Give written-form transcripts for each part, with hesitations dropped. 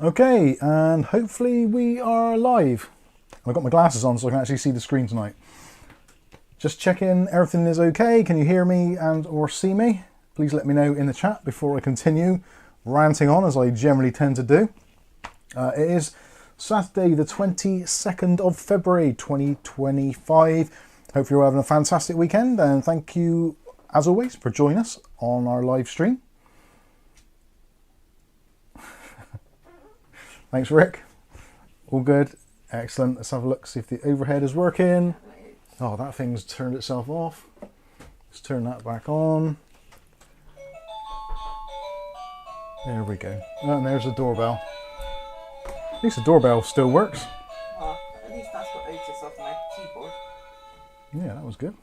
Okay, and hopefully we are live. I've got my glasses on so I can actually see the screen tonight. Just checking everything is okay. Can you hear me and or see me? Please let me know in the chat before I continue ranting on, as I generally tend to do. It is Saturday the 22nd of February 2025. Hope you're having a fantastic weekend, and thank you as always for joining us on our live stream. Thanks, Rick. All good. Excellent. Let's have a look, see if the overhead is working. Oh, that thing's turned itself off. Let's turn that back on. There we go. Oh, and there's the doorbell. At least the doorbell still works. Oh, at least that's got Otis off my keyboard. Yeah, that was good.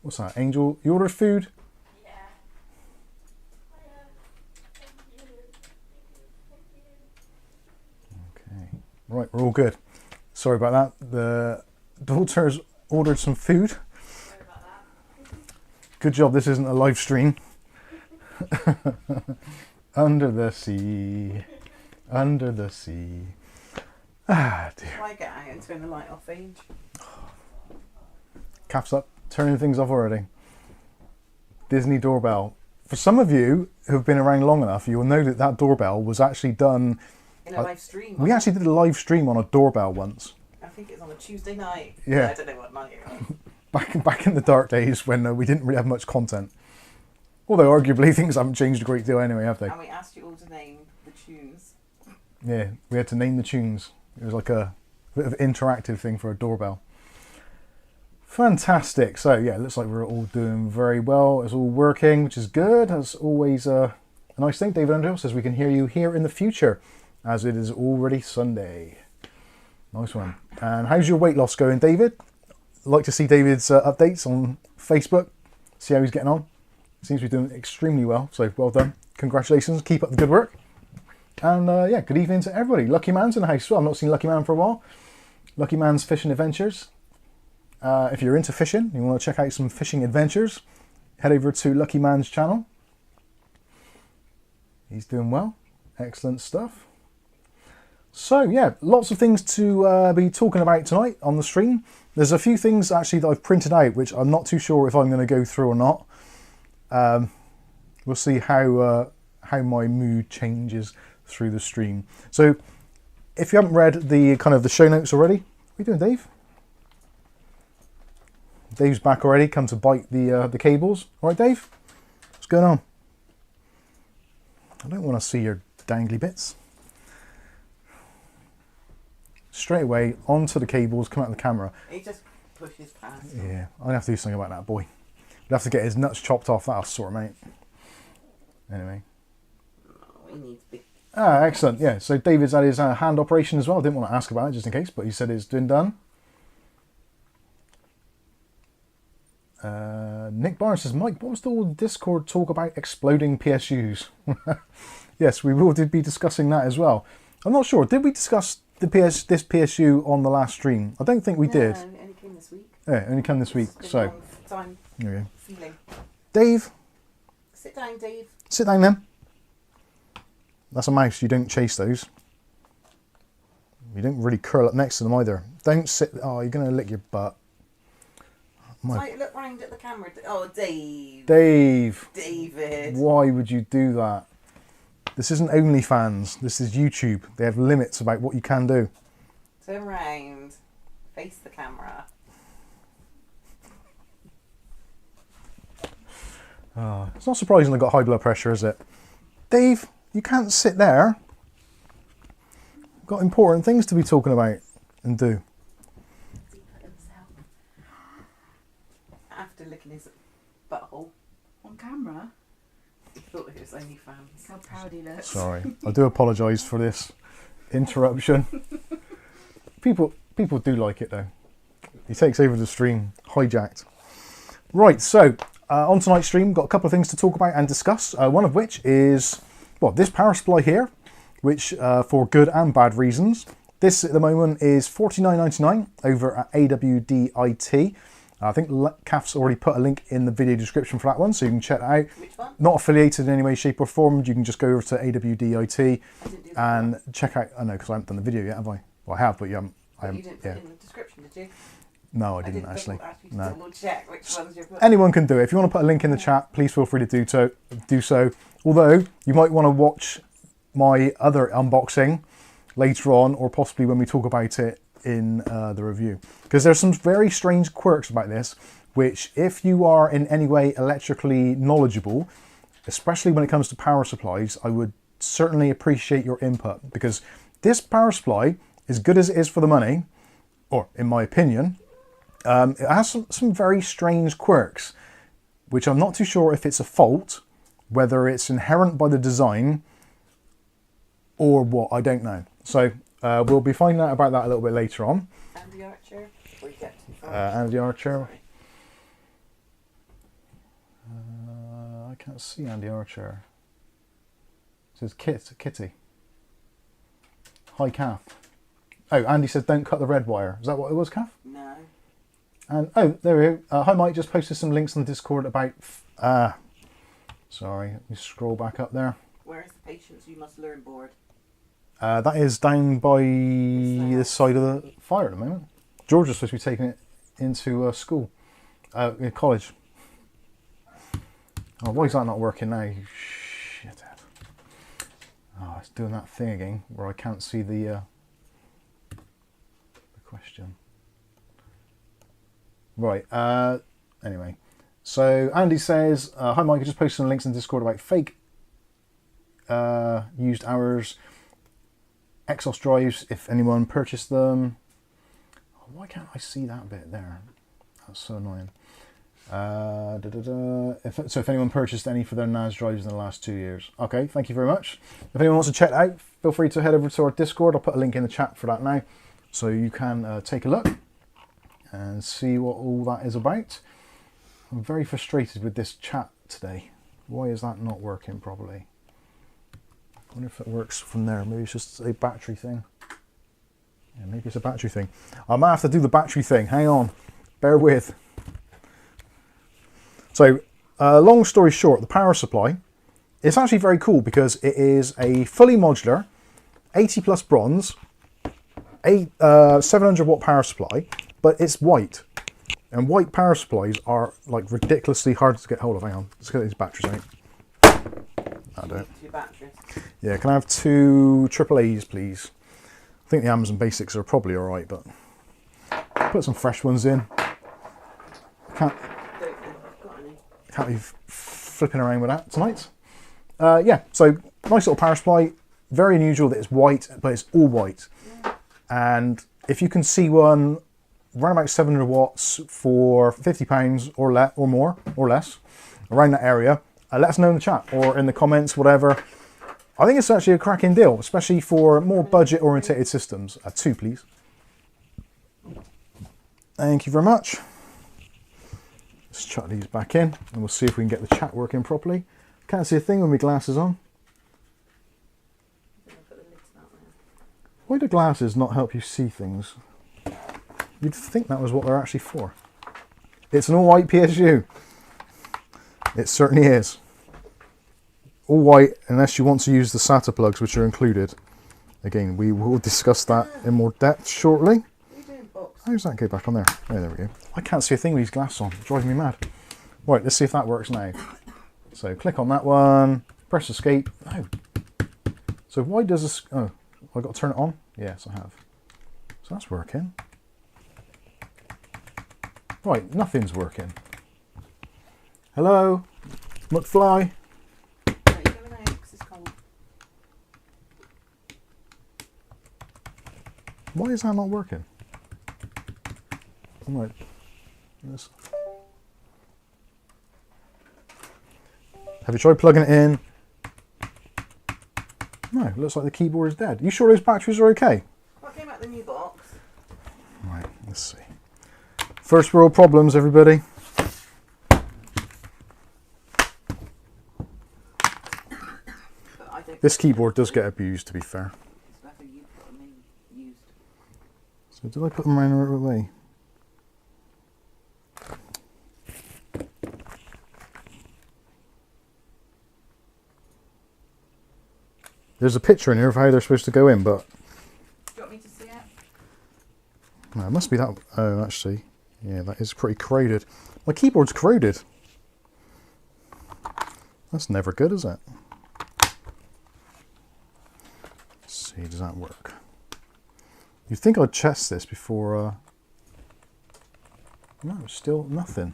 What's that? Angel, you ordered food? Right, we're all good. Sorry about that. The daughter's ordered some food. Sorry about that. Good job this isn't a live stream. Under the sea. Under the sea. Ah, dear. Why get out and turn the light off, Age? Caps up. Turning things off already. Disney doorbell. For some of you who've been around long enough, you will know that that doorbell was actually done... In a live stream. We actually did a live stream on a doorbell once. I think it's on a Tuesday night. Yeah. I don't know what night it was. Back in the dark days when we didn't really have much content. Although arguably things haven't changed a great deal anyway, have they? And we asked you all to name the tunes. Yeah, we had to name the tunes. It was like a bit of an interactive thing for a doorbell. Fantastic. So yeah, it looks like we're all doing very well. It's all working, which is good. That's always a nice thing. David Underhill says we can hear you here in the future, as it is already Sunday. Nice one. And how's your weight loss going, David? Like to see David's updates on Facebook. See how he's getting on. Seems to be doing extremely well, so well done. Congratulations, keep up the good work. And yeah, good evening to everybody. Lucky Man's in the house. Well, I've not seen Lucky Man for a while. Lucky Man's Fishing Adventures. If you're into fishing, you want to check out some fishing adventures, head over to Lucky Man's channel. He's doing well. Excellent stuff. So yeah, lots of things to be talking about tonight on the stream. There's a few things actually that I've printed out, which I'm not too sure if I'm going to go through or not. We'll see how my mood changes through the stream. So if you haven't read the kind of the show notes already, what are you doing, Dave? Dave's back already, come to bite the cables. All right, Dave, what's going on? I don't want to see your dangly bits. Straight away onto the cables, come out of the camera. He just pushes past. Yeah, I'm gonna have to do something about that boy. We'll have to get his nuts chopped off. That'll sort him out. Anyway. Oh, he needs big. Ah, excellent. Yeah, so David's had his hand operation as well. I didn't want to ask about it just in case, but he said it's been done. Nick Barnes says, Mike, what was the old Discord talk about exploding PSUs? Yes, we will be discussing that as well. I'm not sure. Did we discuss this PSU on the last stream? I don't think we did. No, it only came this week. Yeah, it only came this week. It's been So, a long time there we go. feeling. Dave, Sit down, Dave. sit down then. That's a mouse. You don't chase those. You don't really curl up next to them either. Don't sit. Oh, you're going to lick your butt. Like, look round at the camera. Oh, Dave. Dave. David. Why would you do that? This isn't OnlyFans. This is YouTube. They have limits about what you can do. Turn around. Face the camera. Oh, it's not surprising I got high blood pressure, is it? Dave, you can't sit there. We've got important things to be talking about and do. After licking his butthole On camera? he thought it was only fans. How proud he looks. Sorry, I do apologise for this interruption. People do like it though. He takes over the stream, hijacked. Right, so on tonight's stream, got a couple of things to talk about and discuss. One of which is, well, this power supply here, which for good and bad reasons. This at the moment is $49.99 over at AWDIT. I think Kath's already put a link in the video description for that one, so you can check that out. Which one? Not affiliated in any way, shape or form. You can just go over to AWDIT I didn't do that and one. check out, I know, because I haven't done the video yet, have I? Well, I have, but you haven't. But you didn't put it in the description, did you? No, I didn't actually. Ask you to No. double check which ones you're putting. Anyone can do it. If you want to put a link in the chat, please feel free to do so. Although, you might want to watch my other unboxing later on, or possibly when we talk about it in the review. Because there's some very strange quirks about this, which if you are in any way electrically knowledgeable, especially when it comes to power supplies, I would certainly appreciate your input. Because this power supply, as good as it is for the money, or in my opinion, it has some very strange quirks, which I'm not too sure if it's a fault, whether it's inherent by the design, or what, I don't know. So we'll be finding out about that a little bit later on. Andy Archer? Or you get too far? Andy Archer. Sorry. I can't see Andy Archer. It says Kitty. Hi, Kath. Oh, Andy says don't cut the red wire. Is that what it was, Kath? No. And oh, there we go. Hi, Mike. Just posted some links on the Discord about. Sorry, let me scroll back up there. Where's the Patience You Must Learn board? That is down by this side of the fire at the moment. George is supposed to be taking it into school, college. Oh, why is that not working now? You shithead. Oh, it's doing that thing again where I can't see the question. Right. Anyway, so Andy says, "Hi, Mike. I just posted some links in Discord about fake used hours Exos drives. If anyone purchased them, oh, why can't I see that bit there? That's so annoying. If anyone purchased any for their NAS drives in the last 2 years, okay. Thank you very much. If anyone wants to check it out, feel free to head over to our Discord. I'll put a link in the chat for that now, so you can take a look and see what all that is about. I'm very frustrated with this chat today. Why is that not working properly? I wonder if it works from there. Maybe it's just a battery thing. Yeah, maybe it's a battery thing. I might have to do the battery thing. Hang on. Bear with. So, long story short, the power supply, it's actually very cool because it is a fully modular, 80 plus bronze, 700 watt power supply, but it's white. And white power supplies are like ridiculously hard to get hold of. Hang on, let's get these batteries out. I don't. 2 batteries. Yeah, can I have 2 AAAs, please? I think the Amazon Basics are probably alright, but put some fresh ones in. Can't be flipping around with that tonight. Yeah, so nice little power supply. Very unusual that it's white, but it's all white. And if you can see one around about 700 watts for £50 or more or less, around that area, let us know in the chat or in the comments, whatever. I think it's actually a cracking deal, especially for more budget orientated systems. 2, please. Thank you very much. Let's chuck these back in and we'll see if we can get the chat working properly. Can't see a thing with my glasses on. Why do glasses not help you see things? You'd think that was what they're actually for. It's an all white PSU. It certainly is. All white unless you want to use the SATA plugs which are included. Again, we will discuss that in more depth shortly. How does that go back on there? Oh, there we go. I can't see a thing with these glasses on. It's driving me mad. Right, let's see if that works now. So click on that one, press escape. No. So why does this... Oh, I got to turn it on? Yes, I have. So that's working. Right, nothing's working. Hello? McFly? Why is that not working? Right. Yes. Have you tried plugging it in? No, it looks like the keyboard is dead. You sure those batteries are okay? What came out the new box? Right, let's see. First world problems, everybody. This keyboard does get abused, to be fair. So did I put them around the right way? There's a picture in here of how they're supposed to go in, but Do you want me to see it? no, it must be that. Oh, actually, yeah, that is pretty corroded. My keyboard's corroded. That's never good, is it? Let's see, does that work? You'd think I'd test this before. No, still nothing.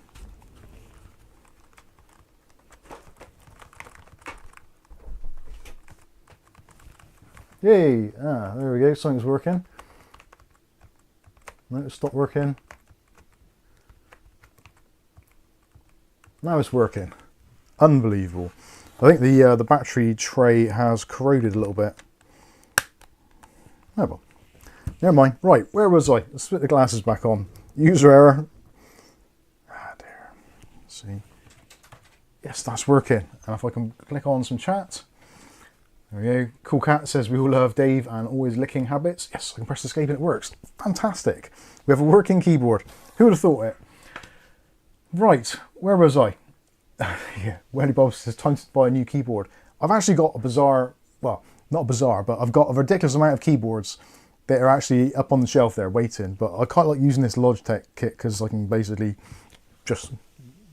Yay! Ah, there we go. Something's working. No, it stopped working. Now it's working. Unbelievable. I think the battery tray has corroded a little bit. Oh well. Never mind. Right, where was I? Let's put the glasses back on. User error. Ah, dear. Let's see. Yes, that's working. And if I can click on some chat. There we go. Cool Cat says we all love Dave and always licking habits. Yes, I can press escape and it works. Fantastic. We have a working keyboard. Who would have thought it? Right, where was I? Yeah, Welly Bob says time to buy a new keyboard. I've actually got a bizarre, well, not bizarre, but I've got a ridiculous amount of keyboards that are actually up on the shelf there waiting. But I quite like using this Logitech kit because I can basically just,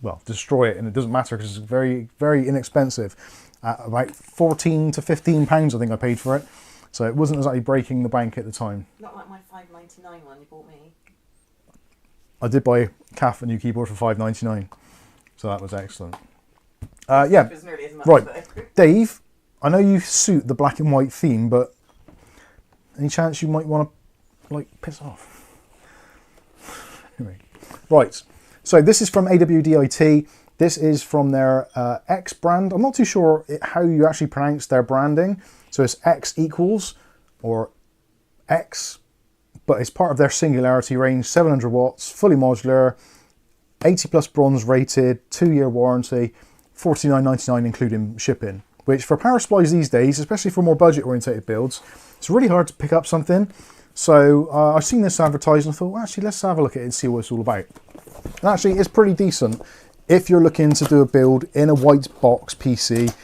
well, destroy it and it doesn't matter because it's very, very inexpensive. At about 14 to 15 pounds, I think I paid for it. So it wasn't exactly breaking the bank at the time. Not like my £5.99 one you bought me. I did buy Kath a new keyboard for £5.99, so that was excellent. Yeah, It was nearly as much, right. though. Dave, I know you suit the black and white theme, but any chance you might want to, like, piss off? Anyway, right. So this is from AWDIT. This is from their X brand. I'm not too sure how you actually pronounce their branding. So it's X equals or X, but it's part of their Singularity range, 700 watts, fully modular, 80 plus bronze rated, 2-year warranty, $49.99 including shipping, which for power supplies these days, especially for more budget orientated builds, it's really hard to pick up something. So I've seen this advertised and I thought, well, actually, let's have a look at it and see what it's all about. And actually, it's pretty decent. If you're looking to do a build in a white box PC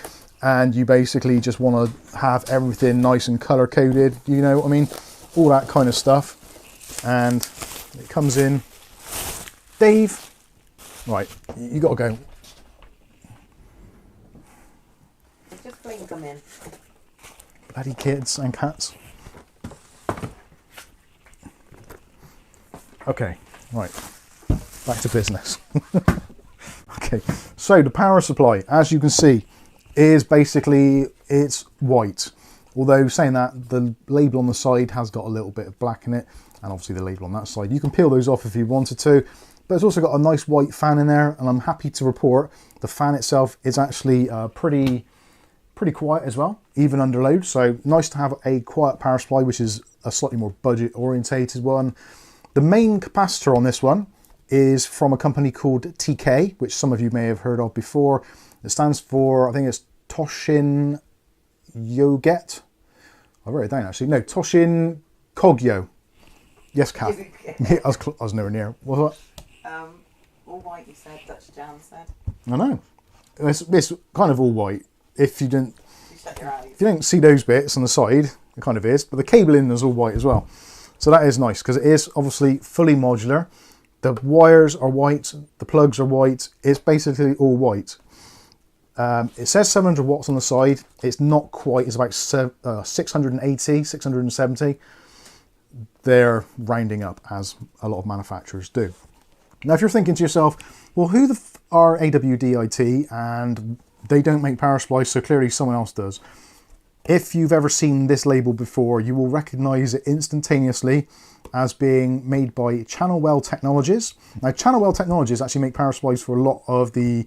and you basically just want to have everything nice and color coded, you know what I mean? All that kind of stuff. And it comes in. Dave, right, you got to go. Just blink them in. Bloody kids and cats. Okay, right, back to business. Okay, so the power supply, as you can see, is basically, it's white. Although saying that, the label on the side has got a little bit of black in it, and obviously the label on that side. You can peel those off if you wanted to, but it's also got a nice white fan in there, and I'm happy to report the fan itself is actually pretty quiet as well, even under load. So nice to have a quiet power supply, which is a slightly more budget orientated one. The main capacitor on this one is from a company called TK, which some of you may have heard of before. It stands for, I think it's Toshin Yoget. I wrote it down actually. No, Toshin Kogyo. Yes, Kath. Yeah, I was nowhere near. What was that? All white, you said. Dutch Jam said. I know. It's kind of all white. If you didn't, You shut your eyes. if you don't see those bits on the side, it kind of is. But the cabling is all white as well. So that is nice because it is obviously fully modular. The wires are white, the plugs are white, it's basically all white. It says 700 watts on the side, it's not quite, it's about 680, 670. They're rounding up, as a lot of manufacturers do. Now if you're thinking to yourself, well, who the f are AWDIT and they don't make power supplies, so clearly someone else does. If you've ever seen this label before, you will recognize it instantaneously as being made by Channelwell Technologies. Now, Channelwell Technologies actually make power supplies for a lot of the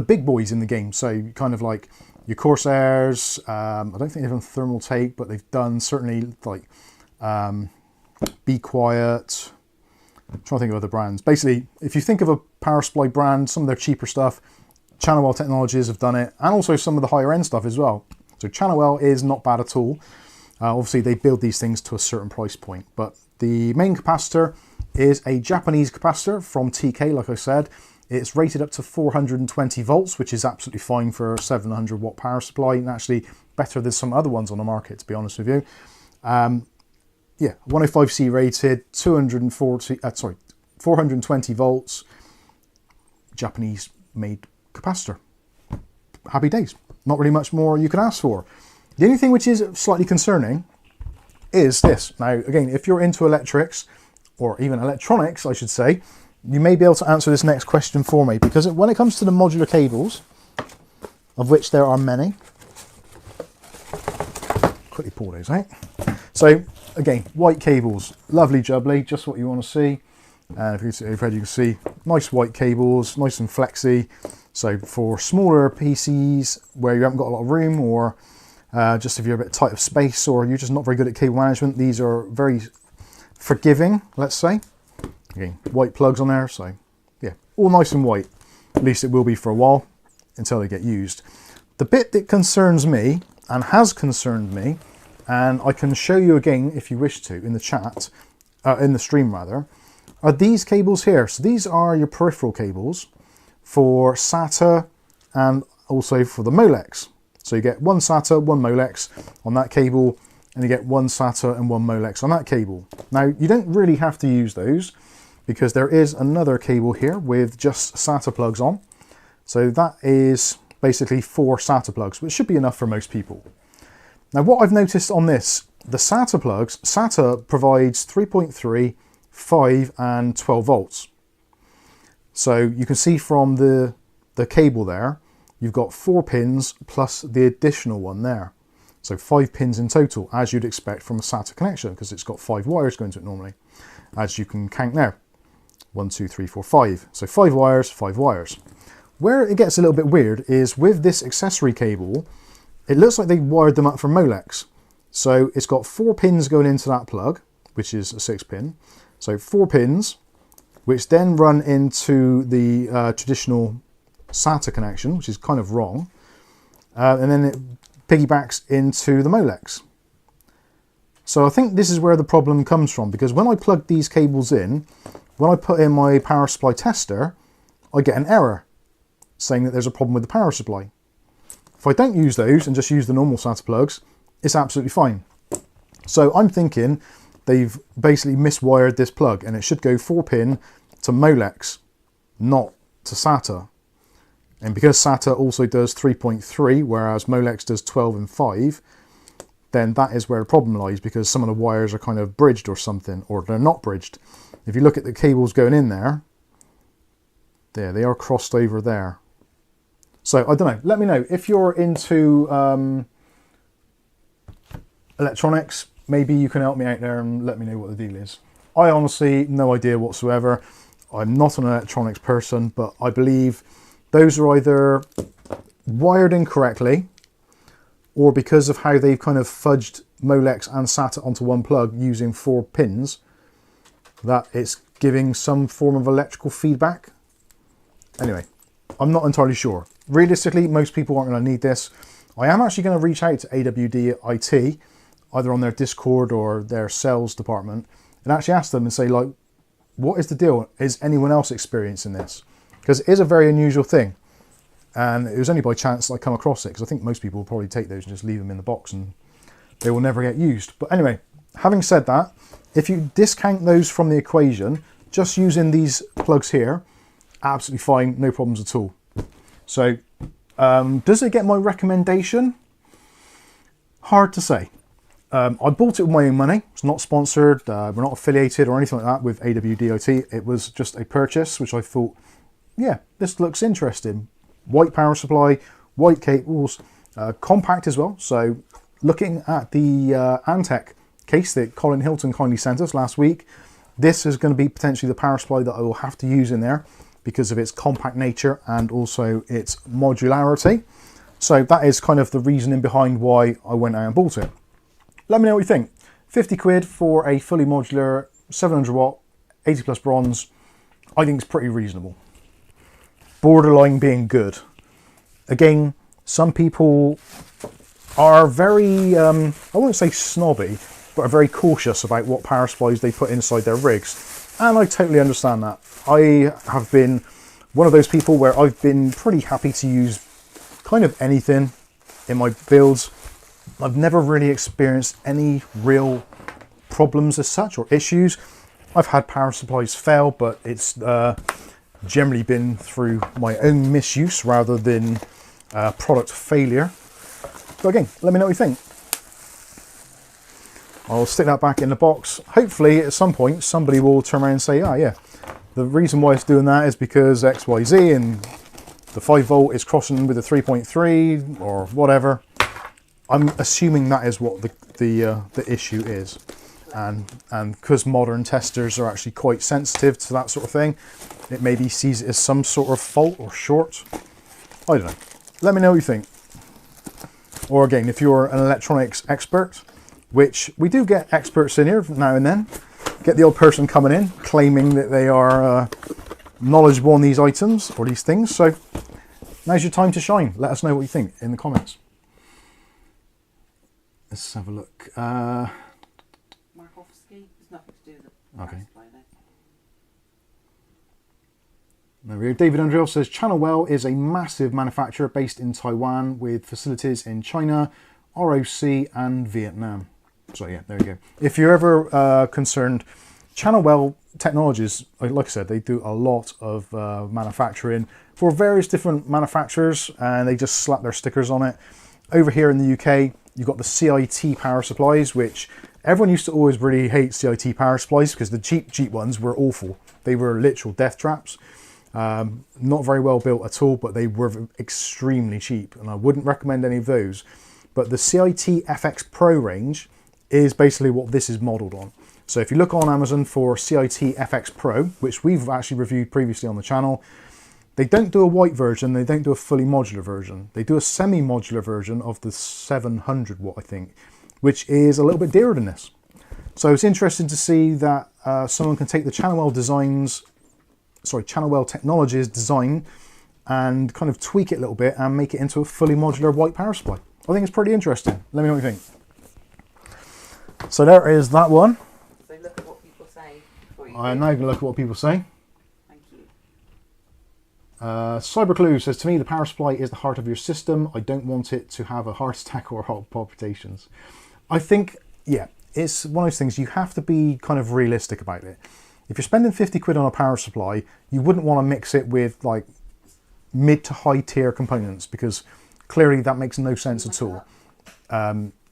big boys in the game. So kind of like your Corsairs. I don't think they've done Thermal Take, but they've done certainly like Be Quiet. I'm trying to think of other brands. Basically, if you think of a power supply brand, some of their cheaper stuff, Channelwell Technologies have done it, and also some of the higher end stuff as well. So Channelwell is not bad at all. Obviously, they build these things to a certain price point, but the main capacitor is a Japanese capacitor from TK, like I said. It's rated up to 420 volts, which is absolutely fine for a 700 watt power supply. And actually, better than some other ones on the market, to be honest with you. Yeah, 105C rated, 420 volts, Japanese made capacitor. Happy days. Not really much more you can ask for. The only thing which is slightly concerning is this. Now, again, if you're into electrics, or even electronics, I should say, you may be able to answer this next question for me, because when it comes to the modular cables, of which there are many, quickly pull those out. So, again, white cables, lovely jubbly, just what you want to see. And if you see overhead, you can see nice white cables, nice and flexy. So for smaller PCs where you haven't got a lot of room, or just if you're a bit tight of space, or you're just not very good at cable management, these are very forgiving, let's say. Again, white plugs on there, so yeah, all nice and white. At least it will be for a while until they get used. The bit that concerns me, and has concerned me, and I can show you again if you wish to in the chat, in the stream rather, are these cables here. So these are your peripheral cables for SATA and also for the Molex. So you get one SATA, one Molex on that cable, and you get one SATA and one Molex on that cable. Now, you don't really have to use those, because there is another cable here with just SATA plugs on. So that is basically 4 SATA plugs, which should be enough for most people. Now, what I've noticed on this, the SATA plugs, SATA provides 3.3, 5 and 12 volts. So you can see from the cable there, you've got 4 pins plus the additional one there. So 5 pins in total, as you'd expect from a SATA connection, because it's got 5 wires going to it normally, as you can count now. 1, 2, 3, 4, 5. So 5 wires, 5 wires. Where it gets a little bit weird is with this accessory cable, it looks like they wired them up from Molex. So it's got 4 pins going into that plug, which is a 6 pin. So 4 pins, which then run into the traditional SATA connection, which is kind of wrong. And then it piggybacks into the Molex. So I think this is where the problem comes from, because when I plug these cables in, when I put in my power supply tester, I get an error saying that there's a problem with the power supply. If I don't use those and just use the normal SATA plugs, it's absolutely fine. So I'm thinking they've basically miswired this plug, and it should go 4 pin to Molex, not to SATA. And because SATA also does 3.3, whereas Molex does 12 and 5, then that is where the problem lies, because some of the wires are kind of bridged or something, or they're not bridged. If you look at the cables going in there, they are crossed over there. So I don't know, let me know if you're into electronics. Maybe you can help me out there and let me know what the deal is. I honestly, no idea whatsoever. I'm not an electronics person, but I believe those are either wired incorrectly, or because of how they've kind of fudged Molex and SATA onto one plug using 4 pins, that it's giving some form of electrical feedback. Anyway, I'm not entirely sure. Realistically, most people aren't going to need this. I am actually going to reach out to AWD IT, either on their Discord or their sales department, and actually ask them and say, like, what is the deal? Is anyone else experiencing this? Because it is a very unusual thing. And it was only by chance that I come across it, because I think most people will probably take those and just leave them in the box and they will never get used. But anyway, having said that, if you discount those from the equation, just using these plugs here, absolutely fine, no problems at all. So, does it get my recommendation? Hard to say. I bought it with my own money. It's not sponsored. We're not affiliated or anything like that with AWDIT. It was just a purchase, which I thought, yeah, this looks interesting. White power supply, white cables, compact as well. So looking at the Antec case that Colin Hilton kindly sent us last week, this is going to be potentially the power supply that I will have to use in there because of its compact nature and also its modularity. So that is kind of the reasoning behind why I went out and bought it. Let me know what you think. 50 quid for a fully modular 700 watt 80 plus bronze, I think it's pretty reasonable. Borderline being good. Again, some people are very, I won't say snobby, but are very cautious about what power supplies they put inside their rigs. And I totally understand that. I have been one of those people where I've been pretty happy to use kind of anything in my builds, I've never really experienced any real problems as such or issues. I've had power supplies fail, but it's generally been through my own misuse rather than product failure. But again, let me know what you think. I'll stick that back in the box. Hopefully at some point somebody will turn around and say, oh yeah, the reason why it's doing that is because XYZ and the 5 volt is crossing with the 3.3 or whatever. I'm assuming that is what the issue is. And because modern testers are actually quite sensitive to that sort of thing, it maybe sees it as some sort of fault or short. I don't know. Let me know what you think. Or again, if you're an electronics expert, which we do get experts in here now and then, get the old person coming in claiming that they are knowledgeable on these items or these things. So now's your time to shine. Let us know what you think in the comments. Let's have a look. Markovsky. There's nothing to do with the Okay. supply there. Over here, David Underhill says Channelwell is a massive manufacturer based in Taiwan with facilities in China, ROC and Vietnam. So yeah, there you go. If you're ever concerned, Channelwell Technologies, like I said, they do a lot of manufacturing for various different manufacturers, and they just slap their stickers on it. Over here in the UK, you've got the CIT power supplies, which everyone used to always really hate CIT power supplies because the cheap ones were awful. They were literal death traps. Not very well built at all, but they were extremely cheap, and I wouldn't recommend any of those. But the CIT FX Pro range is basically what this is modeled on. So if you look on Amazon for CIT FX Pro, which we've actually reviewed previously on the channel, they don't do a white version, they don't do a fully modular version. They do a semi-modular version of the 700 watt, I think, which is a little bit dearer than this. So it's interesting to see that someone can take the Channelwell Channelwell Technologies design and kind of tweak it a little bit and make it into a fully modular white power supply. I think it's pretty interesting. Let me know what you think. So there is that one. So look at what people say before you I'm now going to look at what people say. Thank you. Cyberclue says, to me, the power supply is the heart of your system. I don't want it to have a heart attack or heart palpitations. I think, yeah, it's one of those things, you have to be kind of realistic about it. If you're spending 50 quid on a power supply, you wouldn't want to mix it with like mid to high tier components, because clearly that makes no sense at all.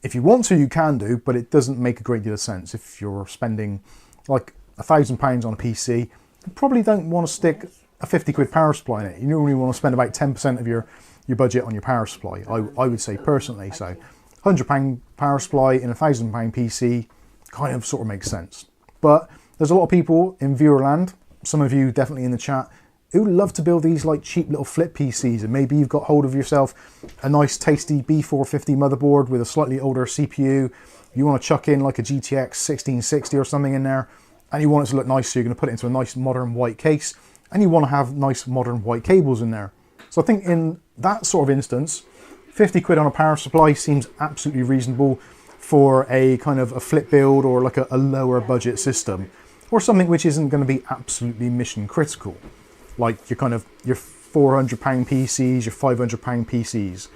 If you want to, you can do, but it doesn't make a great deal of sense. If you're spending like £1,000 on a PC, you probably don't want to stick a 50 quid power supply in it. You normally want to spend about 10% of your budget on your power supply, I would say personally. So £100 power supply in a £1,000 PC kind of sort of makes sense. But there's a lot of people in viewerland, some of you definitely in the chat, who love to build these like cheap little flip PCs, and maybe you've got hold of yourself a nice tasty B450 motherboard with a slightly older CPU. You want to chuck in like a GTX 1660 or something in there, and you want it to look nice, so you're going to put it into a nice modern white case, and you want to have nice modern white cables in there. So I think in that sort of instance, 50 quid on a power supply seems absolutely reasonable for a kind of a flip build or like a lower budget system, or something which isn't going to be absolutely mission critical. Like your kind of your £400 PCs, your £500 PCs.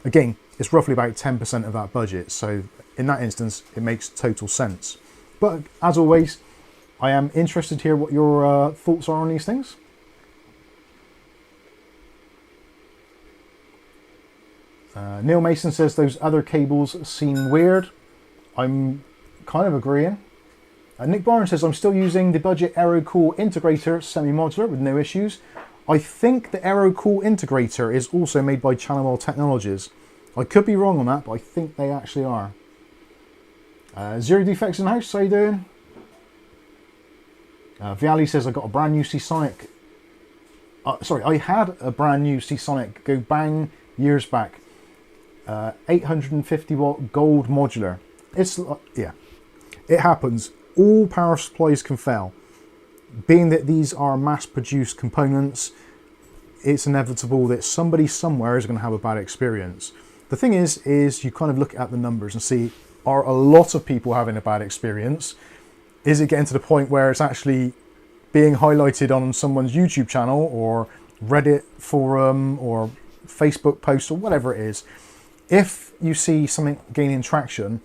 Again, it's roughly about 10% of that budget. So in that instance, it makes total sense. But as always, I am interested to hear what your thoughts are on these things. Neil Mason says those other cables seem weird. I'm kind of agreeing. Nick Barnes says, I'm still using the budget AeroCool integrator semi-modular with no issues. I think the AeroCool integrator is also made by Channelwell Technologies. I could be wrong on that, but I think they actually are. Zero Defects in the House, how you doing? Viali says, I got a brand new Seasonic. I had a brand new Seasonic go bang years back. 850 watt gold modular. It's, yeah, it happens. All power supplies can fail. Being that these are mass-produced components, it's inevitable that somebody somewhere is going to have a bad experience. The thing is you kind of look at the numbers and see, are a lot of people having a bad experience? Is it getting to the point where it's actually being highlighted on someone's YouTube channel or Reddit forum or Facebook post or whatever it is? if you see something gaining traction,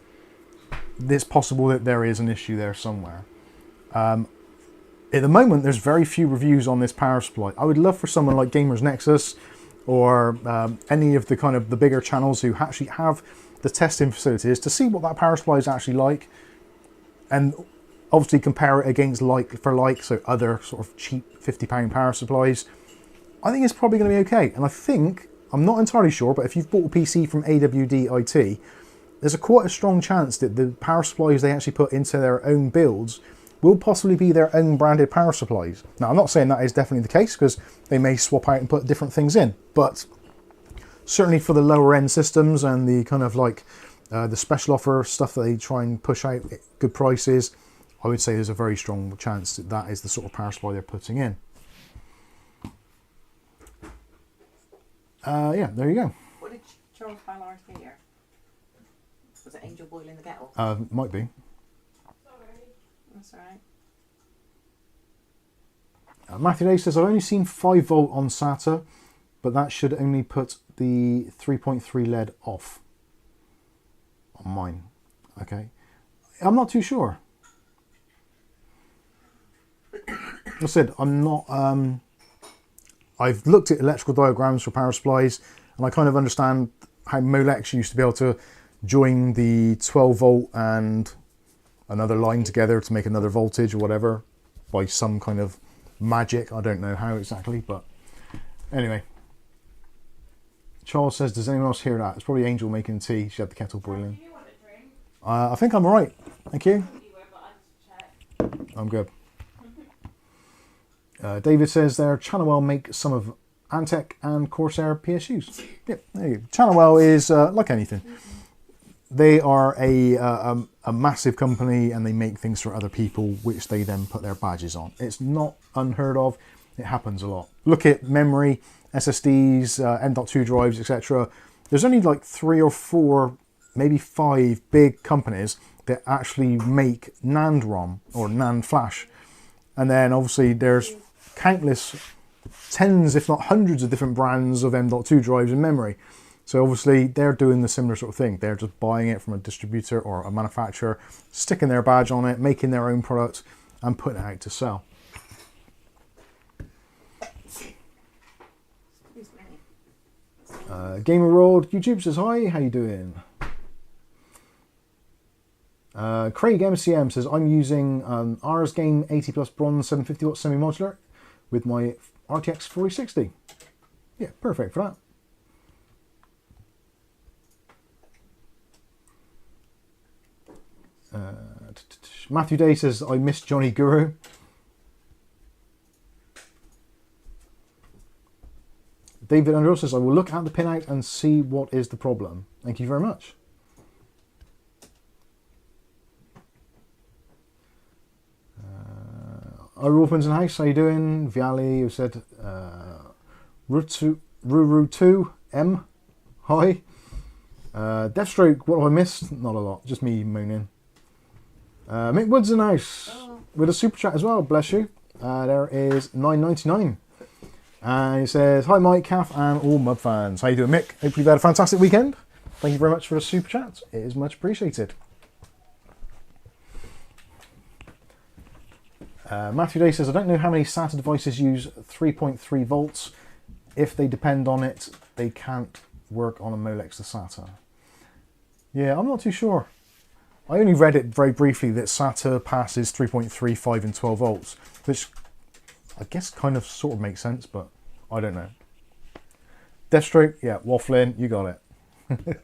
it's possible that there is an issue there somewhere. At the moment, there's very few reviews on this power supply. I would love for someone like Gamers Nexus or any of the kind of the bigger channels who actually have the testing facilities to see what that power supply is actually like, and obviously compare it against like for like, so other sort of cheap £50 power supplies. I think it's probably going to be okay. And I think, I'm not entirely sure, but if you've bought a PC from AWD IT, there's quite a strong chance that the power supplies they actually put into their own builds will possibly be their own branded power supplies. Now, I'm not saying that is definitely the case, because they may swap out and put different things in, but certainly for the lower end systems and the kind of like the special offer stuff that they try and push out at good prices, I would say there's a very strong chance that that is the sort of power supply they're putting in. Yeah, there you go. What did Charles Ballard hear? Was it Angel boiling the kettle? Might be. That's alright. Matthew Day says, I've only seen 5 volt on SATA, but that should only put the 3.3 LED off on mine. Okay. I'm not too sure. Like I said, I'm not... I've looked at electrical diagrams for power supplies, and I kind of understand how Molex used to be able to join the 12 volt and another line together to make another voltage or whatever by some kind of magic. I don't know how exactly, but anyway. Charles says, does anyone else hear that? It's probably Angel making tea. She had the kettle boiling. Do you want a drink? I think I'm all right. Thank you. You were, but I had to check. I'm good. David says there, Channelwell make some of Antec and Corsair PSUs. Yep, there you go. Channelwell is like anything. They are a massive company, and they make things for other people, which they then put their badges on. It's not unheard of. It happens a lot. Look at memory, SSDs, M.2 drives, etc. There's only like 3 or 4, maybe 5 big companies that actually make NAND ROM or NAND flash. And then obviously there's countless, tens if not hundreds of different brands of M.2 drives and memory. So obviously they're doing the similar sort of thing. They're just buying it from a distributor or a manufacturer, sticking their badge on it, making their own product and putting it out to sell. Gamer World YouTube says, hi, how you doing? Craig MCM says, I'm using Ars Game 80 Plus Bronze 750 watt semi-modular with my RTX 4060. Yeah, perfect for that. Matthew Day says, I miss Johnny Guru. David Underhill says, I will look at the pinout and see what is the problem. Thank you very much. Orphans in House, how you doing? Viali, who said Ruru2 M. Hi. Deathstroke, what have I missed? Not a lot, just me moaning. Mick Woods in House with a super chat as well, bless you. There is $9.99. And he says, hi Mike, Kath and all Mud fans. How you doing, Mick? Hopefully you've had a fantastic weekend. Thank you very much for the super chat. It is much appreciated. Matthew Day says, I don't know how many SATA devices use 3.3 volts. If they depend on it, they can't work on a Molex to SATA. Yeah, I'm not too sure. I only read it very briefly that SATA passes 3.3, 5 and 12 volts, which I guess kind of sort of makes sense, but I don't know. Deathstroke, yeah, waffling, you got it.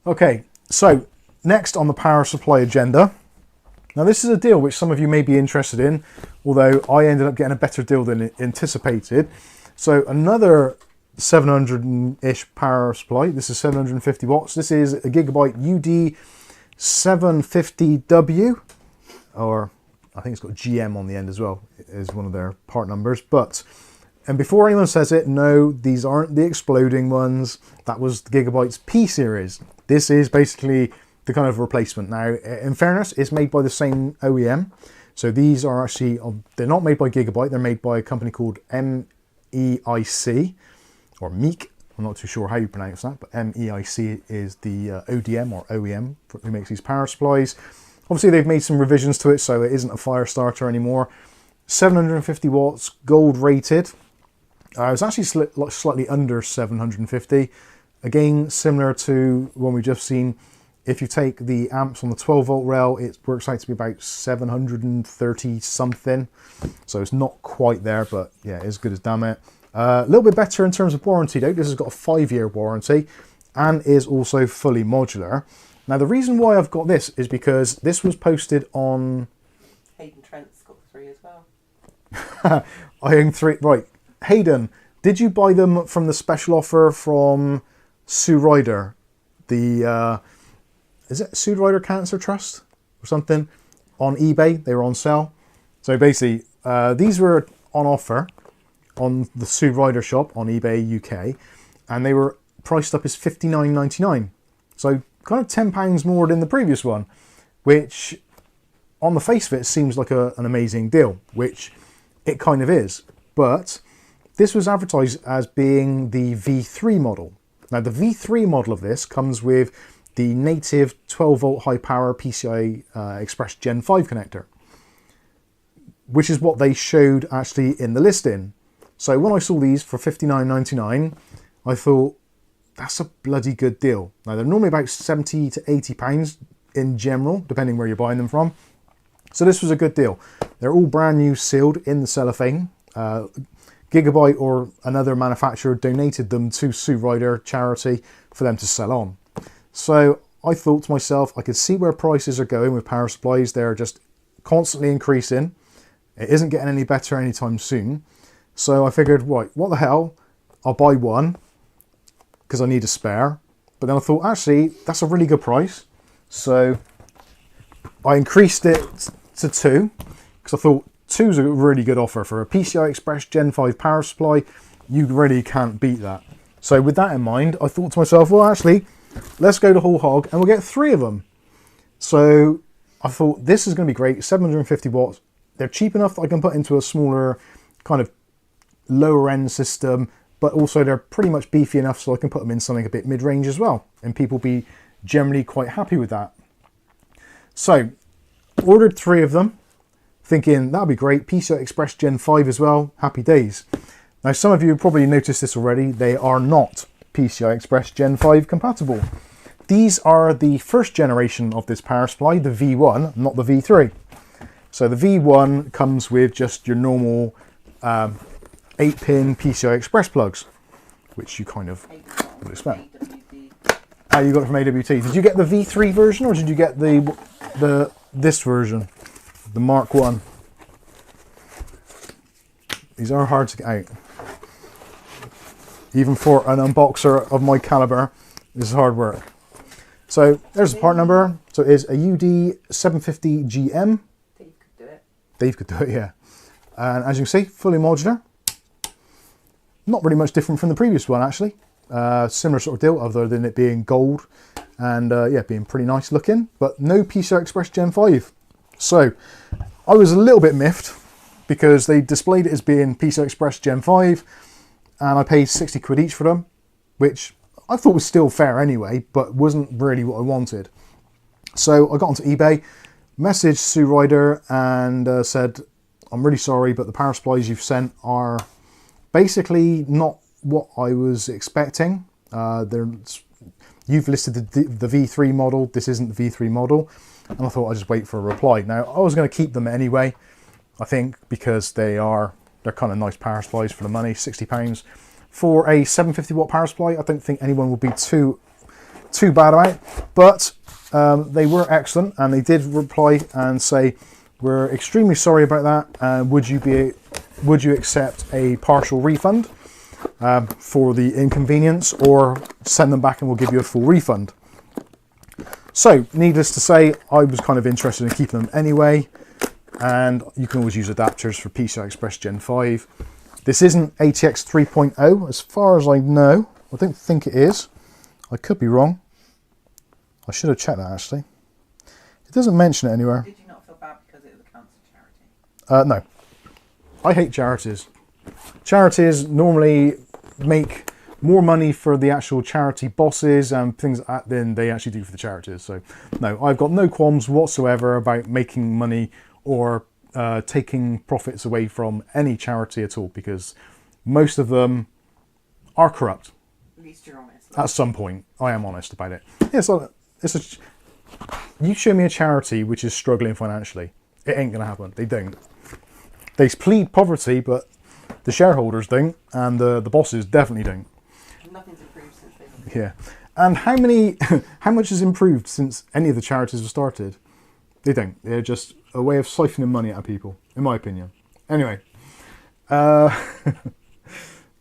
Okay, so next on the power supply agenda. Now this is a deal which some of you may be interested in, although I ended up getting a better deal than anticipated. So another 700-ish power supply. This is 750 watts. This is a Gigabyte UD750W, or I think it's got GM on the end as well, is one of their part numbers. And before anyone says it, no, these aren't the exploding ones. That was the Gigabyte's P series. This is basically the kind of replacement. Now, in fairness, it's made by the same OEM. So these are actually, they're not made by Gigabyte, they're made by a company called MEIC, or MEIC, I'm I'm not too sure how you pronounce that, but MEIC is the ODM or OEM who makes these power supplies. Obviously they've made some revisions to it, so it isn't a fire starter anymore. 750 watts, gold rated. It's actually slightly under 750. Again, similar to one we've just seen. If you take the amps on the 12 volt rail, it works out to be about 730 something. So it's not quite there, but yeah, as good as damn it. A little bit better in terms of warranty though. This has got a 5-year warranty and is also fully modular. Now the reason why I've got this is because this was posted on... Hayden Trent's got 3 as well. I own 3. Right, Hayden, did you buy them from the special offer from Sue Ryder? The... is it Sue Ryder Cancer Trust or something? On eBay, they were on sale. So basically, these were on offer on the Sue Ryder shop on eBay UK, and they were priced up as $59.99. So kind of £10 more than the previous one, which on the face of it seems like an amazing deal, which it kind of is. But this was advertised as being the V3 model. Now the V3 model of this comes with the native 12 volt high power PCI Express Gen 5 connector, which is what they showed actually in the listing. So when I saw these for $59.99, I thought, that's a bloody good deal. Now they're normally about 70 to 80 pounds in general, depending where you're buying them from. So this was a good deal. They're all brand new, sealed in the cellophane. Gigabyte or another manufacturer donated them to Sue Ryder charity for them to sell on. So I thought to myself, I could see where prices are going with power supplies. They're just constantly increasing. It isn't getting any better anytime soon. So I figured, right, what the hell? I'll buy one because I need a spare. But then I thought, actually, that's a really good price. So I increased it to 2 because I thought 2 is a really good offer for a PCI Express Gen 5 power supply. You really can't beat that. So with that in mind, I thought to myself, well, actually, let's go the whole hog and we'll get 3 of them. So I thought this is going to be great. 750 watts. They're cheap enough that I can put into a smaller kind of lower end system, but also they're pretty much beefy enough so I can put them in something a bit mid-range as well, and people be generally quite happy with that. So ordered 3 of them, thinking that'll be great. PCI Express Gen 5 as well, happy days. Now some of you have probably noticed this already, they are not PCI Express Gen 5 compatible. These are the first generation of this power supply, the V1, not the V3. So the V1 comes with just your normal 8-pin PCI Express plugs, which you kind of would expect. Ah, you got it from AWT. Did you get the V3 version or did you get this version, the Mark 1? These are hard to get out. Even for an unboxer of my caliber, this is hard work. So there's the part number. So it is a UD750GM. Dave could do it. Dave could do it, yeah. And as you can see, fully modular. Not really much different from the previous one, actually. Similar sort of deal, other than it being gold and yeah, being pretty nice looking, but no PCI Express Gen 5. So I was a little bit miffed because they displayed it as being PCI Express Gen 5 and I paid 60 quid each for them, which I thought was still fair anyway, but wasn't really what I wanted. So I got onto eBay, messaged Sue Ryder and said, I'm really sorry, but the power supplies you've sent are basically not what I was expecting. You've listed the V3 model. This isn't the V3 model. And I thought I'd just wait for a reply. Now, I was going to keep them anyway, I think, because they're kind of nice power supplies for the money, £60. For a 750 watt power supply, I don't think anyone would be too bad about it. But they were excellent, and they did reply and say, we're extremely sorry about that. Would you accept a partial refund for the inconvenience, or send them back and we'll give you a full refund? So, needless to say, I was kind of interested in keeping them anyway, and you can always use adapters for PCI Express Gen 5. This isn't ATX 3.0 as far as I know. I don't think it is. I could be wrong. I should have checked that actually. It doesn't mention it anywhere. Did you not feel bad because it was a cancer charity? No. I hate charities. Charities normally make more money for the actual charity bosses and things like that than they actually do for the charities. So no, I've got no qualms whatsoever about making money or taking profits away from any charity at all, because most of them are corrupt. At least you're honest. At some point, I am honest about it. You show me a charity which is struggling financially, it ain't gonna happen. They don't. They plead poverty, but the shareholders don't, and the bosses definitely don't. Nothing's improved since they've... Yeah. And how much has improved since any of the charities have started? They don't. They're just a way of siphoning money out of people, in my opinion. Anyway,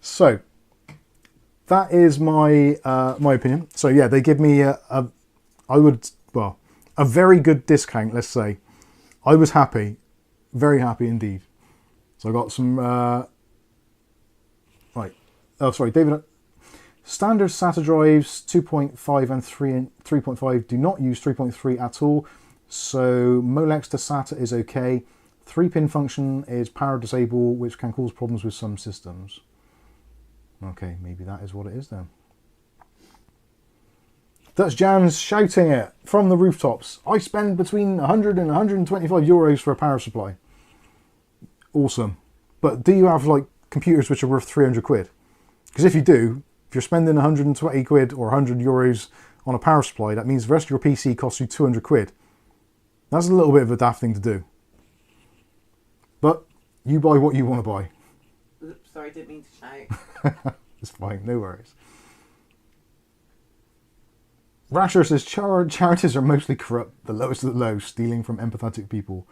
so that is my my opinion. So yeah, they give me a very good discount, let's say. I was happy, very happy indeed. So I got some David. Standard SATA drives 2.5 and 3.5 do not use 3.3 at all. So Molex to SATA is okay. 3-pin function is power disable, which can cause problems with some systems. Okay, maybe that is what it is then. Dutch Jan's shouting it from the rooftops. I spend between 100 and 125 euros for a power supply. Awesome. But do you have like computers which are worth 300 quid? Because if you do, if you're spending 120 quid or 100 euros on a power supply, that means the rest of your PC costs you 200 quid. That's a little bit of a daft thing to do. But you buy what you want to buy. Oops, sorry, didn't mean to shout. It's fine, no worries. Rasher says charities are mostly corrupt, the lowest of the low, stealing from empathetic people.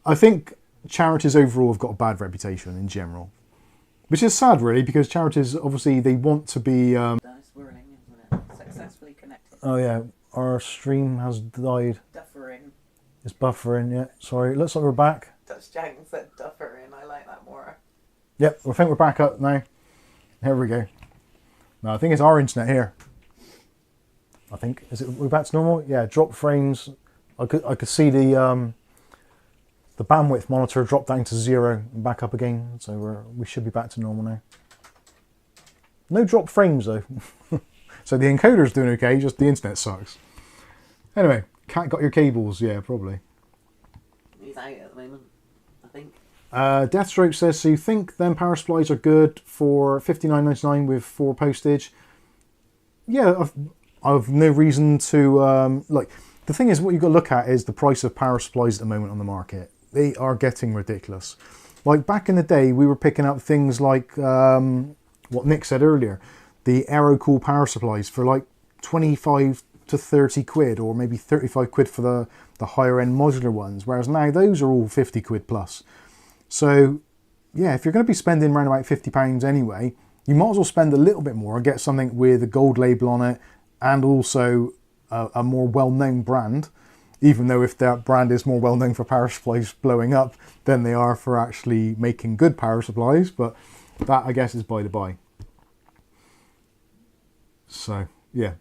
I think charities overall have got a bad reputation in general. Which is sad really, because charities, obviously, they want to be... That's whirling, isn't it? Successfully connected. Oh yeah, our stream has died. Duffering. It's buffering, yeah. Sorry, looks like we're back. Dutch Jang said duffering, I like that more. Yep, I think we're back up now. Here we go. No, I think it's our internet here. I think, we're back to normal? Yeah, drop frames. I could see the bandwidth monitor drop down to 0 and back up again. So we should be back to normal now. No drop frames though. So the encoder's doing okay, just the internet sucks. Anyway, Cat got your cables? Yeah, probably. He's out at the moment, I think. Deathstroke says, so you think them power supplies are good for $59.99 with 4 postage? Yeah, I've no reason to... like, the thing is, what you've got to look at is the price of power supplies at the moment on the market. They are getting ridiculous. Like, back in the day, we were picking up things like, what Nick said earlier, the AeroCool power supplies for like 25 to 30 quid, or maybe 35 quid for the higher end modular ones, whereas now those are all 50 quid plus. So yeah, if you're going to be spending around about £50 anyway, you might as well spend a little bit more and get something with a gold label on it, and also a more well-known brand, even though if that brand is more well-known for power supplies blowing up than they are for actually making good power supplies, but that I guess is by the by. So yeah.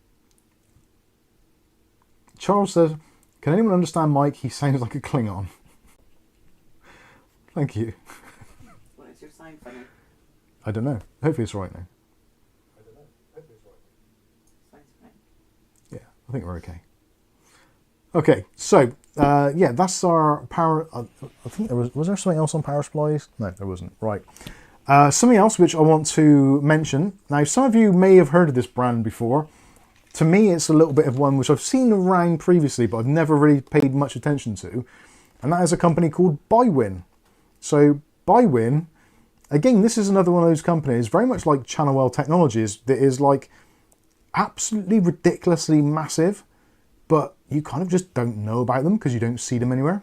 Charles says, can anyone understand Mike? He sounds like a Klingon. Thank you. What is your sign funny? I don't know. Hopefully it's right now. I don't know. Hopefully it's right. Sounds fine. Yeah, I think we're okay. Okay, so yeah, that's our power. I think was there something else on power supplies? No, there wasn't. Right. Something else which I want to mention. Now, some of you may have heard of this brand before. To me, it's a little bit of one which I've seen around previously, but I've never really paid much attention to. And that is a company called Biwin. So Biwin, again, this is another one of those companies, very much like Channelwell Technologies, that is like absolutely ridiculously massive, but you kind of just don't know about them because you don't see them anywhere.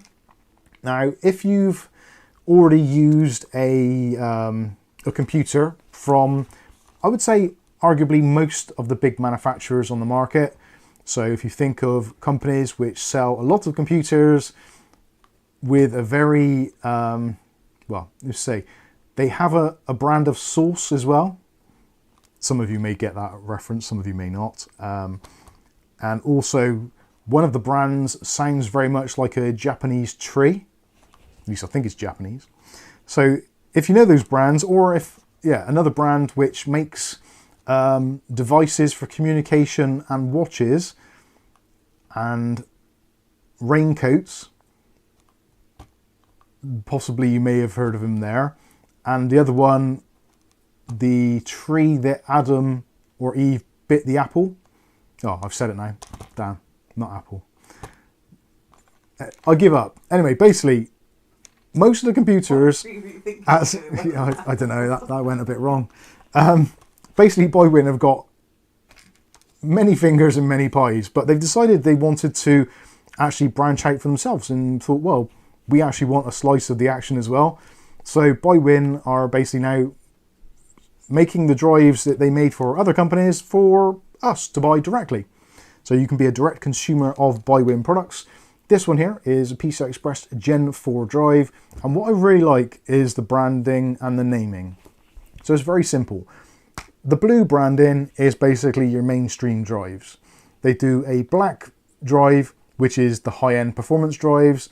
Now, if you've already used a computer from, I would say, arguably most of the big manufacturers on the market. So if you think of companies which sell a lot of computers with a very, well, let's say, they have a brand of sauce as well. Some of you may get that reference, some of you may not. And also, one of the brands sounds very much like a Japanese tree. At least I think it's Japanese. So if you know those brands, or if, yeah, another brand which makes devices for communication and watches and raincoats. Possibly you may have heard of him there. And the other one, the tree that Adam or Eve bit the apple. Oh, I've said it now. Damn, not apple. I give up. Anyway, basically, most of the computers, I don't know, that went a bit wrong. Basically, Biwin have got many fingers and many pies, but they've decided they wanted to actually branch out for themselves and thought, well, we actually want a slice of the action as well. So Biwin are basically now making the drives that they made for other companies for us to buy directly. So you can be a direct consumer of Biwin products. This one here is a PCI Express Gen 4 drive, and what I really like is the branding and the naming. So it's very simple. The blue branding is basically your mainstream drives. They do a black drive, which is the high-end performance drives,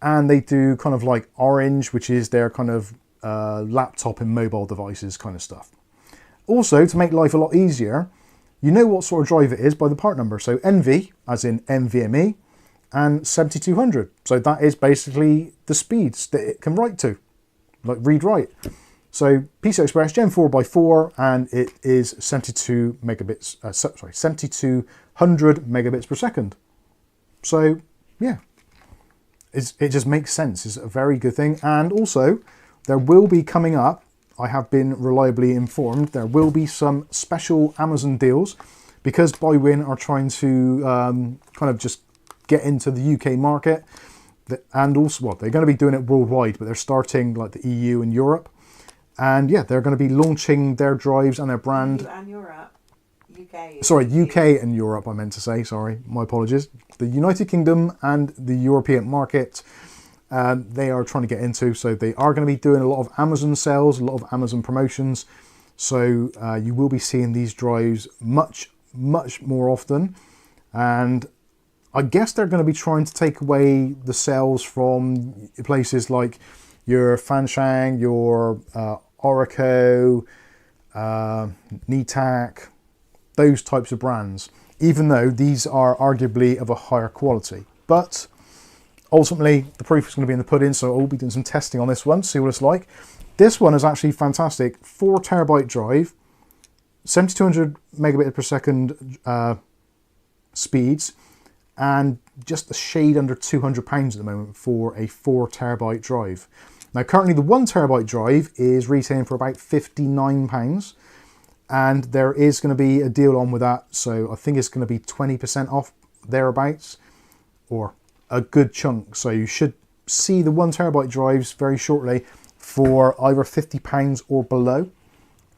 and they do kind of like orange, which is their kind of laptop and mobile devices kind of stuff. Also, to make life a lot easier, you know what sort of drive it is by the part number. So NV, as in NVMe, and 7200. So that is basically the speeds that it can write to, like read-write. So PCI Express Gen 4x4, and it is 7200 megabits per second. So yeah, it just makes sense. It's a very good thing. And also, there will be coming up, I have been reliably informed, there will be some special Amazon deals because Biwin are trying to kind of just get into the UK market. And also, well, they're going to be doing it worldwide, but they're starting like the EU and Europe. And yeah, they're going to be launching their drives and their brand. EU and Europe. UK. Sorry, UK and Europe, I meant to say. Sorry, my apologies. The United Kingdom and the European market, they are trying to get into. So they are going to be doing a lot of Amazon sales, a lot of Amazon promotions. So you will be seeing these drives much more often. And I guess they're going to be trying to take away the sales from places like your Fanshang, your Oracle, Netac, those types of brands, even though these are arguably of a higher quality. But ultimately, the proof is going to be in the pudding, so I'll be doing some testing on this one, see what it's like. This one is actually fantastic. 4 terabyte drive, 7200 megabit per second speeds, and just a shade under £200 at the moment for a 4 terabyte drive. Now currently the 1 terabyte drive is retailing for about £59, and there is going to be a deal on with that, so I think it's going to be 20% off thereabouts, or a good chunk. So you should see the 1 terabyte drives very shortly for either £50 or below,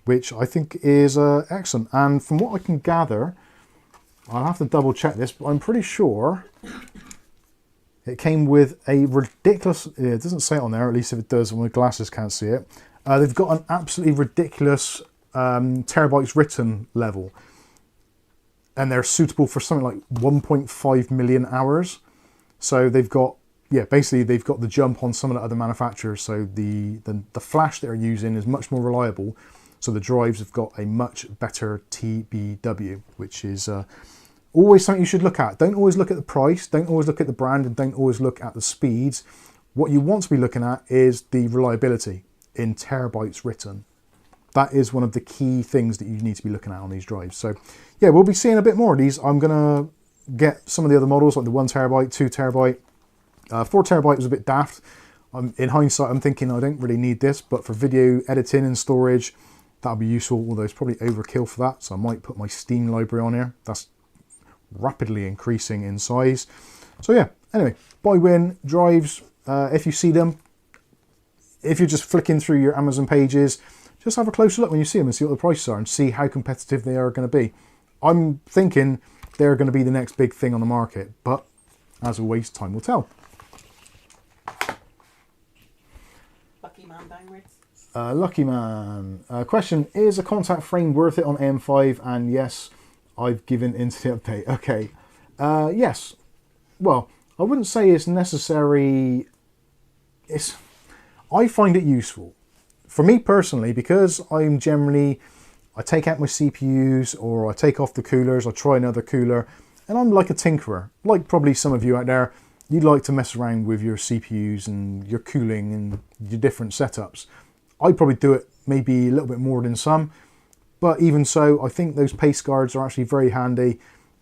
which I think is excellent. And from what I can gather, I'll have to double check this, but I'm pretty sure it came with a ridiculous, it doesn't say it on there, at least if it does, my glasses can't see it. They've got an absolutely ridiculous terabytes written level, and they're suitable for something like 1.5 million hours. So they've got, yeah, basically they've got the jump on some of the other manufacturers. So the flash they're using is much more reliable. So the drives have got a much better TBW, which is always something you should look at. Don't always look at the price, don't always look at the brand, and don't always look at the speeds. What you want to be looking at is the reliability in terabytes written. That is one of the key things that you need to be looking at on these drives. So yeah, we'll be seeing a bit more of these. I'm gonna get some of the other models like the 1 terabyte, 2 terabyte, 4 terabyte was a bit daft. In hindsight, I'm thinking I don't really need this, but for video editing and storage, that'll be useful, although it's probably overkill for that. So I might put my Steam library on here. That's rapidly increasing in size. So yeah, anyway, Biwin drives, if you see them, if you're just flicking through your Amazon pages, just have a closer look when you see them and see what the prices are and see how competitive they are going to be. I'm thinking they're going to be the next big thing on the market, but as always, time will tell. Lucky man downwards. Lucky man. Question, is a contact frame worth it on M5? And yes, I've given into the update. Okay. Yes. Well, I wouldn't say it's necessary. I find it useful. For me personally, because I'm generally I take out my CPUs or I take off the coolers, I try another cooler, and I'm like a tinkerer. Like probably some of you out there, you'd like to mess around with your CPUs and your cooling and your different setups. I probably do it maybe a little bit more than some, but even so, I think those paste guards are actually very handy,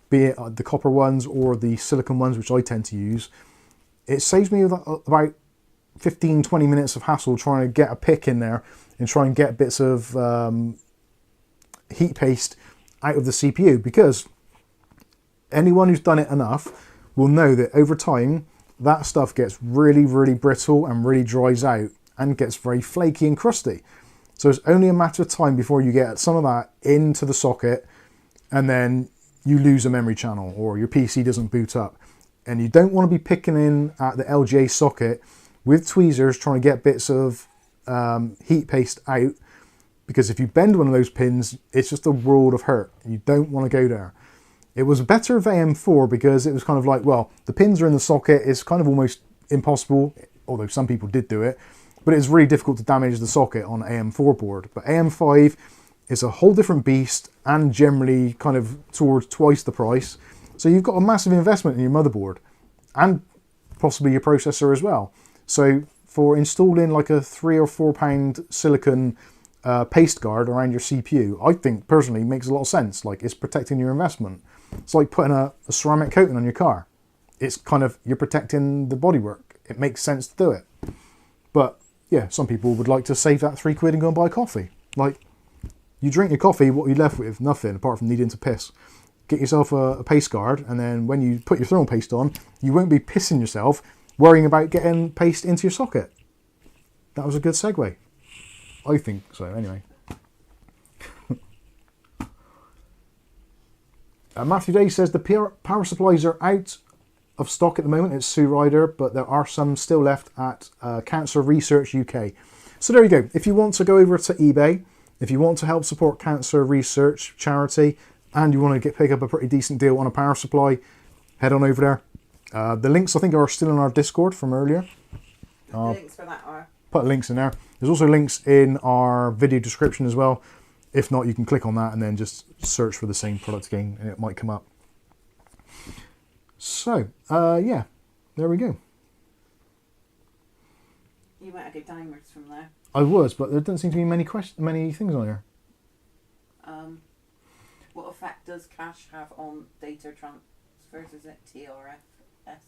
be it the copper ones or the silicone ones, which I tend to use. It saves me about 15-20 minutes of hassle trying to get a pick in there and try and get bits of heat paste out of the CPU, because anyone who's done it enough will know that over time that stuff gets really, really brittle and really dries out and gets very flaky and crusty. So it's only a matter of time before you get some of that into the socket and then you lose a memory channel or your PC doesn't boot up. And you don't want to be picking in at the LGA socket with tweezers trying to get bits of heat paste out, because if you bend one of those pins, it's just a world of hurt. You don't want to go there. It was better with AM4 because it was kind of like, well, the pins are in the socket, it's kind of almost impossible, although some people did do it, but it's really difficult to damage the socket on AM4 board. But AM5 is a whole different beast and generally kind of towards twice the price. So you've got a massive investment in your motherboard and possibly your processor as well. So for installing like a £3 or £4 silicon paste guard around your CPU, I think personally makes a lot of sense. Like, it's protecting your investment. It's like putting a ceramic coating on your car. It's kind of, you're protecting the bodywork. It makes sense to do it. But yeah, some people would like to save that £3 and go and buy coffee. Like, you drink your coffee, what are you left with? Nothing, apart from needing to piss. Get yourself a paste guard, and then when you put your thermal paste on, you won't be pissing yourself worrying about getting paste into your socket. That was a good segue. I think so, anyway. Matthew Day says the power supplies are out of stock at the moment. It's Sue Ryder, but there are some still left at Cancer Research UK. So there you go. If you want to go over to eBay, if you want to help support cancer research charity, and you want to pick up a pretty decent deal on a power supply, head on over there. The links I think are still in our Discord from earlier. The links for that are. Put links in there. There's also links in our video description as well. If not, you can click on that and then just search for the same product again and it might come up. So, yeah, there we go. You might have good timers from there. I was, but there didn't seem to be many things on here. What effect does cache have on data transfers? Is it TRFS?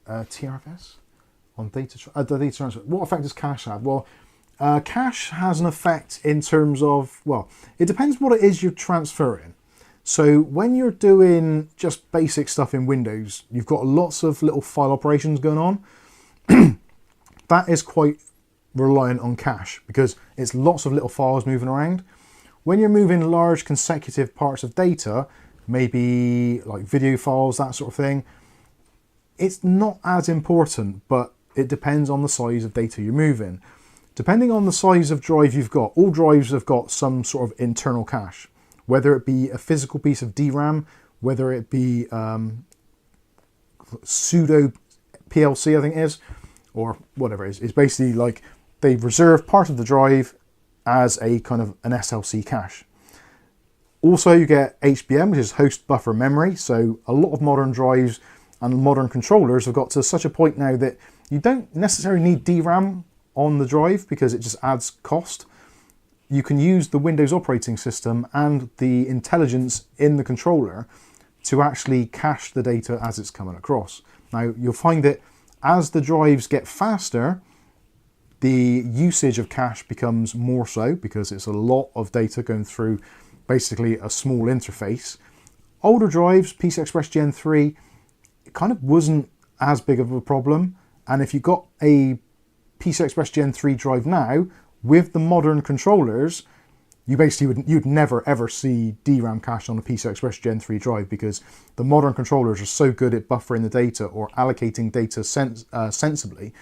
TRFS? On data transfer. What effect does cache have? Well, cache has an effect in terms of, well, it depends what it is you're transferring. So when you're doing just basic stuff in Windows, you've got lots of little file operations going on. That is quite reliant on cache because it's lots of little files moving around. When you're moving large consecutive parts of data, maybe like video files, that sort of thing, it's not as important, but it depends on the size of data you're moving. Depending on the size of drive you've got, all drives have got some sort of internal cache, whether it be a physical piece of DRAM, whether it be pseudo PLC, I think it is, or whatever it is. It's basically like they reserve part of the drive as a kind of an SLC cache. Also, you get HBM, which is host buffer memory. So a lot of modern drives and modern controllers have got to such a point now that you don't necessarily need DRAM on the drive because it just adds cost. You can use the Windows operating system and the intelligence in the controller to actually cache the data as it's coming across. Now, you'll find that as the drives get faster, the usage of cache becomes more so because it's a lot of data going through basically a small interface. Older drives, PCI Express Gen 3, it kind of wasn't as big of a problem. And if you got a PCI Express Gen 3 drive now, with the modern controllers, you basically you'd never ever see DRAM cache on a PCI Express Gen 3 drive because the modern controllers are so good at buffering the data or allocating data sensibly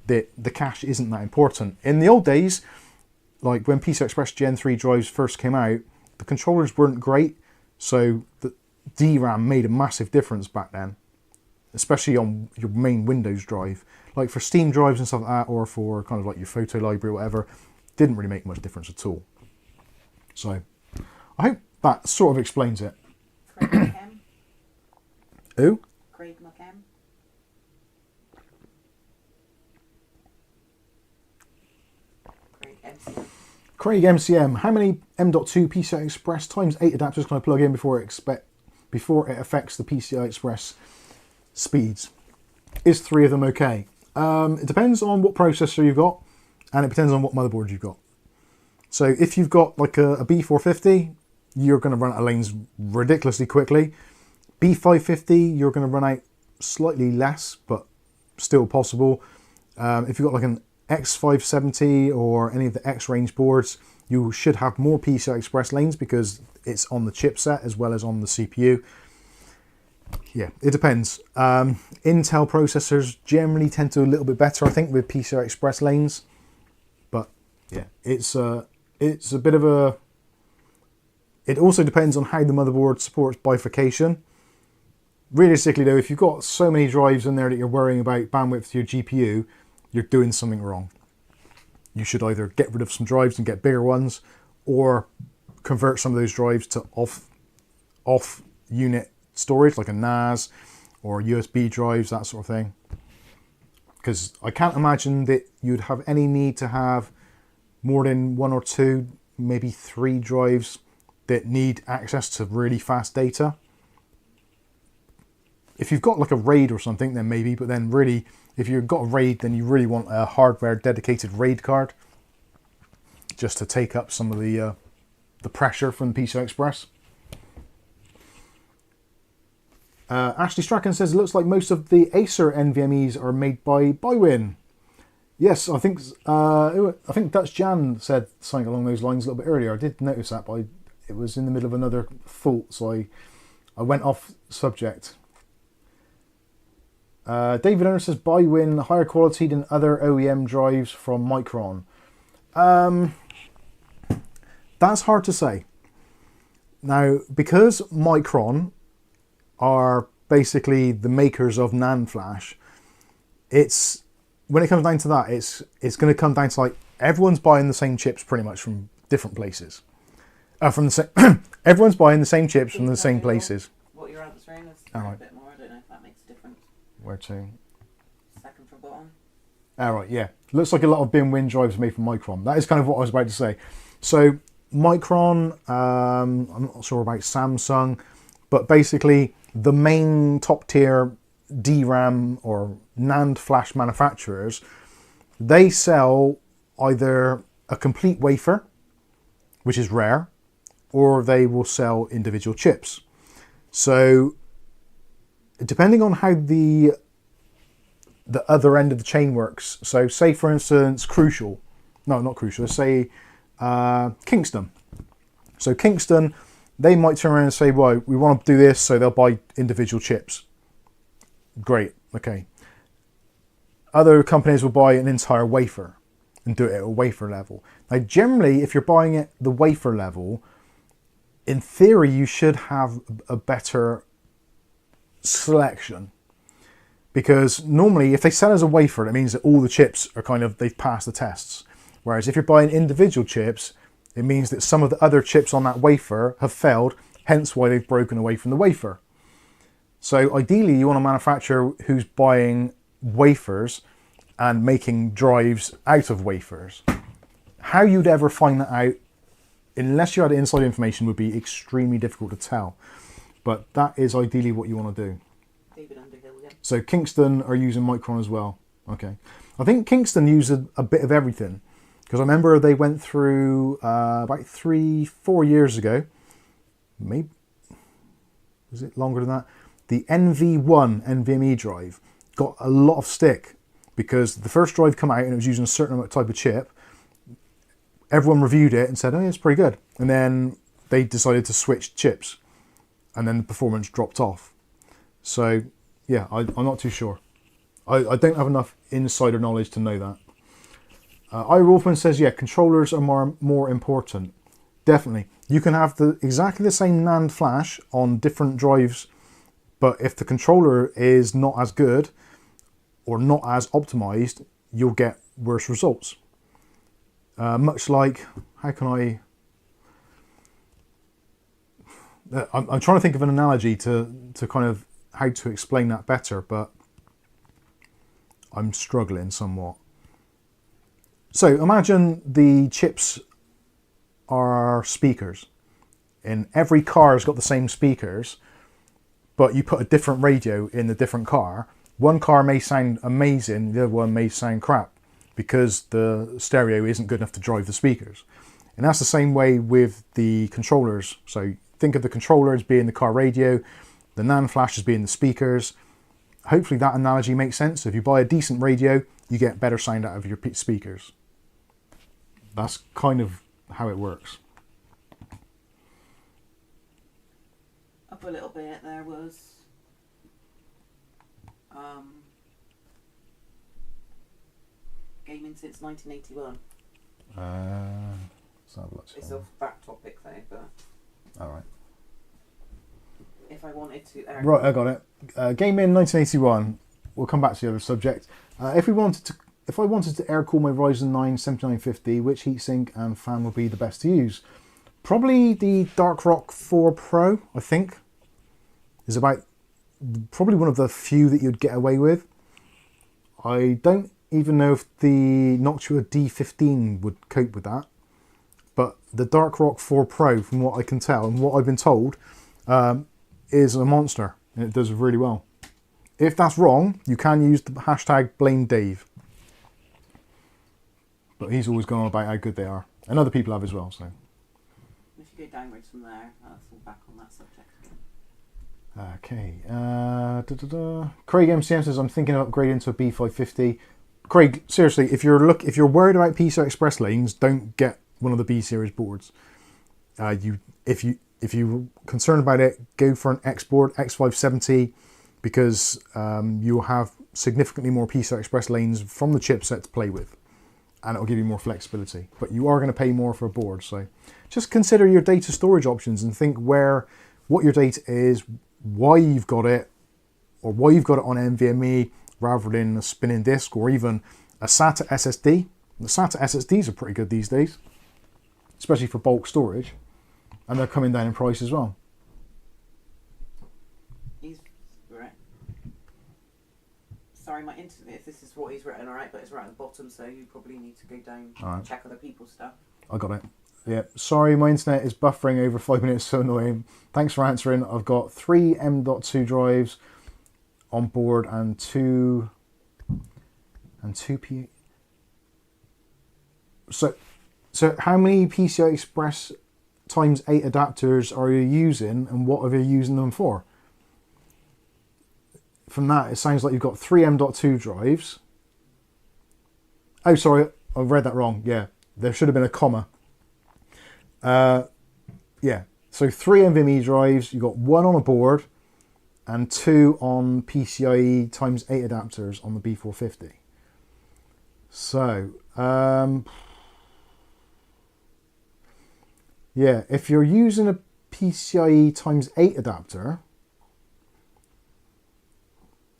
that the cache isn't that important. In the old days, like when PCI Express Gen 3 drives first came out, the controllers weren't great, so the DRAM made a massive difference back then, especially on your main Windows drive. Like for Steam drives and stuff like that, or for kind of like your photo library or whatever, didn't really make much difference at all. So I hope that sort of explains it. Craig McM. Who? Craig McM. Craig MCM. Craig MCM, how many M.2 PCI Express times 8 adapters can I plug in before it affects the PCI Express speeds? Is 3 of them okay? It depends on what processor you've got, and it depends on what motherboard you've got. So if you've got like a B450, you're going to run out of lanes ridiculously quickly. B550, you're going to run out slightly less, but still possible. If you've got like an X570 or any of the X range boards, you should have more PCI Express lanes because it's on the chipset as well as on the CPU. Yeah, it depends. Intel processors generally tend to do a little bit better, I think, with PCI Express lanes. But yeah, it's a bit of a... It also depends on how the motherboard supports bifurcation. Realistically though, if you've got so many drives in there that you're worrying about bandwidth to your GPU, you're doing something wrong. You should either get rid of some drives and get bigger ones, or convert some of those drives to off unit storage, like a NAS or USB drives, that sort of thing. Because I can't imagine that you'd have any need to have more than 1 or 2, maybe 3 drives that need access to really fast data. If you've got like a RAID or something, then maybe, but then really, if you've got a RAID, then you really want a hardware dedicated RAID card just to take up some of the pressure from the PCI Express. Ashley Strachan says, it looks like most of the Acer NVMEs are made by Biwin. Yes, I think Dutch Jan said something along those lines a little bit earlier. I did notice that, but it was in the middle of another fault, so I went off subject. David Ernest says, Biwin higher quality than other OEM drives from Micron. That's hard to say. Now, because Micron are basically the makers of NAND flash, when it comes down to that, it's going to come down to like everyone's buying the same chips pretty much from different places. Everyone's buying the same chips from the same places. What you're answering is All a right. bit more. I don't know if that makes a difference. Where to? Second from bottom. Alright, yeah. Looks like a lot of Biwin drives are made from Micron. That is kind of what I was about to say. So, Micron, I'm not sure about Samsung, but basically the main top tier DRAM or NAND flash manufacturers, they sell either a complete wafer, which is rare, or they will sell individual chips. So, depending on how the other end of the chain works. So say for instance Crucial, no not Crucial, say Kingston. So Kingston, they might turn around and say, well, we want to do this, so they'll buy individual chips. Great, okay. Other companies will buy an entire wafer and do it at a wafer level. Now generally, if you're buying it the wafer level, in theory you should have a better selection, because normally if they sell as a wafer, it means that all the chips are they've passed the tests, whereas if you're buying individual chips, it means that some of the other chips on that wafer have failed, hence why they've broken away from the wafer. So ideally you want a manufacturer who's buying wafers and making drives out of wafers. How you'd ever find that out, unless you had inside information, would be extremely difficult to tell. But that is ideally what you want to do. David Underhill again. So Kingston are using Micron as well. Okay. I think Kingston used a bit of everything. Because I remember they went through about 3-4 years ago. Maybe, was it longer than that? The NV1 NVMe drive got a lot of stick. Because the first drive came out and it was using a certain type of chip. Everyone reviewed it and said, oh yeah, it's pretty good. And then they decided to switch chips. And then the performance dropped off. So, yeah, I'm not too sure. I don't have enough insider knowledge to know that. I. Wolfman says, yeah, controllers are more important. Definitely. You can have exactly the same NAND flash on different drives, but if the controller is not as good or not as optimized, you'll get worse results. Much like, how can I... I'm trying to think of an analogy to kind of how to explain that better, but I'm struggling somewhat. So imagine the chips are speakers, and every car has got the same speakers, but you put a different radio in the different car. One car may sound amazing, the other one may sound crap, because the stereo isn't good enough to drive the speakers. And that's the same way with the controllers. So think of the controller as being the car radio, the NAND flash as being the speakers. Hopefully that analogy makes sense. If you buy a decent radio, you get better sound out of your speakers. That's kind of how it works. Up a little bit, there was gaming since 1981. It's a back topic though, but alright. If I wanted to right, I got it. Gaming 1981. We'll come back to the other subject. If I wanted to air cool my Ryzen 9 7950, which heatsink and fan would be the best to use? Probably the Dark Rock 4 Pro, I think, is about probably one of the few that you'd get away with. I don't even know if the Noctua D15 would cope with that, but the Dark Rock 4 Pro, from what I can tell and what I've been told, is a monster, and it does really well. If that's wrong, you can use the hashtag blame Dave, but he's always going on about how good they are, and other people have as well. So if you go downwards from there, I'll fall back on that subject again. Okay, Craig MCM says, I'm thinking of upgrading to a B550. Craig, seriously, if you're worried about PCI Express lanes, don't get one of the B series boards. If you're concerned about it, go for an X board, X570, because you'll have significantly more PCI Express lanes from the chipset to play with, and it'll give you more flexibility. But you are going to pay more for a board, so just consider your data storage options and think what your data is, why you've got it, or why you've got it on NVMe rather than a spinning disk or even a SATA SSD. The SATA SSDs are pretty good these days, especially for bulk storage, and they're coming down in price as well. He's right. Sorry, my internet. This is what he's written, alright, but it's right at the bottom, so you probably need to go down and check other people's stuff. I got it. Yeah, sorry, my internet is buffering over 5 minutes, so annoying. Thanks for answering. I've got 3 M.2 drives on board and two P. So how many PCI Express times 8 adapters are you using, and what are you using them for? From that, it sounds like you've got 3 M.2 drives. Oh, sorry, I read that wrong. Yeah, there should have been a comma. Yeah, so 3 NVMe drives, you've got 1 on a board and 2 on PCIe times 8 adapters on the B450. So, yeah, if you're using a PCIe times 8 adapter,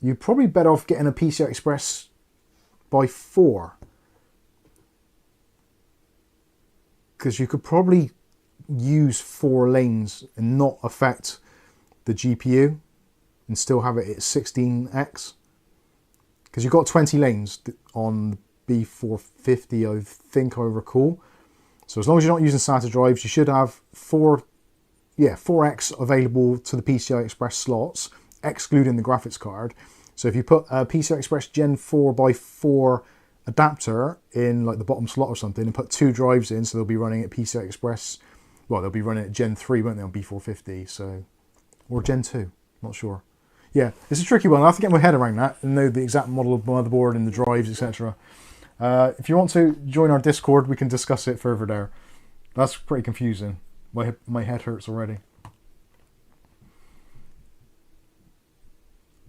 you're probably better off getting a PCI Express by 4. Because you could probably use 4 lanes and not affect the GPU and still have it at 16x. Because you've got 20 lanes on the B450, I think I recall. So as long as you're not using SATA drives, you should have 4x available to the PCI Express slots, excluding the graphics card. So if you put a PCI Express Gen 4x4 adapter in like the bottom slot or something and put 2 drives in, so they'll be running at PCI Express, well, they'll be running at Gen 3, won't they, on B450, so, or Gen 2, not sure. Yeah, it's a tricky one. I have to get my head around that and know the exact model of motherboard and the drives, etc. If you want to join our Discord, we can discuss it further there. That's pretty confusing. My head hurts already.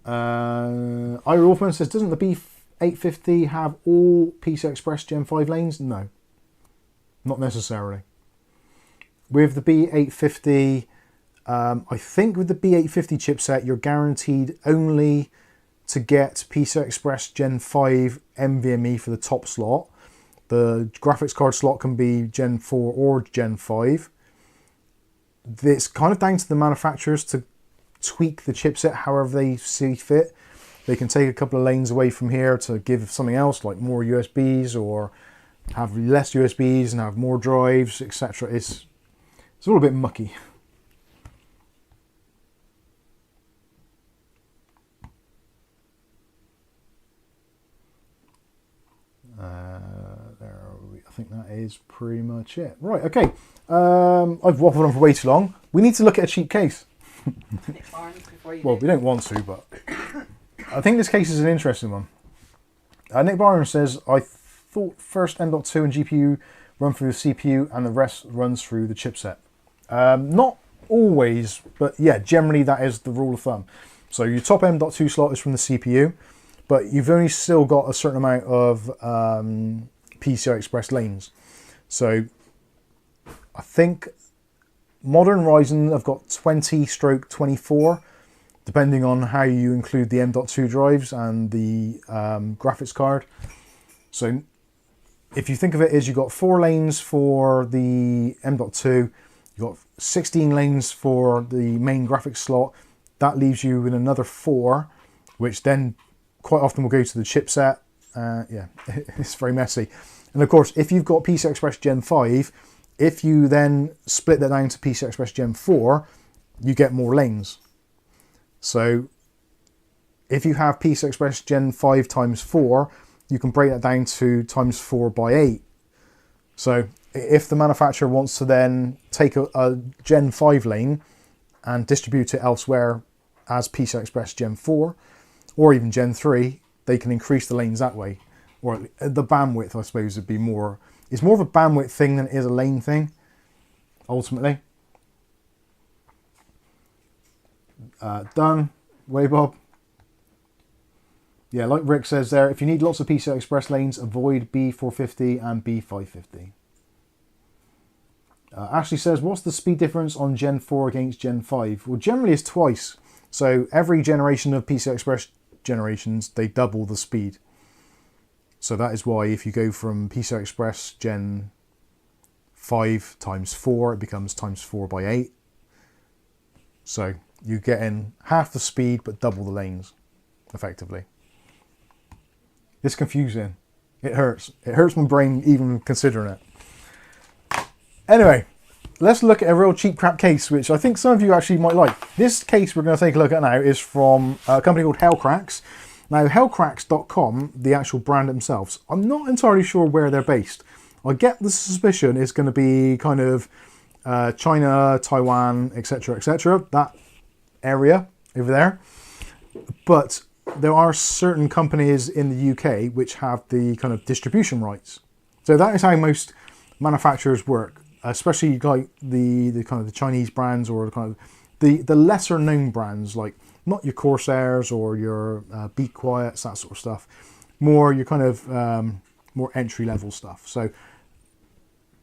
Ira Wolfman says, doesn't the B850 have all PCI Express Gen 5 lanes? No, not necessarily. With the B850, I think with the B850 chipset, you're guaranteed only to get PCI Express Gen 5 NVMe for the top slot. The graphics card slot can be Gen 4 or Gen 5. it's kind of down to the manufacturers to tweak the chipset however they see fit. They can take a couple of lanes away from here to give something else, like more USBs, or have less USBs and have more drives, etc. It's all a bit mucky. I think that is pretty much it. Right, okay. I've waffled on for way too long. We need to look at a cheap case. Nick Barnes before you Well, do. we don't want to, but I think this case is an interesting one. Nick Barnes says, I thought first M.2 and GPU run through the CPU and the rest runs through the chipset. Not always, but yeah, generally that is the rule of thumb. So your top M.2 slot is from the CPU, but you've only still got a certain amount of PCI Express lanes. So I think modern Ryzen have got 20/24, depending on how you include the M.2 drives and the graphics card. So if you think of it as you've got 4 lanes for the M.2, you've got 16 lanes for the main graphics slot, that leaves you with another 4, which then quite often will go to the chipset. Yeah, it's very messy. And of course, if you've got PCI Express Gen 5, if you then split that down to PCI Express Gen 4, you get more lanes. So if you have PCI Express Gen 5 times 4, you can break that down to times 4 by 8. So if the manufacturer wants to then take a Gen 5 lane and distribute it elsewhere as PCI Express Gen 4, or even Gen 3, they can increase the lanes that way. Or the bandwidth, I suppose, would be more... It's more of a bandwidth thing than it is a lane thing, ultimately. Done. Way, Bob. Yeah, like Rick says there, if you need lots of PCI Express lanes, avoid B450 and B550. Ashley says, what's the speed difference on Gen 4 against Gen 5? Well, generally it's twice. So every generation of PCI Express generations, they double the speed. So that is why if you go from PCI Express Gen 5 times 4, it becomes times 4 by 8. So you get in half the speed but double the lanes, effectively. It's confusing. It hurts. It hurts my brain even considering it. Anyway, let's look at a real cheap crap case, which I think some of you actually might like. This case we're going to take a look at now is from a company called Hellcracks. Now, Hellcracks.com, the actual brand themselves, I'm not entirely sure where they're based. I get the suspicion it's going to be kind of China, Taiwan, etc., that area over there. But there are certain companies in the UK which have the kind of distribution rights. So that is how most manufacturers work, especially like the kind of the Chinese brands, or the kind of the lesser known brands, like not your Corsairs or your Be Quiets, that sort of stuff. More your kind of more entry level stuff. So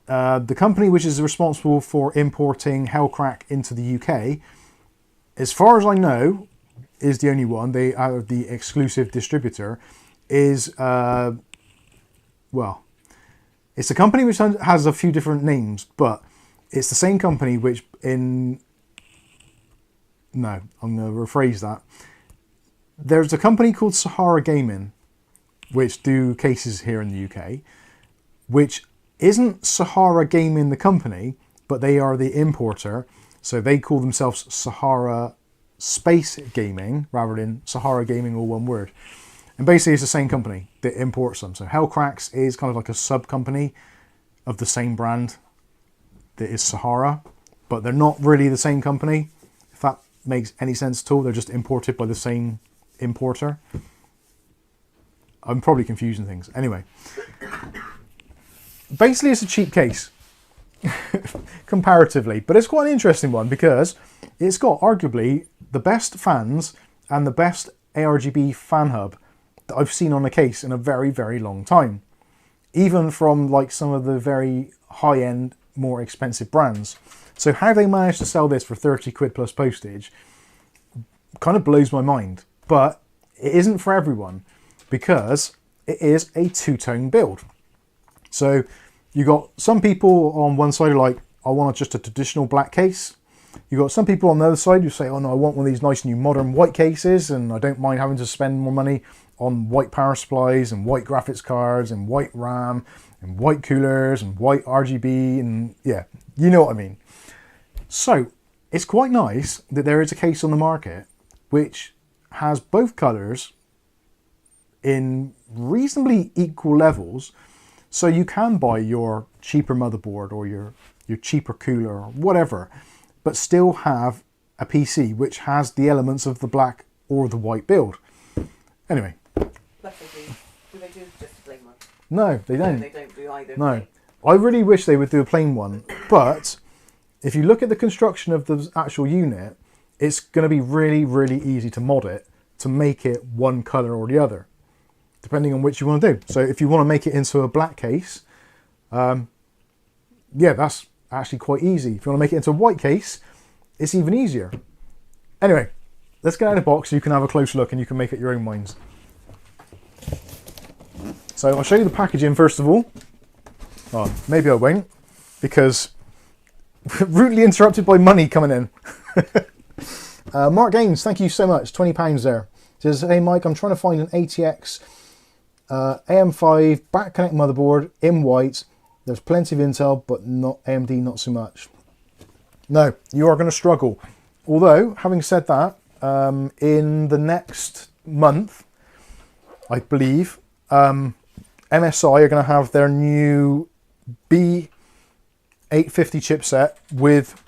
the company which is responsible for importing Hellcrack into the UK, as far as I know, is the only one. They are the exclusive distributor. Is well, it's a company which has a few different names, but it's the same company which No, I'm going to rephrase that. There's a company called Sahara Gaming, which do cases here in the UK, which isn't Sahara Gaming the company, but they are the importer. So they call themselves Sahara Space Gaming rather than Sahara Gaming, all one word. And basically it's the same company that imports them. So Hellcracks is kind of like a sub-company of the same brand that is Sahara, but they're not really the same company, if that makes any sense at all. They're just imported by the same importer. I'm probably confusing things. Anyway, basically it's a cheap case comparatively, but it's quite an interesting one because it's got arguably the best fans and the best ARGB fan hub that I've seen on a case in a very, very long time. Even from like some of the very high-end, more expensive brands. So how they managed to sell this for 30 quid plus postage kind of blows my mind. But it isn't for everyone because it is a two-tone build. So you got some people on one side are like, I want just a traditional black case. You've got some people on the other side who say, oh no, I want one of these nice new modern white cases and I don't mind having to spend more money on white power supplies and white graphics cards and white RAM and white coolers and white RGB and yeah, you know what I mean. So it's quite nice that there is a case on the market which has both colours in reasonably equal levels, so you can buy your cheaper motherboard or your cheaper cooler or whatever, but still have a PC which has the elements of the black or the white build. Anyway. But do they do just a plain one? No, they don't. No, they don't do either. No. I really wish they would do a plain one, but if you look at the construction of the actual unit, it's going to be really, really easy to mod it to make it one colour or the other, depending on which you want to do. So if you want to make it into a black case, yeah, that's actually quite easy. If you want to make it into a white case, it's even easier. Anyway, let's get out of the box so you can have a close look and you can make it your own minds. So I'll show you the packaging first of all. Oh, maybe I won't, because rudely interrupted by money coming in. Mark Gaines, thank you so much. £20 there. Says, hey Mike, I'm trying to find an ATX AM5 back connect motherboard in white. There's plenty of Intel, but not AMD, not so much. No, you are going to struggle. Although, having said that, in the next month, I believe, MSI are going to have their new B850 chipset with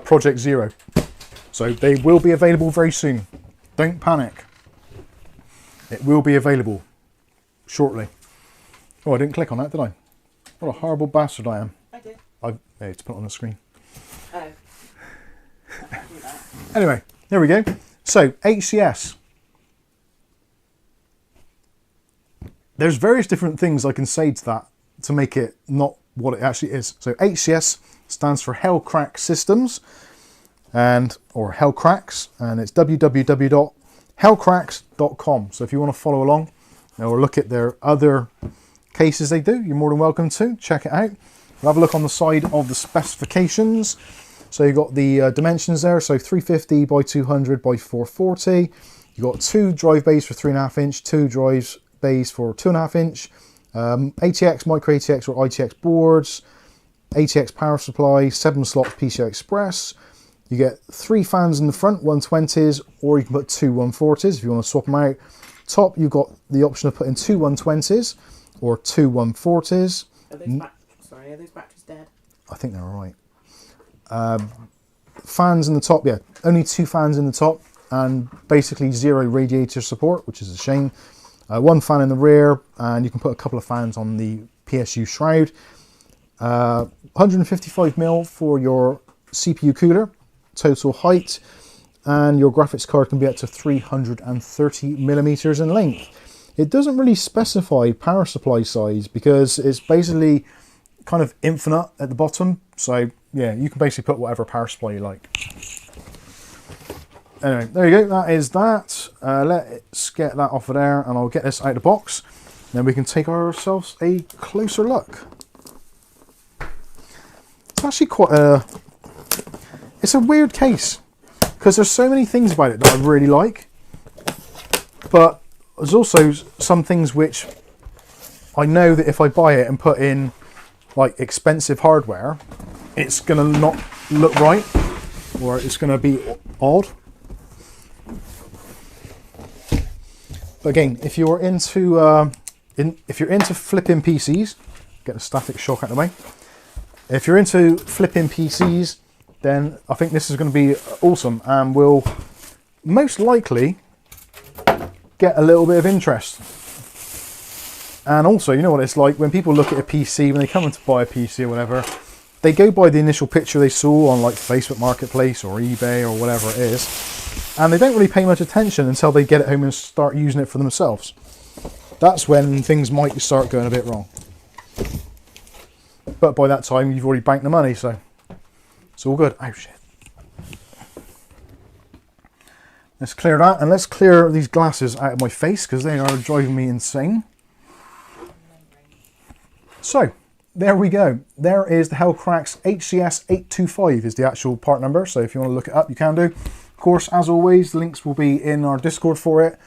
Project Zero. So they will be available very soon. Don't panic. It will be available shortly. Oh, I didn't click on that, did I? What a horrible bastard I am. I did. I need to put it on the screen. Oh. I can't do that. Anyway, there we go. So, HCS. There's various different things I can say to that to make it not what it actually is. So HCS stands for Hellcracks Systems, or Hellcracks, and it's www.hellcracks.com. So if you want to follow along or look at their other cases they do, you're more than welcome to. Check it out. We'll have a look on the side of the specifications. So you've got the dimensions there, so 350 by 200 by 440. You've got 2 drive bays for 3.5 inch, 2 drives bays for 2.5 inch, ATX, micro ATX or ITX boards, ATX power supply, 7 slots PCI Express. You get 3 fans in the front, 120s, or you can put 2 140s if you want to swap them out. Top, you've got the option of putting 2 120s or 2 140s. Are those are those batteries dead? I think they're all right. Fans in the top, yeah, only 2 fans in the top, and basically 0 radiator support, which is a shame. 1 fan in the rear, and you can put a couple of fans on the PSU shroud. 155mm for your CPU cooler, total height, and your graphics card can be up to 330mm in length. It doesn't really specify power supply size because it's basically kind of infinite at the bottom. So yeah, you can basically put whatever power supply you like. Anyway, there you go, that is that. Let's get that off of there and I'll get this out of the box. Then we can take ourselves a closer look. It's actually quite it's a weird case because there's so many things about it that I really like, but there's also some things which I know that if I buy it and put in like expensive hardware, it's gonna not look right or it's gonna be odd. But again, if you're into flipping PCs, get the static shock out of the way. If you're into flipping PCs, then I think this is going to be awesome and will most likely get a little bit of interest. And also, you know what it's like when people look at a PC, when they come in to buy a PC or whatever, they go by the initial picture they saw on like Facebook Marketplace or eBay or whatever it is, and they don't really pay much attention until they get it home and start using it for themselves. That's when things might start going a bit wrong. But by that time, you've already banked the money, so it's all good. Oh shit. Let's clear that, and let's clear these glasses out of my face because they are driving me insane. So, there we go. There is the Hellcracks HCS825 is the actual part number. So if you want to look it up, you can do. Of course, as always, the links will be in our Discord for it.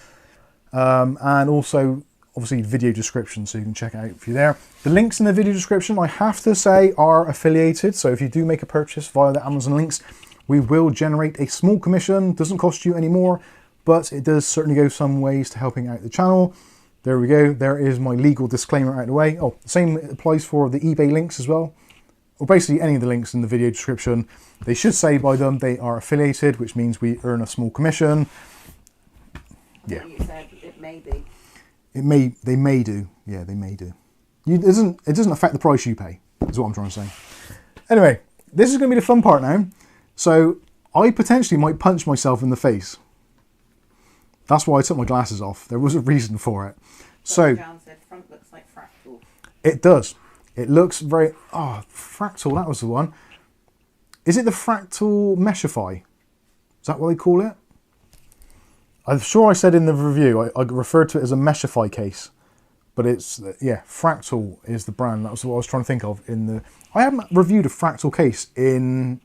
And also, obviously, video description, so you can check it out if you're there. The links in the video description, I have to say, are affiliated. So if you do make a purchase via the Amazon links, we will generate a small commission. Doesn't cost you any more, but it does certainly go some ways to helping out the channel. There we go. There is my legal disclaimer out of the way. Oh, the same applies for the eBay links as well. Or basically any of the links in the video description. They should say by them they are affiliated, which means we earn a small commission. Yeah. You said it may be. They may do. Yeah, they may do. It doesn't affect the price you pay, is what I'm trying to say. Anyway, this is going to be the fun part now. So I potentially might punch myself in the face. That's why I took my glasses off. There was a reason for it. So John said front looks like fractal. it does. It looks very... Oh, fractal, that was the one. Is it the fractal meshify? Is that what they call it? I'm sure I said in the review, I referred to it as a meshify case. But it's, yeah, Fractal is the brand. That was what I was trying to think of in the... I haven't reviewed a Fractal case in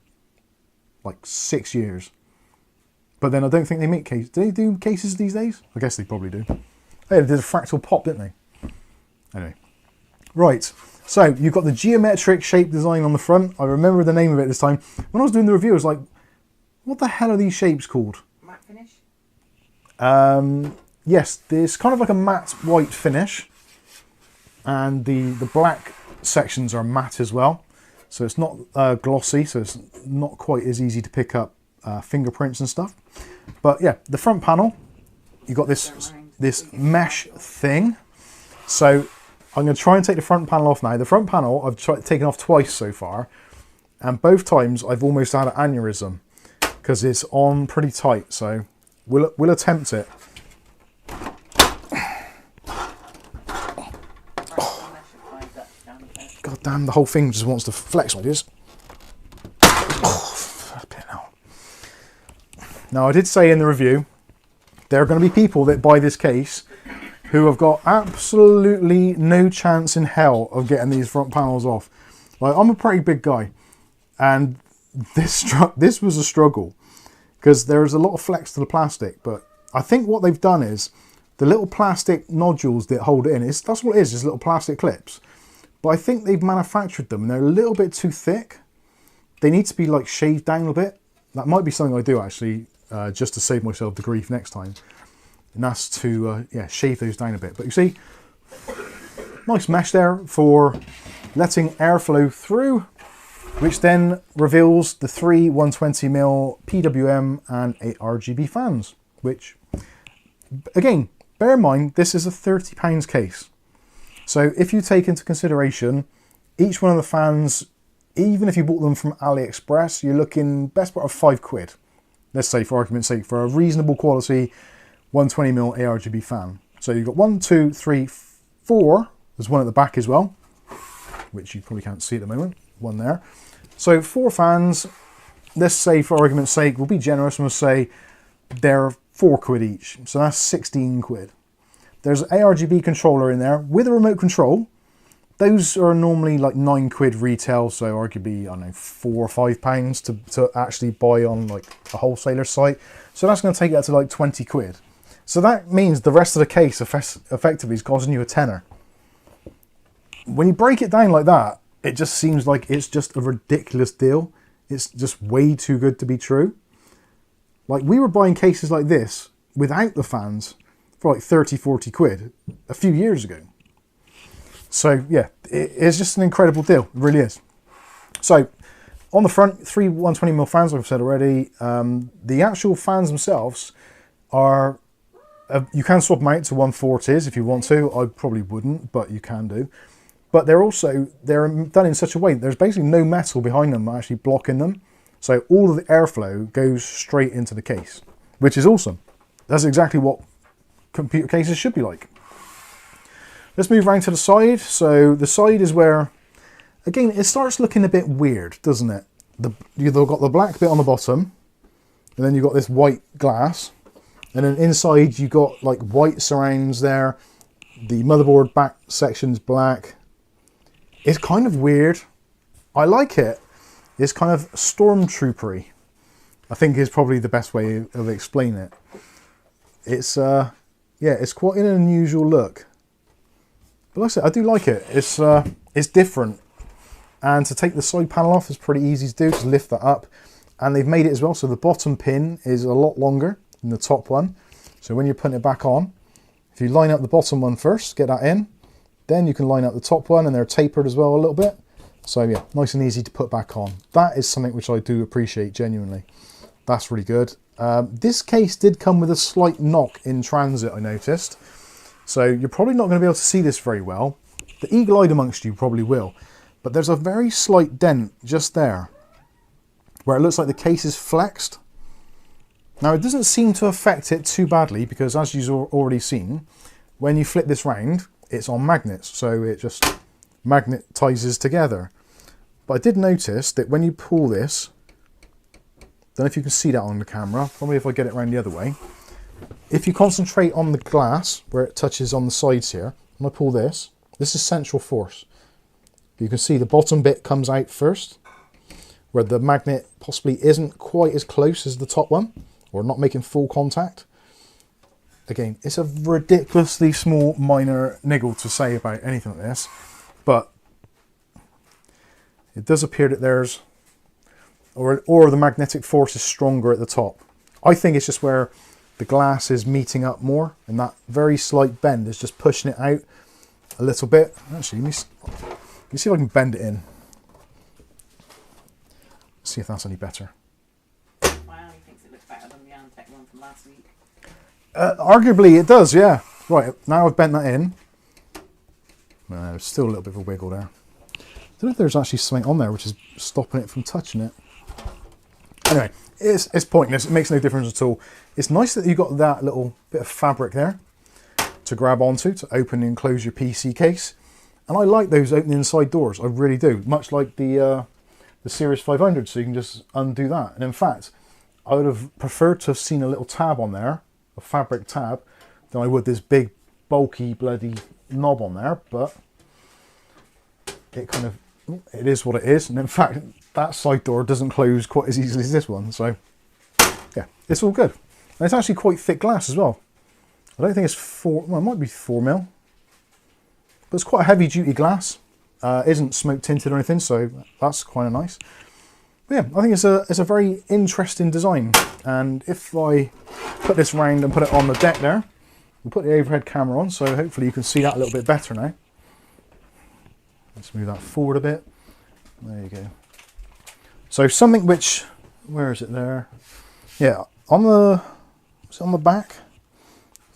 like 6 years. But then I don't think they make cases. Do they do cases these days? I guess they probably do. They did a Fractal pop, didn't they? Anyway. Right. So you've got the geometric shape design on the front. I remember the name of it this time. When I was doing the review, I was like, what the hell are these shapes called? Matte finish? Yes, there's kind of like a matte white finish. And the black sections are matte as well. So it's not glossy, so it's not quite as easy to pick up fingerprints and stuff. But yeah, the front panel, you've got this mesh thing. So I'm going to try and take the front panel off now. The front panel I've taken off twice so far. And both times I've almost had an aneurysm. Because it's on pretty tight, so we'll attempt it. God damn, the whole thing just wants to flex like this. Now, I did say in the review, there are going to be people that buy this case who have got absolutely no chance in hell of getting these front panels off. Like, I'm a pretty big guy, and this was a struggle because there's a lot of flex to the plastic. But I think what they've done is the little plastic nodules that hold it in, that's what it is, just little plastic clips. But I think they've manufactured them and they're a little bit too thick. They need to be like shaved down a bit. That might be something I do actually, just to save myself the grief next time. And that's to yeah, shave those down a bit. But you see, nice mesh there for letting airflow through, which then reveals the 3 120mm PWM and 8 RGB fans, which, again, bear in mind, this is a £30 case. So if you take into consideration each one of the fans, even if you bought them from AliExpress, you're looking best part of £5. Let's say, for argument's sake, for a reasonable quality 120mm ARGB fan. So you've got 1, 2, 3, 4. There's one at the back as well, which you probably can't see at the moment. One there. So 4 fans. Let's say, for argument's sake, we'll be generous and we'll say they're £4 each. So that's £16. There's an ARGB controller in there with a remote control. Those are normally like £9 retail, so arguably, I don't know, £4 or £5 to actually buy on like a wholesaler site. So that's going to take it up to like £20. So that means the rest of the case effectively is costing you a tenner. When you break it down like that, it just seems like it's just a ridiculous deal. It's just way too good to be true. Like, we were buying cases like this without the fans for like 30, 40 quid a few years ago. So yeah, it's just an incredible deal. It really is. So on the front, 3 120mm fans, like I've said already. The actual fans themselves are, you can swap them out to 140s if you want to. I probably wouldn't, but you can do. But they're done in such a way that there's basically no metal behind them actually blocking them. So all of the airflow goes straight into the case, which is awesome. That's exactly what computer cases should be like. Let's move around to the side. So the side is where, again, it starts looking a bit weird, doesn't it? You've got the black bit on the bottom, and then you've got this white glass, and then inside you've got like white surrounds there. The motherboard back section's black. It's kind of weird. I like it. It's kind of stormtroopery, I think is probably the best way of explaining it. It's yeah, it's quite an unusual look. But like I said, I do like it. It's different. And to take the side panel off is pretty easy to do. Just lift that up. And they've made it as well, so the bottom pin is a lot longer than the top one. So when you're putting it back on, if you line up the bottom one first, get that in, then you can line up the top one, and they're tapered as well a little bit. So yeah, nice and easy to put back on. That is something which I do appreciate genuinely. That's really good. This case did come with a slight knock in transit, I noticed. So you're probably not going to be able to see this very well. The eagle-eyed amongst you probably will. But there's a very slight dent just there, where it looks like the case is flexed. Now it doesn't seem to affect it too badly, because as you've already seen, when you flip this round, it's on magnets, so it just magnetizes together. But I did notice that when you pull this, don't know if you can see that on the camera, probably if I get it around the other way. If you concentrate on the glass, where it touches on the sides here, when I pull this, this is central force. You can see the bottom bit comes out first, where the magnet possibly isn't quite as close as the top one, or not making full contact. Again, it's a ridiculously small minor niggle to say about anything like this, but it does appear that there's, or the magnetic force is stronger at the top. I think it's just where the glass is meeting up more, and that very slight bend is just pushing it out a little bit. Actually, let me see if I can bend it in. See if that's any better. My Annie thinks it looks better than the Antec one from last week. Arguably it does, yeah. Right, now I've bent that in. There's still a little bit of a wiggle there. I don't know if there's actually something on there which is stopping it from touching it. Anyway, it's pointless. It makes no difference at all. It's nice that you've got that little bit of fabric there to grab onto to open and close your PC case. And I like those open inside doors. I really do. Much like the Series 500, so you can just undo that. And in fact, I would have preferred to have seen a little tab on there, a fabric tab, than I would this big, bulky, bloody knob on there. But it kind of, it is what it is. And in fact, that side door doesn't close quite as easily as this one. So yeah, it's all good. And it's actually quite thick glass as well. I don't think it's well, it might be 4mm. But it's quite a heavy duty glass. Isn't smoke tinted or anything, so that's quite nice. But yeah, I think it's a very interesting design. And if I put this round and put it on the deck there, we'll put the overhead camera on, so hopefully you can see that a little bit better now. Let's move that forward a bit. There you go. So something which, where is it there? Yeah, is it on the back?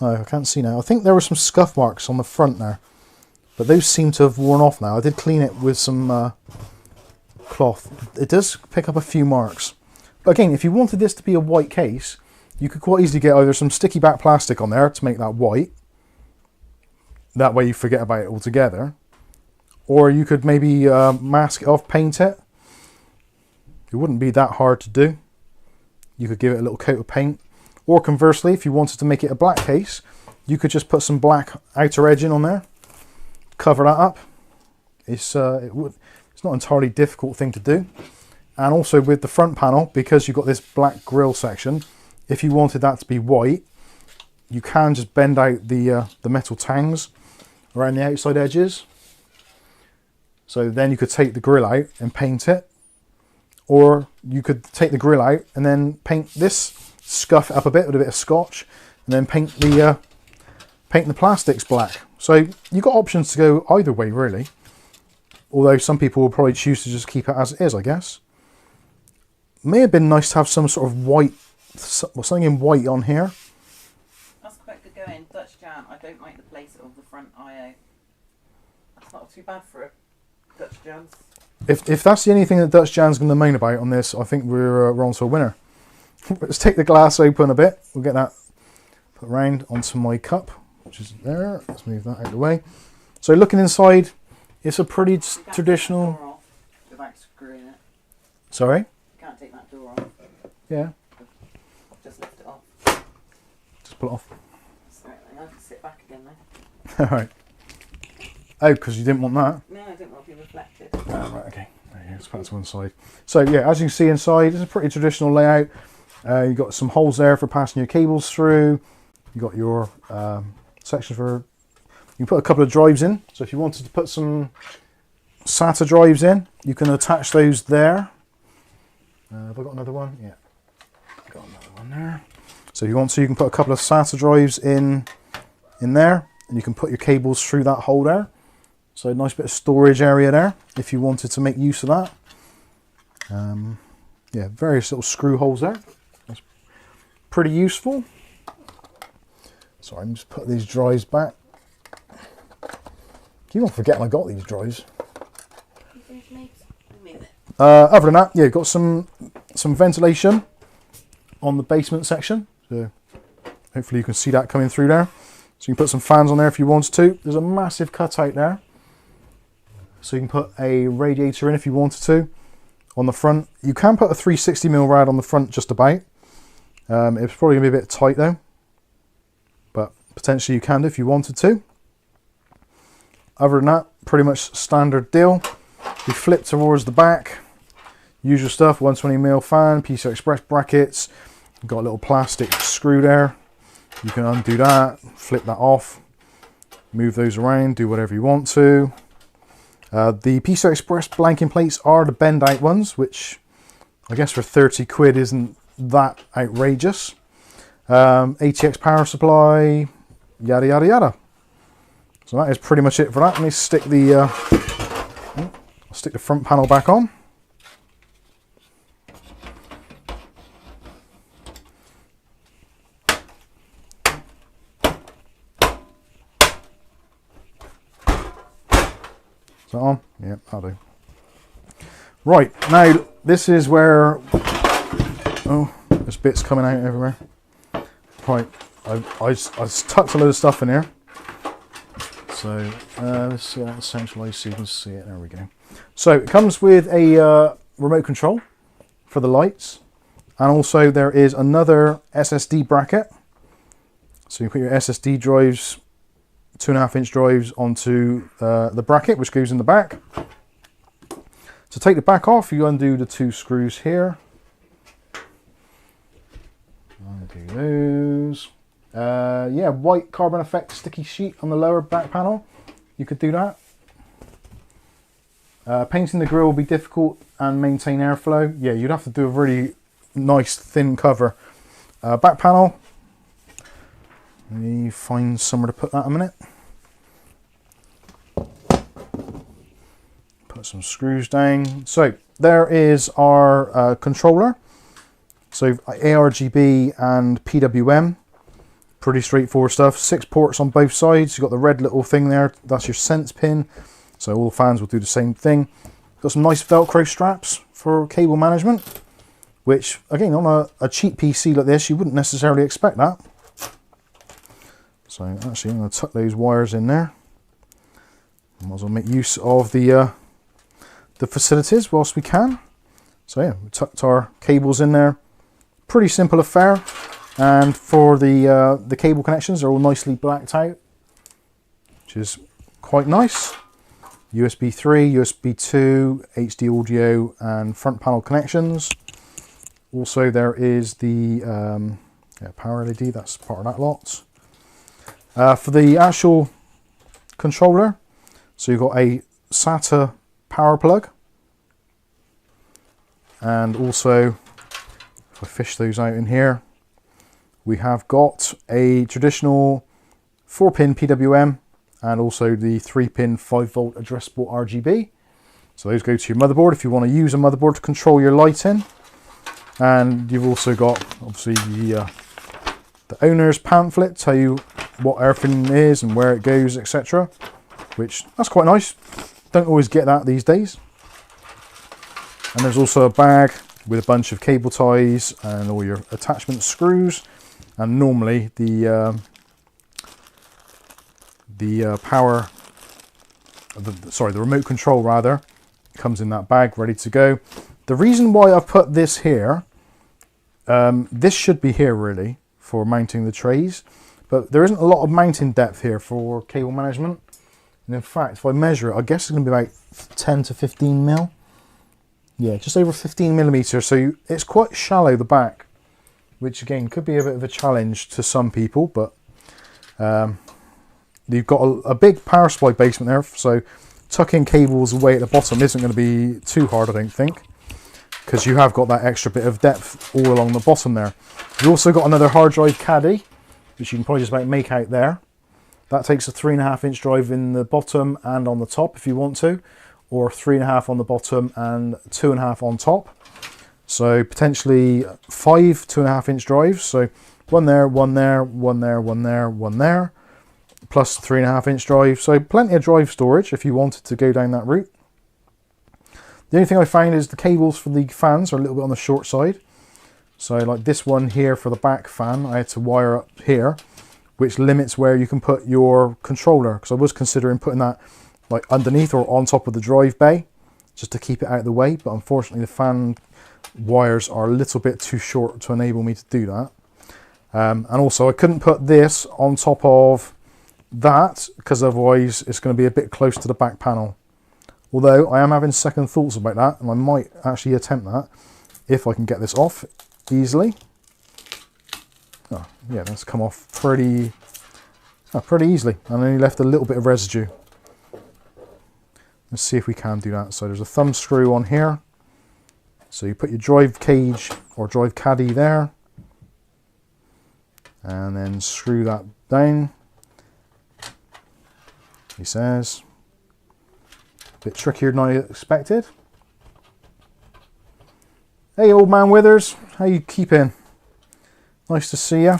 No, I can't see now. I think there were some scuff marks on the front there, but those seem to have worn off now. I did clean it with some cloth. It does pick up a few marks. But again, if you wanted this to be a white case, you could quite easily get either some sticky back plastic on there to make that white. That way you forget about it altogether. Or you could maybe mask it off, paint it. It wouldn't be that hard to do. You could give it a little coat of paint. Or conversely, if you wanted to make it a black case, you could just put some black outer edging on there. Cover that up. It's not an entirely difficult thing to do. And also with the front panel, because you've got this black grille section, if you wanted that to be white, you can just bend out the metal tangs around the outside edges. So then you could take the grille out and paint it. Or you could take the grille out and then paint this, scuff it up a bit with a bit of scotch, and then paint the plastics black. So you've got options to go either way, really. Although some people will probably choose to just keep it as it is, I guess. May have been nice to have some sort of white, something in white on here. That's quite good going. Dutch jam. I don't like the place of the front IO. That's not too bad for a Dutch jam. If that's the only thing that Dutch Jan's going to moan about on this, I think we're on to a winner. Let's take the glass open a bit. We'll get that put round onto my cup, which is there. Let's move that out of the way. So looking inside, it's a pretty traditional... Take that door off without screwing it. Sorry? You can't take that door off. Yeah. Just lift it off. Just pull it off. Sorry, I can sit back again then. Alright. Oh, because you didn't want that? No, I didn't want to be reflected. Oh, right, okay. There you go. Let's put that to one side. So yeah, as you can see inside, it's a pretty traditional layout. You've got some holes there for passing your cables through. You've got your section for... You can put a couple of drives in. So if you wanted to put some SATA drives in, you can attach those there. Have I got another one? Yeah. Got another one there. So if you want to, you can put a couple of SATA drives in there, and you can put your cables through that hole there. So a nice bit of storage area there, if you wanted to make use of that. Yeah, various little screw holes there. That's pretty useful. Sorry, I'm just putting these drives back. Keep on forgetting I got these drives. Other than that, yeah, got some ventilation on the basement section. So hopefully you can see that coming through there. So you can put some fans on there if you wanted to. There's a massive cutout there. So you can put a radiator in if you wanted to on the front. You can put a 360mm rad on the front just about. It's probably going to be a bit tight though. But potentially you can do if you wanted to. Other than that, pretty much standard deal. You flip towards the back. Usual stuff, 120mm fan, PCI Express brackets. You've got a little plastic screw there. You can undo that, flip that off, move those around, do whatever you want to. The PCI Express blanking plates are the bend out ones, which I guess for 30 quid isn't that outrageous. ATX power supply, yada yada yada. So that is pretty much it for that. Let me stick the I'll stick the front panel back on. Is that on? Yeah, that'll do. Right, now this is where... Oh, there's bits coming out everywhere. Right, I tucked a load of stuff in here. So let's see that centralized so you can see it. There we go. So it comes with a remote control for the lights. And also there is another SSD bracket. So you put your SSD drives, 2.5-inch drives onto the bracket, which goes in the back. To take the back off, you undo the two screws here. Undo those. Yeah, white carbon effect sticky sheet on the lower back panel. You could do that. Painting the grille will be difficult and maintain airflow. Yeah, you'd have to do a really nice thin cover. Back panel. Let me find somewhere to put that in a minute. Put some screws down. So there is our controller. So ARGB and PWM. Pretty straightforward stuff. 6 ports on both sides. You've got the red little thing there. That's your sense pin. So all the fans will do the same thing. Got some nice Velcro straps for cable management. Which, again, on a cheap PC like this, you wouldn't necessarily expect that. So actually, I'm going to tuck those wires in there. Might as well make use of the facilities whilst we can. So yeah, we tucked our cables in there. Pretty simple affair. And for the cable connections, they're all nicely blacked out, which is quite nice. USB 3, USB 2, HD audio and front panel connections. Also there is the power LED, that's part of that lot. For the actual controller, so you've got a SATA power plug. And also, if I fish those out in here, we have got a traditional 4-pin PWM and also the 3-pin 5-volt addressable RGB. So those go to your motherboard if you want to use a motherboard to control your lighting. And you've also got, obviously, the owner's pamphlet, tell you what everything is and where it goes, etc. Which, that's quite nice. Don't always get that these days. And there's also a bag with a bunch of cable ties and all your attachment screws. And normally the remote control rather comes in that bag ready to go. The reason why I've put this here, this should be here really for mounting the trays, but there isn't a lot of mounting depth here for cable management. And in fact, if I measure it, I guess it's going to be about 10 to 15 mil. Yeah, just over 15 millimeters. So it's quite shallow, the back, which again could be a bit of a challenge to some people, but you've got a big power supply basement there, so tucking cables away at the bottom isn't going to be too hard, I don't think, because you have got that extra bit of depth all along the bottom there. You've also got another hard drive caddy, which you can probably just about make out there. That takes a 3.5-inch drive in the bottom and on the top if you want to, or 3.5 on the bottom and 2.5 on top. So potentially 5 2.5-inch drives. So one there, one there, one there, one there, one there, plus 3.5-inch drive. So plenty of drive storage if you wanted to go down that route. The only thing I found is the cables for the fans are a little bit on the short side. So like this one here for the back fan, I had to wire up here, which limits where you can put your controller, because I was considering putting that like underneath or on top of the drive bay just to keep it out of the way, but unfortunately the fan wires are a little bit too short to enable me to do that. And also I couldn't put this on top of that because otherwise it's going to be a bit close to the back panel. Although I am having second thoughts about that, and I might actually attempt that if I can get this off easily. Oh, yeah, that's come off pretty easily. I only left a little bit of residue. Let's see if we can do that. So there's a thumb screw on here. So you put your drive cage or drive caddy there, and then screw that down. He says, a bit trickier than I expected. Hey, old man Withers, how you keeping? Nice to see you.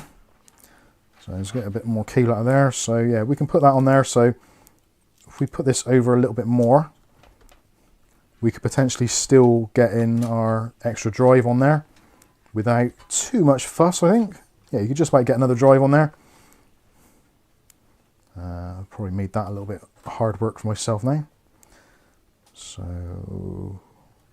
So let's get a bit more cable out of there. So yeah, we can put that on there. So if we put this over a little bit more, we could potentially still get in our extra drive on there without too much fuss, I think. Yeah, you could just about get another drive on there. I've probably made that a little bit hard work for myself now. So,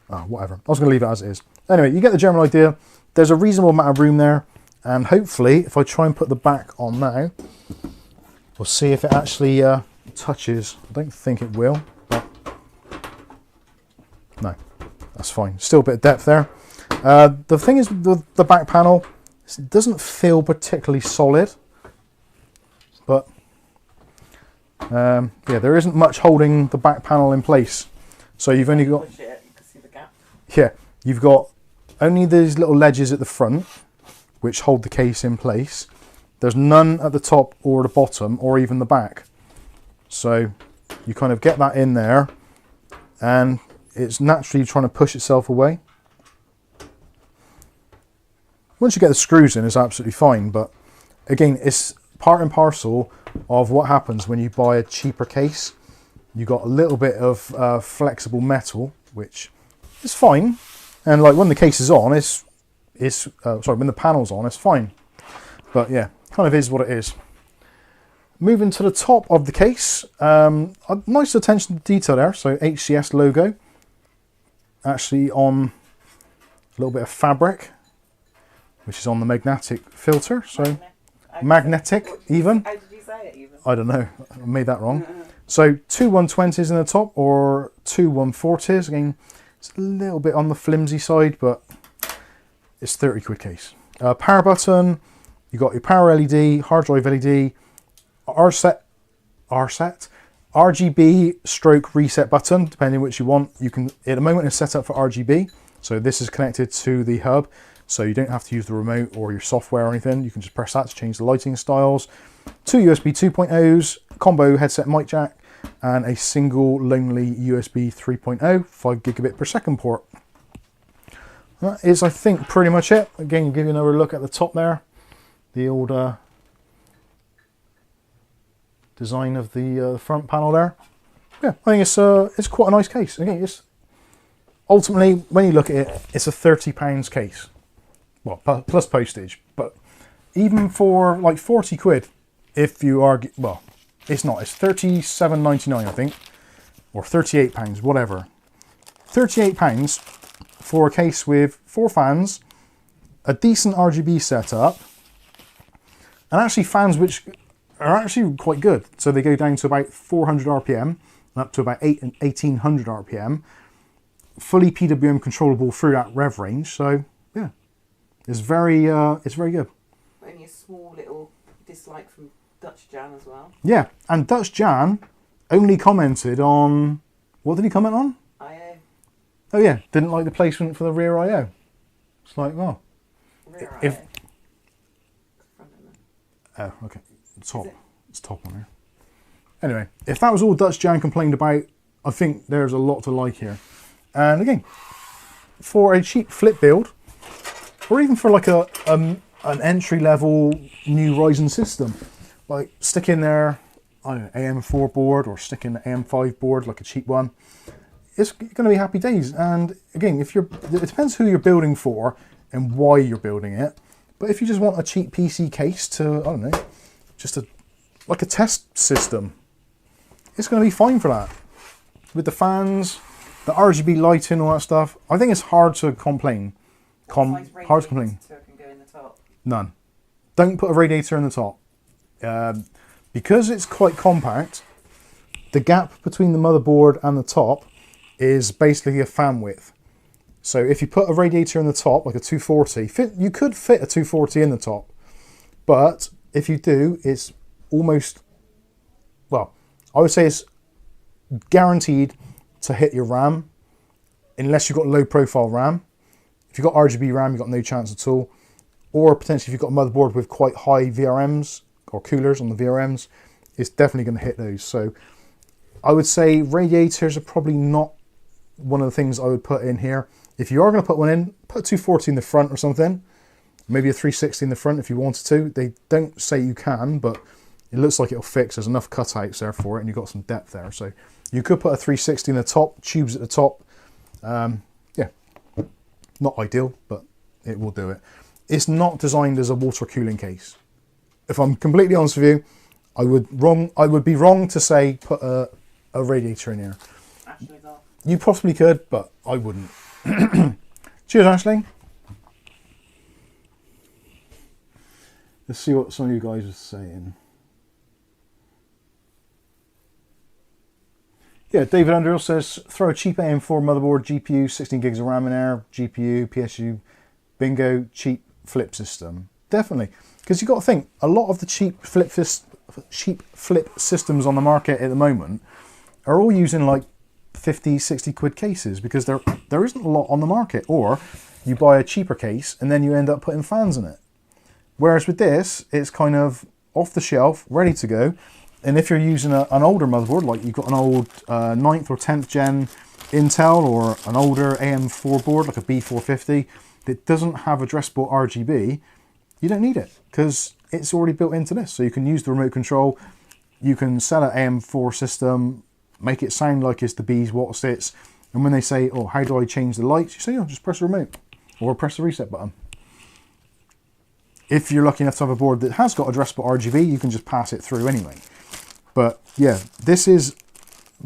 whatever. I was going to leave it as it is. Anyway, you get the general idea. There's a reasonable amount of room there. And hopefully, if I try and put the back on now, we'll see if it actually touches. I don't think it will, but no, that's fine. Still a bit of depth there. The thing is with the back panel, it doesn't feel particularly solid, but yeah, there isn't much holding the back panel in place. So you've only got, Push it, you can see the gap. yeah, you've got only these little ledges at the front, which hold the case in place. There's none at the top or the bottom or even the back. So you kind of get that in there and it's naturally trying to push itself away. Once you get the screws in, it's absolutely fine, but again, it's part and parcel of what happens when you buy a cheaper case. You got a little bit of flexible metal, which is fine, and like when the case is on, when the panel's on, it's fine. But yeah, kind of is what it is. Moving to the top of the case, a nice attention to detail there. So HCS logo, actually on a little bit of fabric, which is on the magnetic filter. So magnetic even. How did you say it even? I don't know, I made that wrong. So two 120s in the top or two 140s. Again, it's a little bit on the flimsy side, but it's 30 quid case. Power button, you got your power LED, hard drive LED, RGB stroke reset button, depending which you want. You can, at the moment it's set up for RGB, so this is connected to the hub, so you don't have to use the remote or your software or anything. You can just press that to change the lighting styles. Two USB 2.0s, combo headset mic jack, and a single lonely USB 3.0 5 gigabit per second port. That is, I think, pretty much it. Again, give you another look at the top there. The old design of the front panel there. Yeah, I think it's quite a nice case. Again, it's ultimately, when you look at it, it's a £30 case. Well, plus postage. But even for like 40 quid, if you argue, well, it's not. It's £37.99, I think, or £38, whatever. £38 for a case with 4 fans, a decent RGB setup, and actually fans which are actually quite good. So they go down to about 400 RPM and up to about 1800 RPM. Fully PWM controllable through that rev range. So yeah, it's very good. Only a small little dislike from Dutch Jan as well. Yeah, and Dutch Jan only commented on, what did he comment on? IO. Oh yeah, didn't like the placement for the rear IO. It's like, well, Rear if IO. Front end. oh okay, top, Is it? it's top on there. Anyway, if that was all Dutch Jan complained about, I think there's a lot to like here. And again, for a cheap flip build, or even for like an entry level new Ryzen system, like stick in there, I don't know, AM4 board or stick in the AM5 board, like a cheap one. It's going to be happy days. And again, it depends who you're building for and why you're building it. But if you just want a cheap PC case to, I don't know, just like a test system, it's going to be fine for that. With the fans, the RGB lighting, all that stuff, I think it's hard to complain. What size Hard to complain. radiator can go in the top? None. Don't put a radiator in the top. Because it's quite compact, the gap between the motherboard and the top is basically a fan width. So if you put a radiator in the top, like a 240, you could fit a 240 in the top. But if you do, it's almost, well, I would say it's guaranteed to hit your RAM, unless you've got low profile RAM. If you've got RGB RAM, you've got no chance at all. Or potentially if you've got a motherboard with quite high VRMs or coolers on the VRMs, it's definitely going to hit those. So I would say radiators are probably not one of the things I would put in here. If you are going to put one in, put a 240 in the front or something. Maybe a 360 in the front if you wanted to. They don't say you can, but it looks like it'll fix. There's enough cutouts there for it and you've got some depth there. So you could put a 360 in the top, tubes at the top. Yeah, not ideal, but it will do it. It's not designed as a water cooling case. If I'm completely honest with you, I would be wrong to say put a radiator in here. Ashley's off. You possibly could, but I wouldn't. Cheers, Ashley. Let's see what some of you guys are saying. Yeah, David Underhill says, throw a cheap AM4 motherboard, GPU, 16 gigs of RAM in there, GPU, PSU, bingo, cheap flip system. Definitely. Because you've got to think, a lot of the cheap flip systems on the market at the moment are all using like 50, 60 quid cases because there isn't a lot on the market. Or you buy a cheaper case and then you end up putting fans in it. Whereas with this, it's kind of off the shelf, ready to go. And if you're using an older motherboard, like you've got an old 9th or 10th gen Intel or an older AM4 board, like a B450, that doesn't have addressable RGB, you don't need it because it's already built into this. So you can use the remote control, you can set an AM4 system, make it sound like it's the bees what sits, and when they say, oh, how do I change the lights? You say, oh, just press the remote or press the reset button. If you're lucky enough to have a board that has got addressable RGB, you can just pass it through anyway. But yeah, this is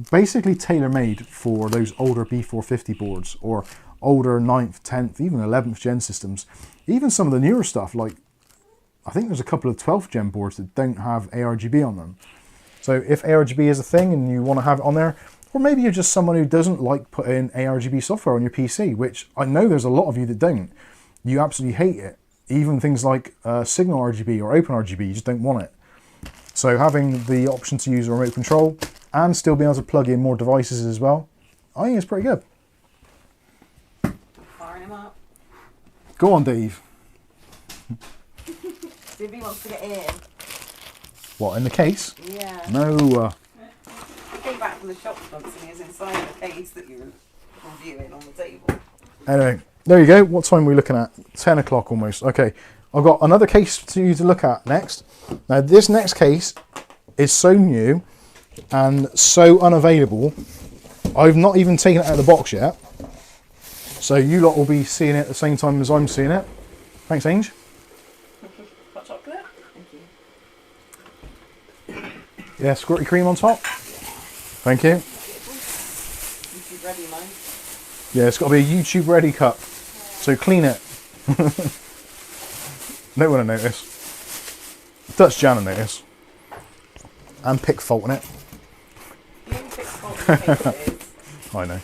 basically tailor-made for those older B450 boards or older 9th, 10th, even 11th gen systems. Even some of the newer stuff, like I think there's a couple of 12th gen boards that don't have ARGB on them. So if ARGB is a thing and you want to have it on there, or maybe you're just someone who doesn't like putting ARGB software on your PC, which I know there's a lot of you that don't. You absolutely hate it. Even things like Signal RGB or Open RGB, you just don't want it. So having the option to use a remote control and still being able to plug in more devices as well, I think it's pretty good. Firing him up. Go on, Dave. See if he wants to get in. What, in the case? Yeah. No. I came back from the shop once and he was inside the case that you were reviewing on the table. Anyway, there you go. What time are we looking at? 10 o'clock almost. Okay, I've got another case for you to look at next. Now, this next case is so new and so unavailable, I've not even taken it out of the box yet. So you lot will be seeing it at the same time as I'm seeing it. Thanks, Ange. Hot chocolate? Thank you. Yeah, squirty cream on top. Thank you. YouTube ready, mine. Yeah, it's got to be a YouTube ready cup. So clean it. No one will notice. Dutch Jan will notice. and pick fault in it. You only pick fault in cases. I know.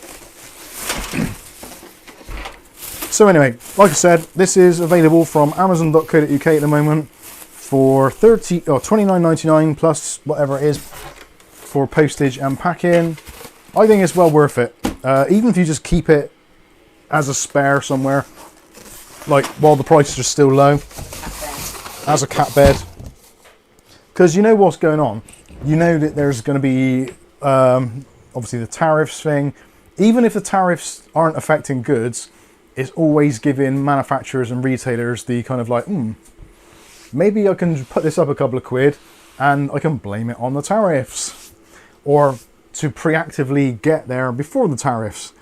So anyway, like I said, this is available from Amazon.co.uk at the moment for £29.99 plus whatever it is for postage and packing. I think it's well worth it. Even if you just keep it as a spare somewhere, like while the prices are still low, as a cat bed. Because you know what's going on. You know that there's going to be obviously the tariffs thing. Even if the tariffs aren't affecting goods, it's always giving manufacturers and retailers the kind of like, maybe I can put this up a couple of quid and I can blame it on the tariffs. Or to preactively get there before the tariffs.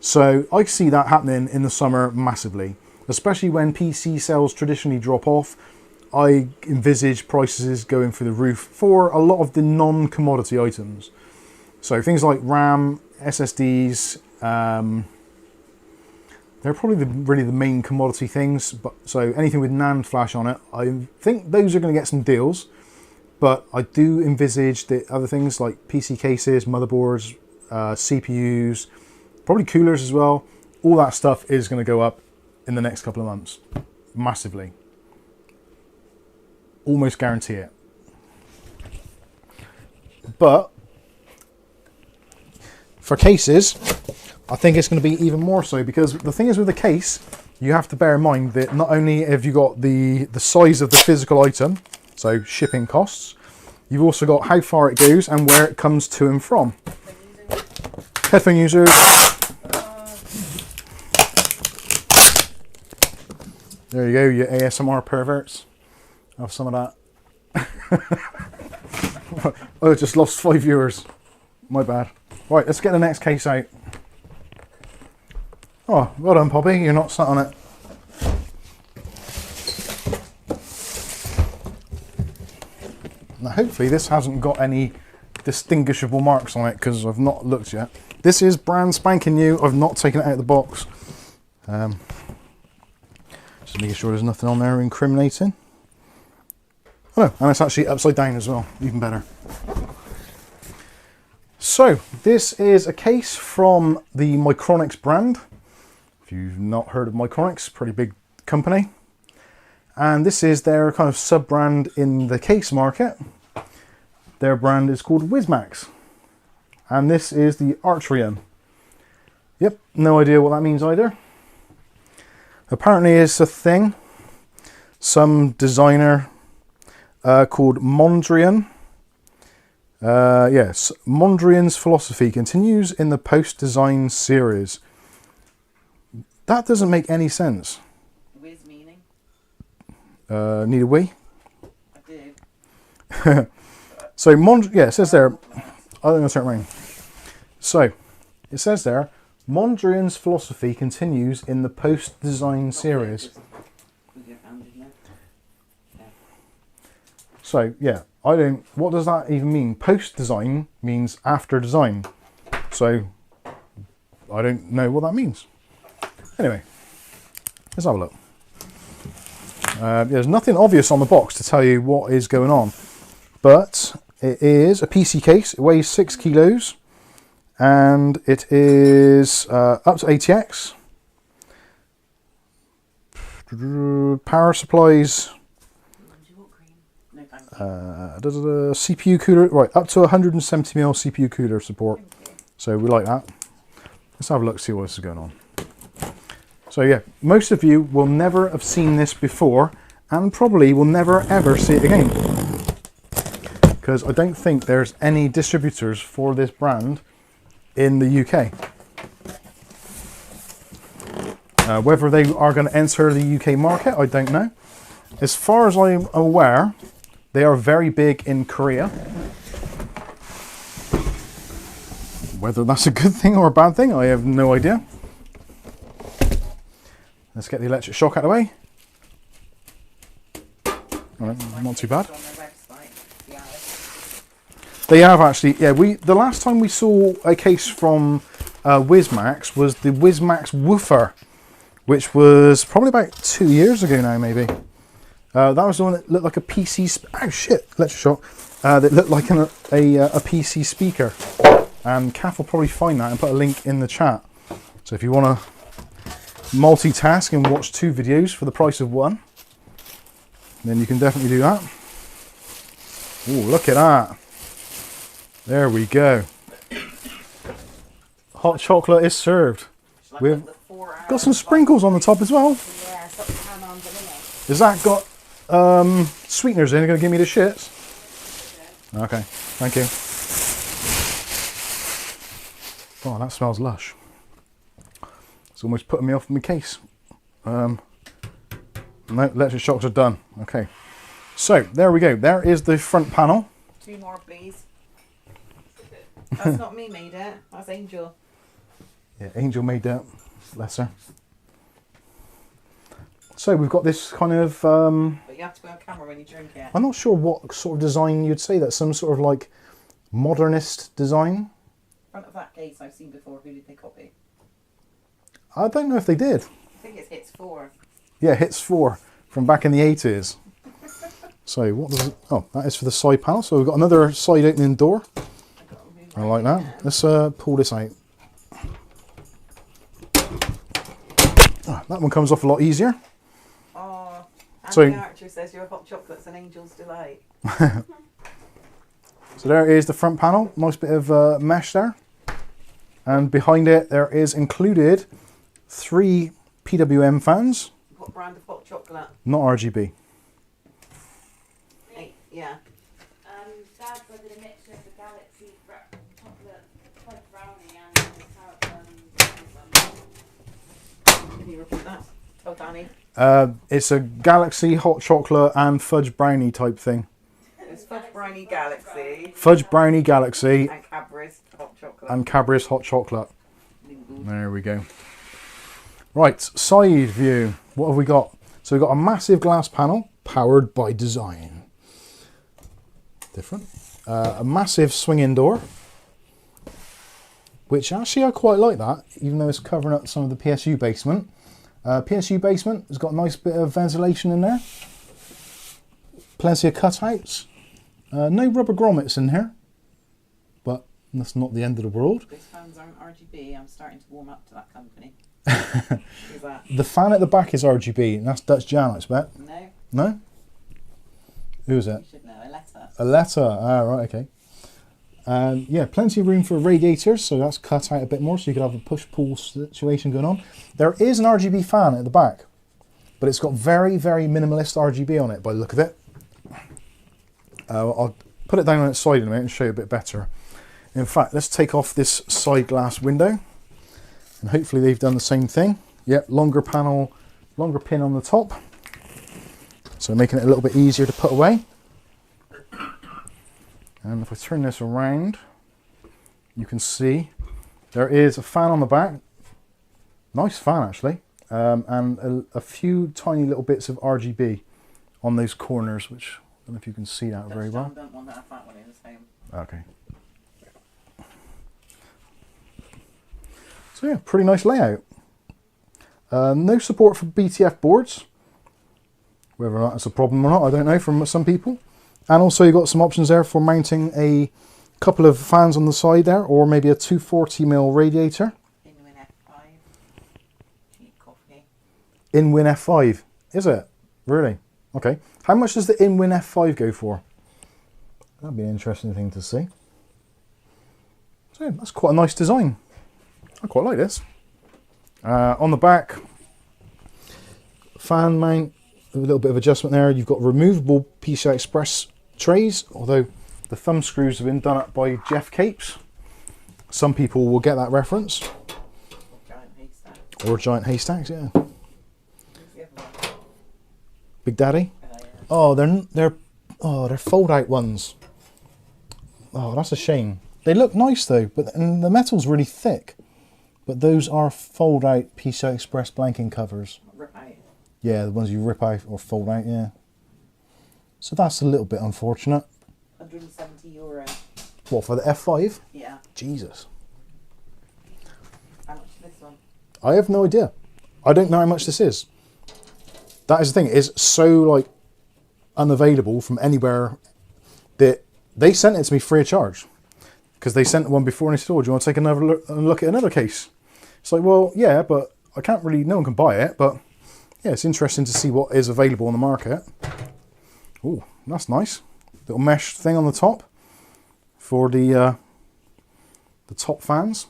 So I see that happening in the summer massively. Especially when PC sales traditionally drop off, I envisage prices going through the roof for a lot of the non-commodity items. So things like RAM, SSDs, they're probably really the main commodity things. But so anything with NAND flash on it, I think those are going to get some deals. But I do envisage that other things like PC cases, motherboards, CPUs, probably coolers as well. All that stuff is going to go up in the next couple of months, massively. Almost guarantee it. But for cases, I think it's going to be even more so, because the thing is with the case, you have to bear in mind that not only have you got the size of the physical item, so shipping costs, you've also got how far it goes and where it comes to and from. Headphone users. There you go, you ASMR perverts. Have some of that. Oh, I just lost 5 viewers. My bad. Right, let's get the next case out. Oh, well done, Poppy. You're not sat on it. Now, hopefully this hasn't got any distinguishable marks on it, because I've not looked yet. This is brand spanking new. I've not taken it out of the box. Just making sure there's nothing on there incriminating. Oh no, and it's actually upside down as well, even better. So, this is a case from the Micronics brand. If you've not heard of Micronics, pretty big company. And this is their kind of sub-brand in the case market. Their brand is called WIZMAX. And this is the ARTRIAN. Yep, no idea what that means either. Apparently it's a thing. Some designer called Mondrian. Yes, Mondrian's philosophy continues in the post-design series. That doesn't make any sense. Whiz meaning? Need a wee? I do. So, yeah, it says there, I think I'll turn it around. So, it says there, Mondrian's philosophy continues in the post-design series. With your hand in there. Yeah. So, yeah, what does that even mean? Post-design means after design. So, I don't know what that means. Anyway, let's have a look. There's nothing obvious on the box to tell you what is going on. But it is a PC case. It weighs 6 kilos. And it is up to ATX. Power supplies. CPU cooler, right, up to 170mm CPU cooler support. So we like that. Let's have a look, see what is going on. So yeah, most of you will never have seen this before and probably will never ever see it again. Because I don't think there's any distributors for this brand in the UK. Whether they are going to enter the UK market, I don't know. As far as I'm aware, they are very big in Korea. Whether that's a good thing or a bad thing, I have no idea. Let's get the electric shock out of the way. Alright, not too bad. They have actually, yeah, the last time we saw a case from WIZMAX was the WIZMAX Woofer, which was probably about 2 years ago now, maybe. That was the one that looked like a PC. Oh shit! Electroshock. That looked like a PC speaker. And Kath will probably find that and put a link in the chat. So if you want to multitask and watch 2 videos for the price of 1, then you can definitely do that. Oh, look at that! There we go. Hot chocolate is served. Like We've the 4 hours got some sprinkles on the top as well. Yeah, it's got the ham on vanilla. Has that got sweeteners in? You're going to give me the shits? Okay, thank you. Oh, that smells lush. It's almost putting me off my case. No, electric shocks are done. Okay. So, there we go. There is the front panel. 2 more, please. That's not me made it. That's Angel. Yeah, Angel made that. Bless her. So, we've got this kind of... But you have to go on camera when you drink it. I'm not sure what sort of design you'd say. That's some sort of like modernist design. Front of that case I've seen before. Who did they copy? I don't know if they did. I think it's Hits 4. Yeah, Hits 4 from back in the 80s. So what does it... Oh, that is for the side panel. So we've got another side opening door. I like that. Let's pull this out. Oh, that one comes off a lot easier. Oh, and So- the archer says your hot chocolate's an angel's delight. So there is the front panel. Nice bit of mesh there. And behind it there is included 3 PWM fans. What brand of hot chocolate? Not RGB. Yeah. Dad did a mixture of the Galaxy chocolate fudge brownie and the carrot Can you repeat that? Oh, Danny. It's a Galaxy hot chocolate and fudge brownie type thing. It's Fudge Brownie Galaxy. Fudge brownie Galaxy And Cadbury's hot chocolate. and Cadbury's hot chocolate. There we go. Right, side view. What have we got? So we've got a massive glass panel powered by design. Different. A massive swing-in door, which actually I quite like that, even though it's covering up some of the PSU basement. PSU basement has got a nice bit of ventilation in there. Plenty of cutouts. No rubber grommets in here, but that's not the end of the world. These fans aren't RGB. I'm starting to warm up to that company. Who's that? The fan at the back is RGB, and that's Dutch Jan, I expect. No, No? Who is it? you should know. A letter. A letter. Ah, right, okay. Yeah, plenty of room for radiators, so that's cut out a bit more, so you could have a push-pull situation going on. There is an RGB fan at the back, but it's got very, very minimalist RGB on it by the look of it. I'll put it down on its side in a minute and show you a bit better. In fact, let's take off this side glass window, and hopefully they've done the same thing. Yep, longer panel, longer pin on the top, so making it a little bit easier to put away. And if I turn this around, you can see there is a fan on the back. Nice fan, actually. And a few tiny little bits of RGB on those corners, which I don't know if you can see that very well. Don't want that fat one in his home. Okay. So yeah, pretty nice layout. No support for BTF boards. Whether or not that's a problem or not, I don't know, from some people. And also you've got some options there for mounting a couple of fans on the side there, or maybe a 240mm radiator. Biwin F5. Cheap coffee. Biwin F5, is it? Really? Okay. How much does the Biwin F5 go for? That'd be an interesting thing to see. So that's quite a nice design. I quite like this. On the back, fan mount, a little bit of adjustment there. You've got removable PCI Express trays, although the thumb screws have been done up by Jeff Capes. Some people will get that reference. Giant haystack. Or giant haystacks, yeah. Who's the other one? Big Daddy. Yeah. Oh, they're fold-out ones. Oh, that's a shame. They look nice though, but and the metal's really thick. But those are fold-out PCI Express blanking covers. Rip out. Yeah, the ones you rip out or fold out, yeah. So that's a little bit unfortunate. €170. What, for the F5? Yeah. Jesus. How much is this one? I have no idea. I don't know how much this is. That is the thing, it's so like unavailable from anywhere, that they sent it to me free of charge. Because they sent one before and they said, oh, do you want to take another look at another case? It's like, well, yeah, but I can't really, no one can buy it, but yeah, it's interesting to see what is available on the market. Oh, that's nice. Little mesh thing on the top for the top fans.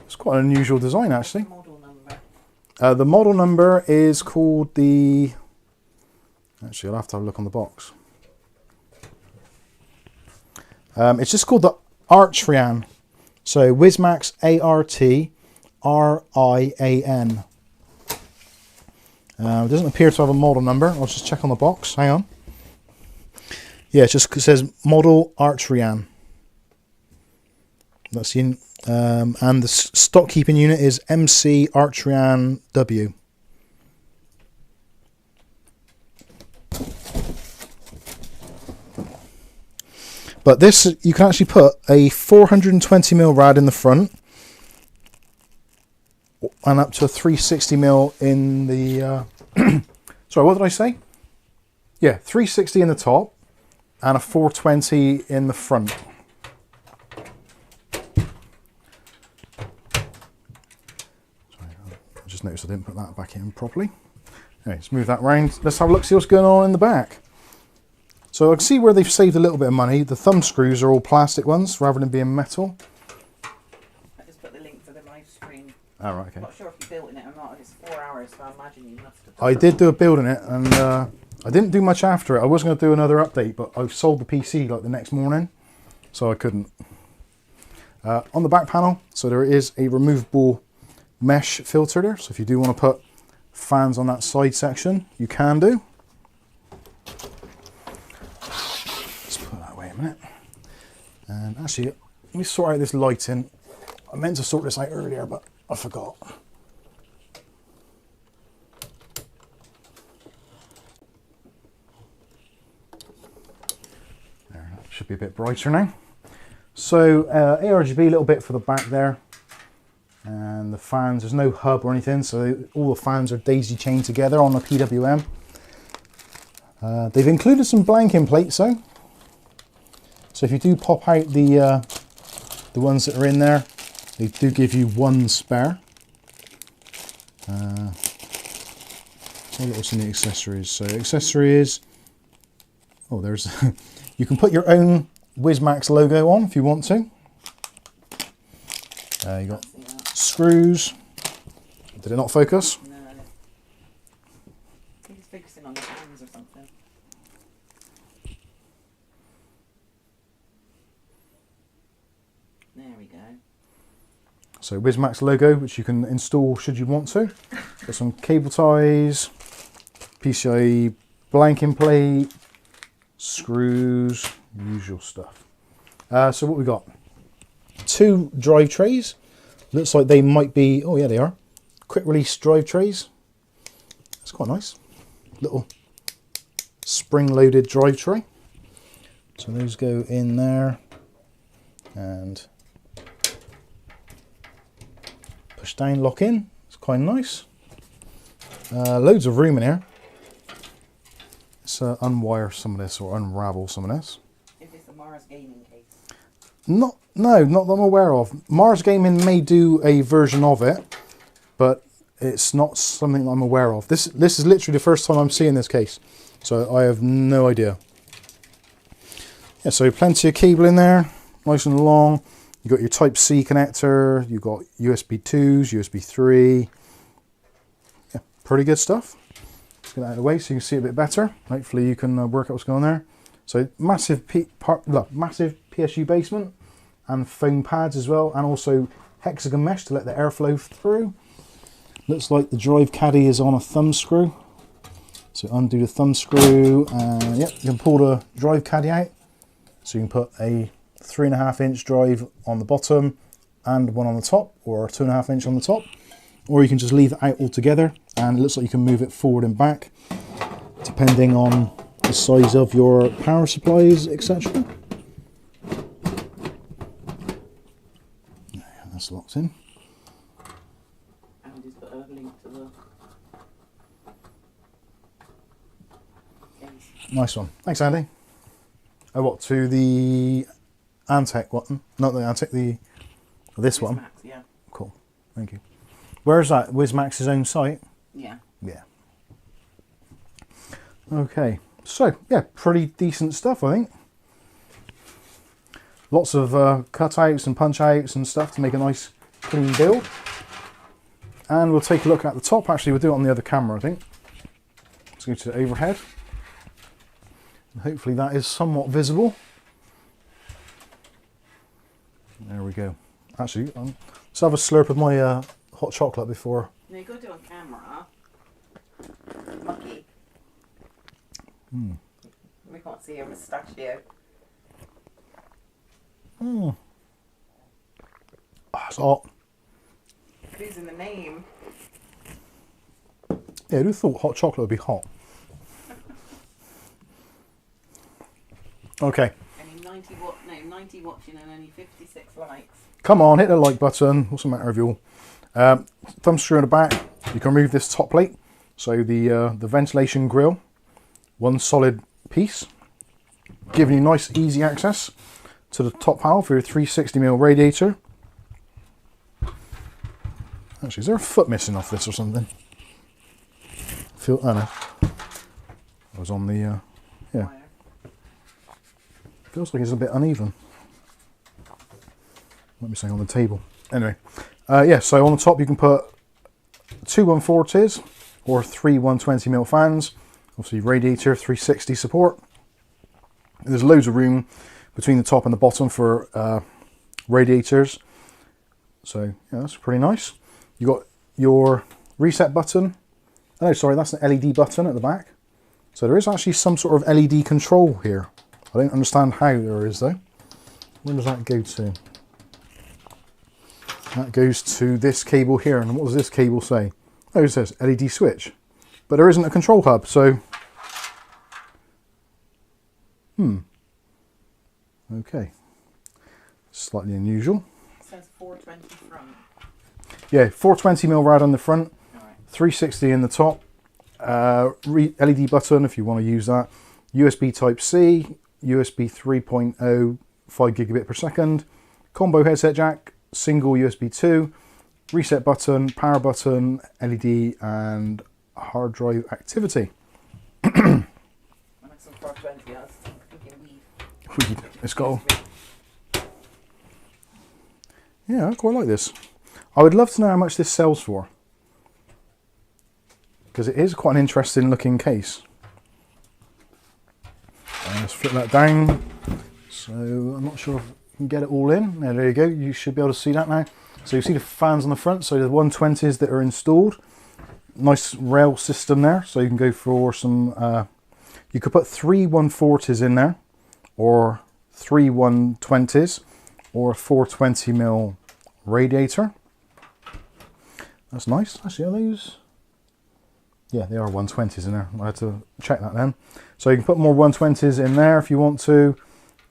It's quite an unusual design, actually. Model number. The model number is called the... Actually, I'll have to have a look on the box. It's just called the ARTRIAN. So WIZMAX ARTRIAN. It doesn't appear to have a model number. I'll just check on the box. Hang on. Yeah, it just says model ARTRIAN. That's in, and the stock keeping unit is MC ARTRIAN W. But this, you can actually put a 420mm rad in the front and up to a 360mm in the... sorry, what did I say? Yeah, 360 in the top and a 420 in the front. Sorry, I just noticed I didn't put that back in properly. Anyway, let's move that round. Let's have a look, see what's going on in the back. So I can see where they've saved a little bit of money. The thumb screws are all plastic ones rather than being metal. I just put the link for the live stream. Oh, right, okay. I'm not sure if you built in it or not. It's 4 hours, so I imagine you must have. I did do a build in it, and I didn't do much after it. I was going to do another update, but I sold the PC like the next morning, so I couldn't. On the back panel, so there is a removable mesh filter there. So if you do want to put fans on that side section, you can do. And actually, let me sort out this lighting. I meant to sort this out earlier, but I forgot. There, that should be a bit brighter now. So ARGB a little bit for the back there. And the fans, there's no hub or anything, so all the fans are daisy chained together on the PWM. They've included some blanking plates though. So if you do pop out the ones that are in there, they do give you one spare. What's in the accessories? So accessories, oh, there's, you can put your own WIZMAX logo on if you want to. You got screws. Did it not focus? No. I think it's focusing on the hands or something. There we go. So WIZMAX logo, which you can install should you want to. Got some cable ties, PCI blanking plate, screws, usual stuff. So what we got? 2 drive trays. Looks like they might be, oh yeah they are, quick release drive trays. That's quite nice. Little spring loaded drive tray. So those go in there and push down, lock in. It's quite nice. Loads of room in here. Let's unwire some of this or unravel some of this. Is this a Mars gaming case? No, not that I'm aware of. Mars Gaming may do a version of it, but it's not something I'm aware of. This is literally the first time I'm seeing this case, so I have no idea. Yeah, so plenty of cable in there, nice and long. You've got your Type-C connector, you've got USB 2s, USB 3. Yeah, pretty good stuff. Let's get that out of the way so you can see it a bit better. Hopefully you can work out what's going on there. So massive PSU basement and foam pads as well, and also hexagon mesh to let the airflow through. Looks like the drive caddy is on a thumb screw. So undo the thumb screw and yep, you can pull the drive caddy out. So you can put a 3.5-inch drive on the bottom and one on the top, or a 2.5-inch on the top, or you can just leave it out altogether, and it looks like you can move it forward and back depending on the size of your power supplies, etc. That's locked in. And he's got a link to the Nice one. Thanks, Andy. Oh, what, to the Antec one? Not the Antec, this one? WIZMAX, yeah. Cool. Thank you. Where's that? WIZMAX's own site? Yeah. Yeah. Okay. So, yeah, pretty decent stuff, I think. Lots of cutouts and punch-outs and stuff to make a nice, clean build. And we'll take a look at the top. Actually, we'll do it on the other camera, I think. Let's go to the overhead. And hopefully that is somewhat visible. There we go. Actually, let's have a slurp of my hot chocolate before. No, you got to do it on camera. Lucky. We can't see your mustachio. Oh, it's hot. Losing the name. Yeah, who thought hot chocolate would be hot? Okay. Only 90 watching and only 56 likes. Come on, hit the like button. What's the matter with you all? Thumb screw in the back. You can remove this top plate. So the ventilation grill, one solid piece, giving you nice easy access to the top panel for your 360mm radiator. Actually, is there a foot missing off this or something? Oh no. I was on the, yeah. Feels like it's a bit uneven. Let me say on the table. Anyway, yeah, so on the top you can put 2 140s or 3 120mm fans. Obviously radiator, 360 support. There's loads of room between the top and the bottom for radiators. So yeah, that's pretty nice. You got your reset button. Oh no, sorry, that's an LED button at the back. So there is actually some sort of LED control here. I don't understand how there is though. Where does that go to? That goes to this cable here. And what does this cable say? Oh, it says LED switch. But there isn't a control hub, so... Okay. Slightly unusual. It says 420 front. Yeah, 420mm rad on the front, Alright. 360 in the top, LED button if you want to use that, USB Type-C, USB 3.0, 5 gigabit per second, combo headset jack, single USB 2, reset button, power button, LED and hard drive activity. When I saw 420, I was thinking weed. It's got... Yeah, I quite like this. I would love to know how much this sells for, because it is quite an interesting looking case. Let's flip that down. So I'm not sure if you can get it all in. There you go. You should be able to see that now. So you see the fans on the front. So the 120s that are installed. Nice rail system there. So you can go for some. You could put 3 140s in there, or 3 120s, or a 420mm radiator. That's nice. Actually, are those? Yeah, they are 120s in there. I had to check that then. So you can put more 120s in there if you want to.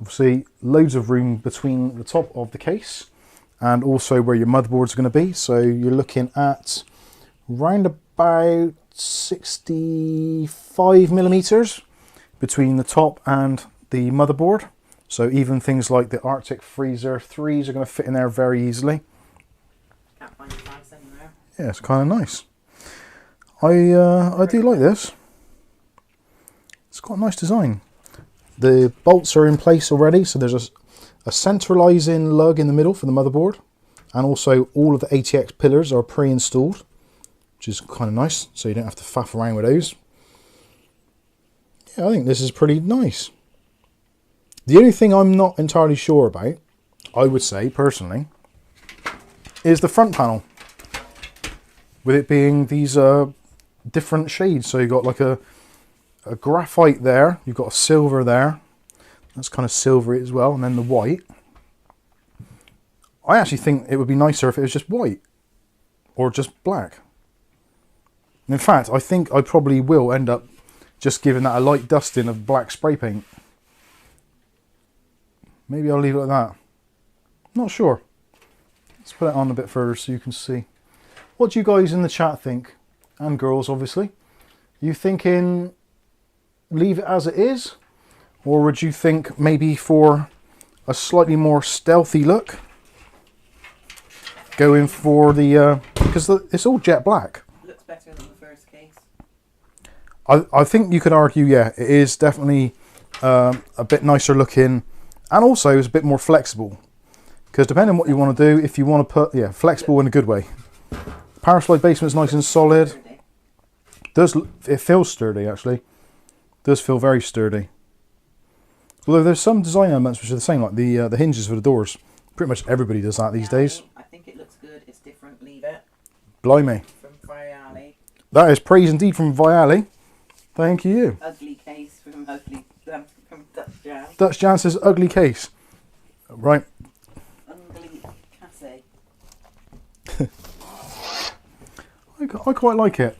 Obviously, loads of room between the top of the case and also where your motherboard's going to be. So you're looking at round about 65mm between the top and the motherboard. So even things like the Arctic Freezer 3s are going to fit in there very easily. Can't find the nice in there. Yeah, it's kind of nice. I do like this. It's got a nice design. The bolts are in place already, so there's a centralizing lug in the middle for the motherboard, and also all of the ATX pillars are pre-installed, which is kind of nice, so you don't have to faff around with those. Yeah, I think this is pretty nice. The only thing I'm not entirely sure about, I would say personally, is the front panel, with it being these different shades. So you've got like a graphite there, you've got a silver there, that's kind of silvery as well, and then the white. I actually think it would be nicer if it was just white or just black. And in fact, I think I probably will end up just giving that a light dusting of black spray paint. Maybe I'll leave it like that. Not sure. Let's put it on a bit further so you can see. What do you guys in the chat think? And girls, obviously. You thinking leave it as it is? Or would you think maybe for a slightly more stealthy look, going for the, because it's all jet black. Looks better than the first case. I think you could argue, yeah, it is definitely a bit nicer looking, and also it's a bit more flexible. Because depending on what you want to do, if you want to put, yeah, flexible in a good way. Power slide basement's nice and solid. It feels sturdy actually. Does feel very sturdy. Although there's some design elements which are the same, like the hinges for the doors. Pretty much everybody does that these days. I think it looks good. It's different. Leave it. Blimey. From Viali. That is praise indeed from Viali. Thank you. Ugly case from Dutch Jam. Dutch Jan says ugly case. Right. Ugly casse. I quite like it.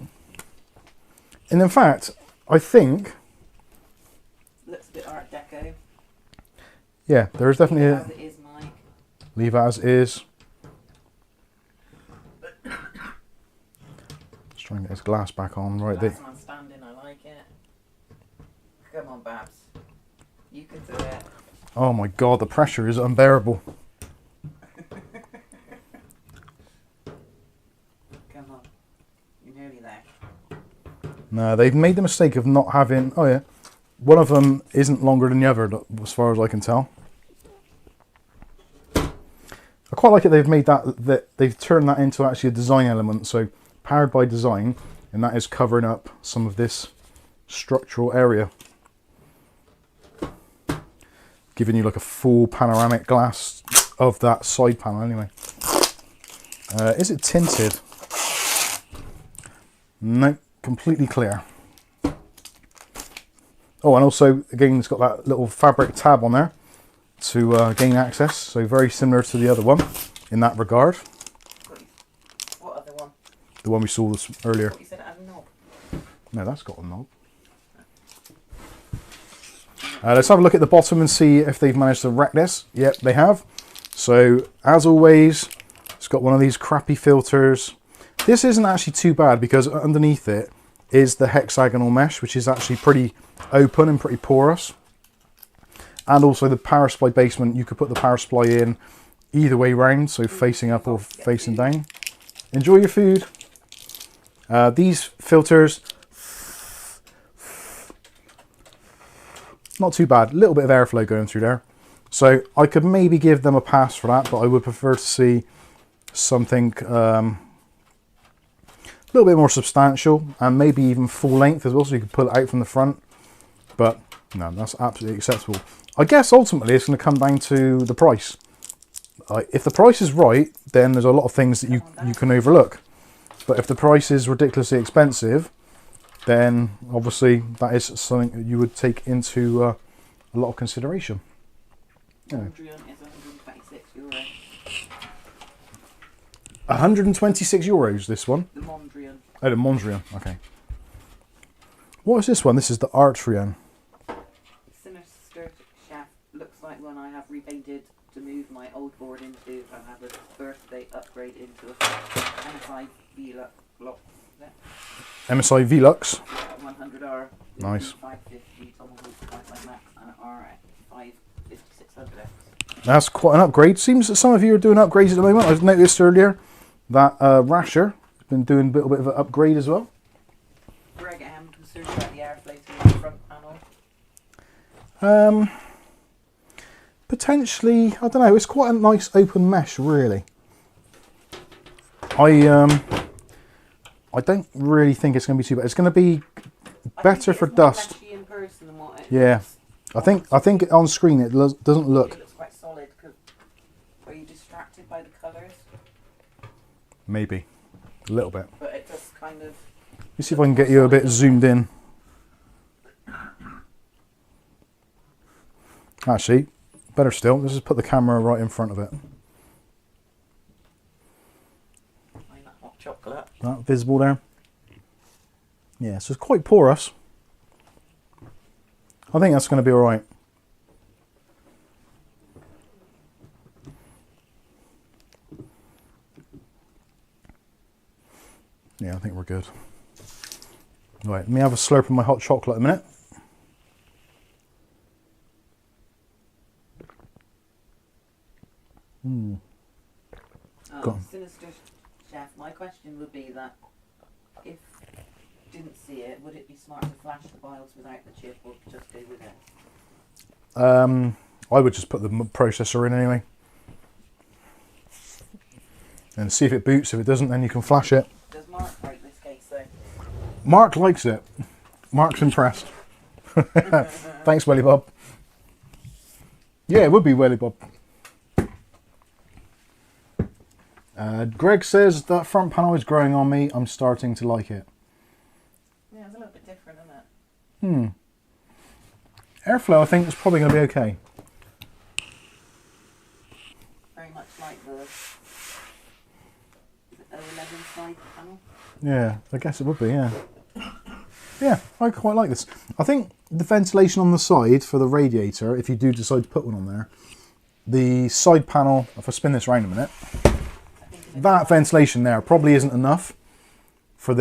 And in fact, I think... Looks a bit Art Deco. Yeah, there is definitely As it is, Mike. Leave as is. Let's try and get his glass back on. Right, Last man standing, I like it. Come on, Babs. You can do it. Oh my god, the pressure is unbearable. Come on. You're nearly there. No, they've made the mistake of not having... Oh yeah. One of them isn't longer than the other, as far as I can tell. I quite like it they've made that they've turned that into actually a design element. So, powered by design, and that is covering up some of this structural area. Giving you like a full panoramic glass of that side panel anyway. Is it tinted? No, completely clear. Oh, and also, again, it's got that little fabric tab on there to gain access. So very similar to the other one in that regard. What other one? The one we saw this earlier. You said it had a knob. No, that's got a knob. Let's have a look at the bottom and see if they've managed to wreck this. Yep, they have. So, as always, it's got one of these crappy filters. This isn't actually too bad because underneath it is the hexagonal mesh, which is actually pretty open and pretty porous. And also the power supply basement, you could put the power supply in either way round, so facing up or facing down. Enjoy your food. These filters, not too bad. A little bit of airflow going through there. So I could maybe give them a pass for that, but I would prefer to see something a little bit more substantial and maybe even full length as well, so you could pull it out from the front. But no, that's absolutely acceptable. I guess ultimately it's going to come down to the price. If the price is right, then there's a lot of things that you can overlook. But if the price is ridiculously expensive, then obviously that is something that you would take into a lot of consideration. Mondrian is €126. 126 euros, this one. The Mondrian. Oh, the Mondrian, okay. What is this one? This is the Artrian. Sinister shaft. Looks like one I have repainted to move my old board into and have a birthday upgrade into a MSI Velux block. MSI Velux. 100R. Nice. 550 Tomahawk WIZMAX and R5600X. That's quite an upgrade. Seems that some of you are doing upgrades at the moment. I've noticed earlier that Rasher has been doing a little bit of an upgrade as well. Greg M. concerned about the airflow through the front panel. Potentially, I don't know. It's quite a nice open mesh, really. I don't really think it's going to be too bad. It's going to be better for dust. In person than what it Yeah, I think on screen it doesn't look. It looks quite solid. Are you distracted by the colours? Maybe a little bit. But it does kind of. Let me see if I can get you a bit zoomed in. Actually, better still, let's just put the camera right in front of it. Like that hot chocolate. That visible there. Yeah, so it's quite porous. I think that's going to be all right. Yeah, I think we're good. Right, let me have a slurp of my hot chocolate a minute. that. If didn't see it, would it be smart to flash the BIOS without the chip or just go with it? I would just put the processor in anyway. And see if it boots. If it doesn't, then you can flash it. Does Mark like this case though? Mark likes it. Mark's impressed. Thanks, Welly Bob. Yeah, it would be Welly Bob. Greg says that front panel is growing on me. I'm starting to like it. Yeah, it's a little bit different, isn't it? Airflow, I think, is probably going to be okay. Very much like the 011 side panel. Yeah, I guess it would be, yeah. Yeah, I quite like this. I think the ventilation on the side for the radiator, if you do decide to put one on there, the side panel, if I spin this around a minute, that ventilation there probably isn't enough for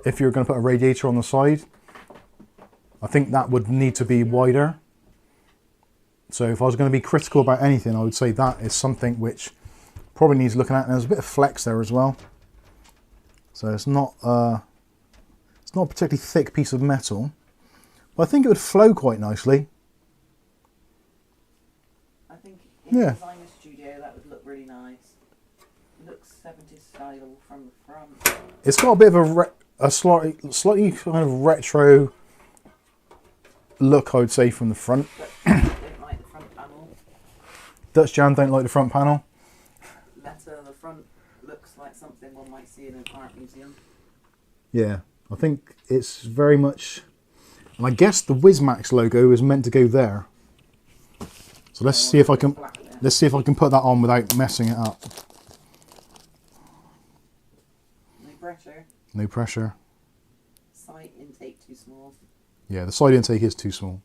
if you're going to put a radiator on the side. I think that would need to be wider. So if I was going to be critical about anything, I would say that is something which probably needs looking at. And there's a bit of flex there as well. So it's not a particularly thick piece of metal. But I think it would flow quite nicely. I think in Yeah. the designer studio that would look really nice. It looks 70s style from the front. It's got a bit of a slightly kind of retro look, I would say, from the front. But I don't like the front panel. Dutch Jan don't like the front panel. Letter, the front looks like something one might see in an art museum. Yeah, I think it's very much, and I guess the WIZMAX logo is meant to go there. So let's see if I can put that on without messing it up. No pressure. No pressure. Side intake too small. Yeah, the side intake is too small.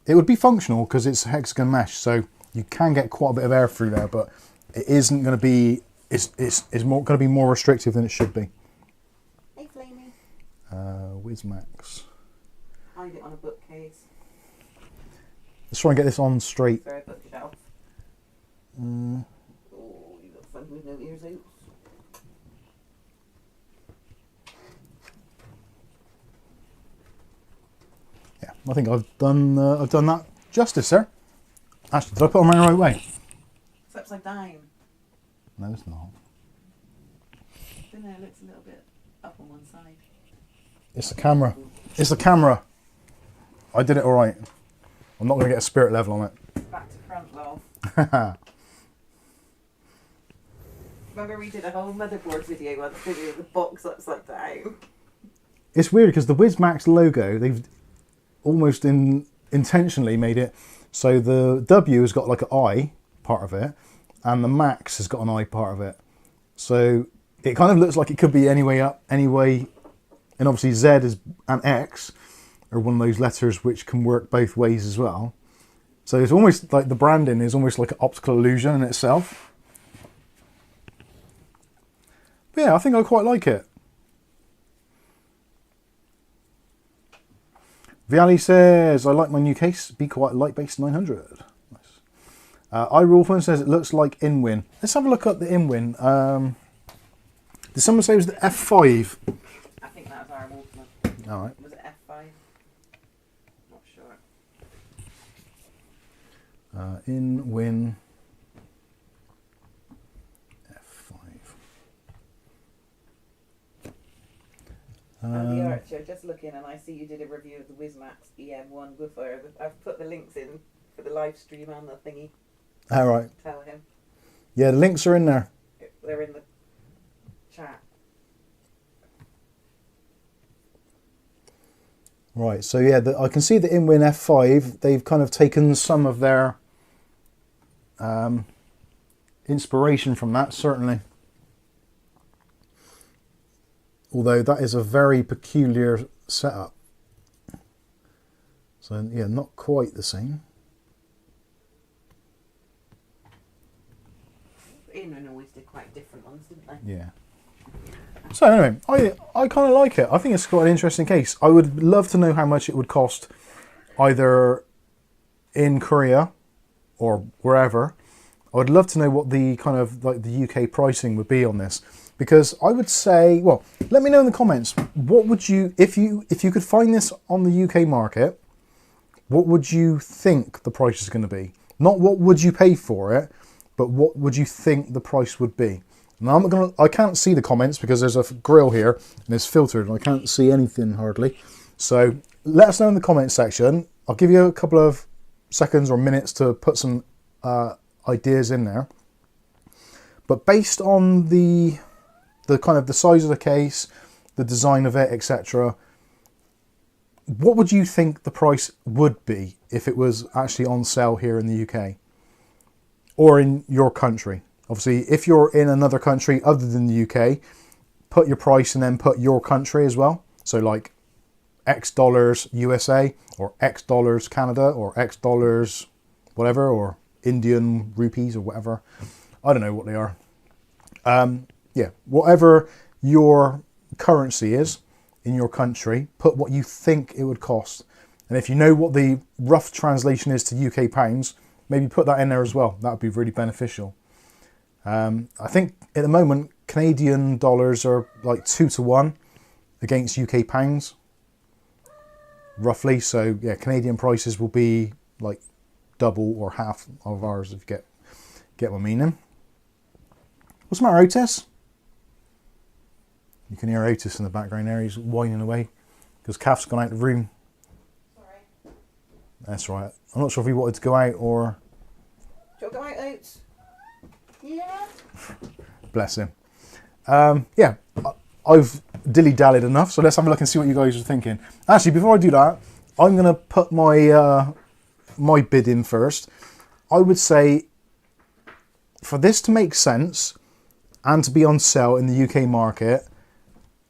It would be functional because it's hexagon mesh, so you can get quite a bit of air through there, but it isn't going to be. It's more going to be more restrictive than it should be. Hey, Flamey. WIZMAX. Hide it on a bookcase. Let's try and get this on straight. Or a bookshelf. Oh, you got fun with no ears out. Yeah, I think I've done that justice, sir. Actually, did I put them in the right way? It's upside down. No, it's not. I don't know, it looks a little bit up on one side. It's the camera. It's the camera. I did it all right. I'm not going to get a spirit level on it. Back to front, lol. Remember we did a whole motherboard video once, didn't we? The box upside down. It's weird because the WIZMAX logo, they've almost intentionally made it so the W has got like an I part of it, and the Max has got an I part of it. So it kind of looks like it could be any way up, any way, and obviously Z and X are one of those letters which can work both ways as well. So it's almost like the branding is almost like an optical illusion in itself. But yeah, I think I quite like it. Viali says, I like my new case, Be Quiet Light Base 900. Nice. iRulfman says it looks like InWin. Let's have a look at the InWin. Did someone say it was the F5? I think that was our Wolfman. Alright. Was it F5? Not sure. InWin F5. The Archer, just looking, and I see you did a review of the WIZMAX EM1 woofer. I've put the links in for the live stream and the thingy. Alright. Tell him. Yeah, the links are in there. They're in the chat. Right, so yeah, I can see the InWin F5, they've kind of taken some of their inspiration from that, certainly. Although that is a very peculiar setup. So yeah, not quite the same. Inman always did quite different ones, didn't they? Yeah. So anyway, I kind of like it. I think it's quite an interesting case. I would love to know how much it would cost either in Korea or wherever. I would love to know what the kind of like the UK pricing would be on this, because I would say, well, let me know in the comments, what would you, if you could find this on the UK market, what would you think the price is going to be? Not what would you pay for it, but what would you think the price would be? Now I can't see the comments because there's a grill here and it's filtered and I can't see anything hardly. So let us know in the comments section. I'll give you a couple of seconds or minutes to put some ideas in there. But based on the kind of the size of the case, the design of it, etc., what would you think the price would be if it was actually on sale here in the UK or in your country? Obviously, if you're in another country other than the UK, put your price and then put your country as well. So like X dollars USA or X dollars Canada or X dollars whatever, or Indian rupees or whatever. I don't know what they are. Yeah, whatever your currency is in your country, put what you think it would cost. And if you know what the rough translation is to UK pounds, maybe put that in there as well. That would be really beneficial. I think at the moment, Canadian dollars are like 2 to 1 against UK pounds, roughly. So yeah, Canadian prices will be like double or half of ours, if you get my meaning. What's the matter, Otis? You can hear Otis in the background there. He's whining away because Kath's gone out of the room. Sorry. That's right. I'm not sure if he wanted to go out or... Shall we go out, Oats? Yeah. Bless him. Yeah, I've dilly-dallied enough, so let's have a look and see what you guys are thinking. Actually, before I do that, I'm going to put my my bid in first. I would say for this to make sense and to be on sale in the UK market,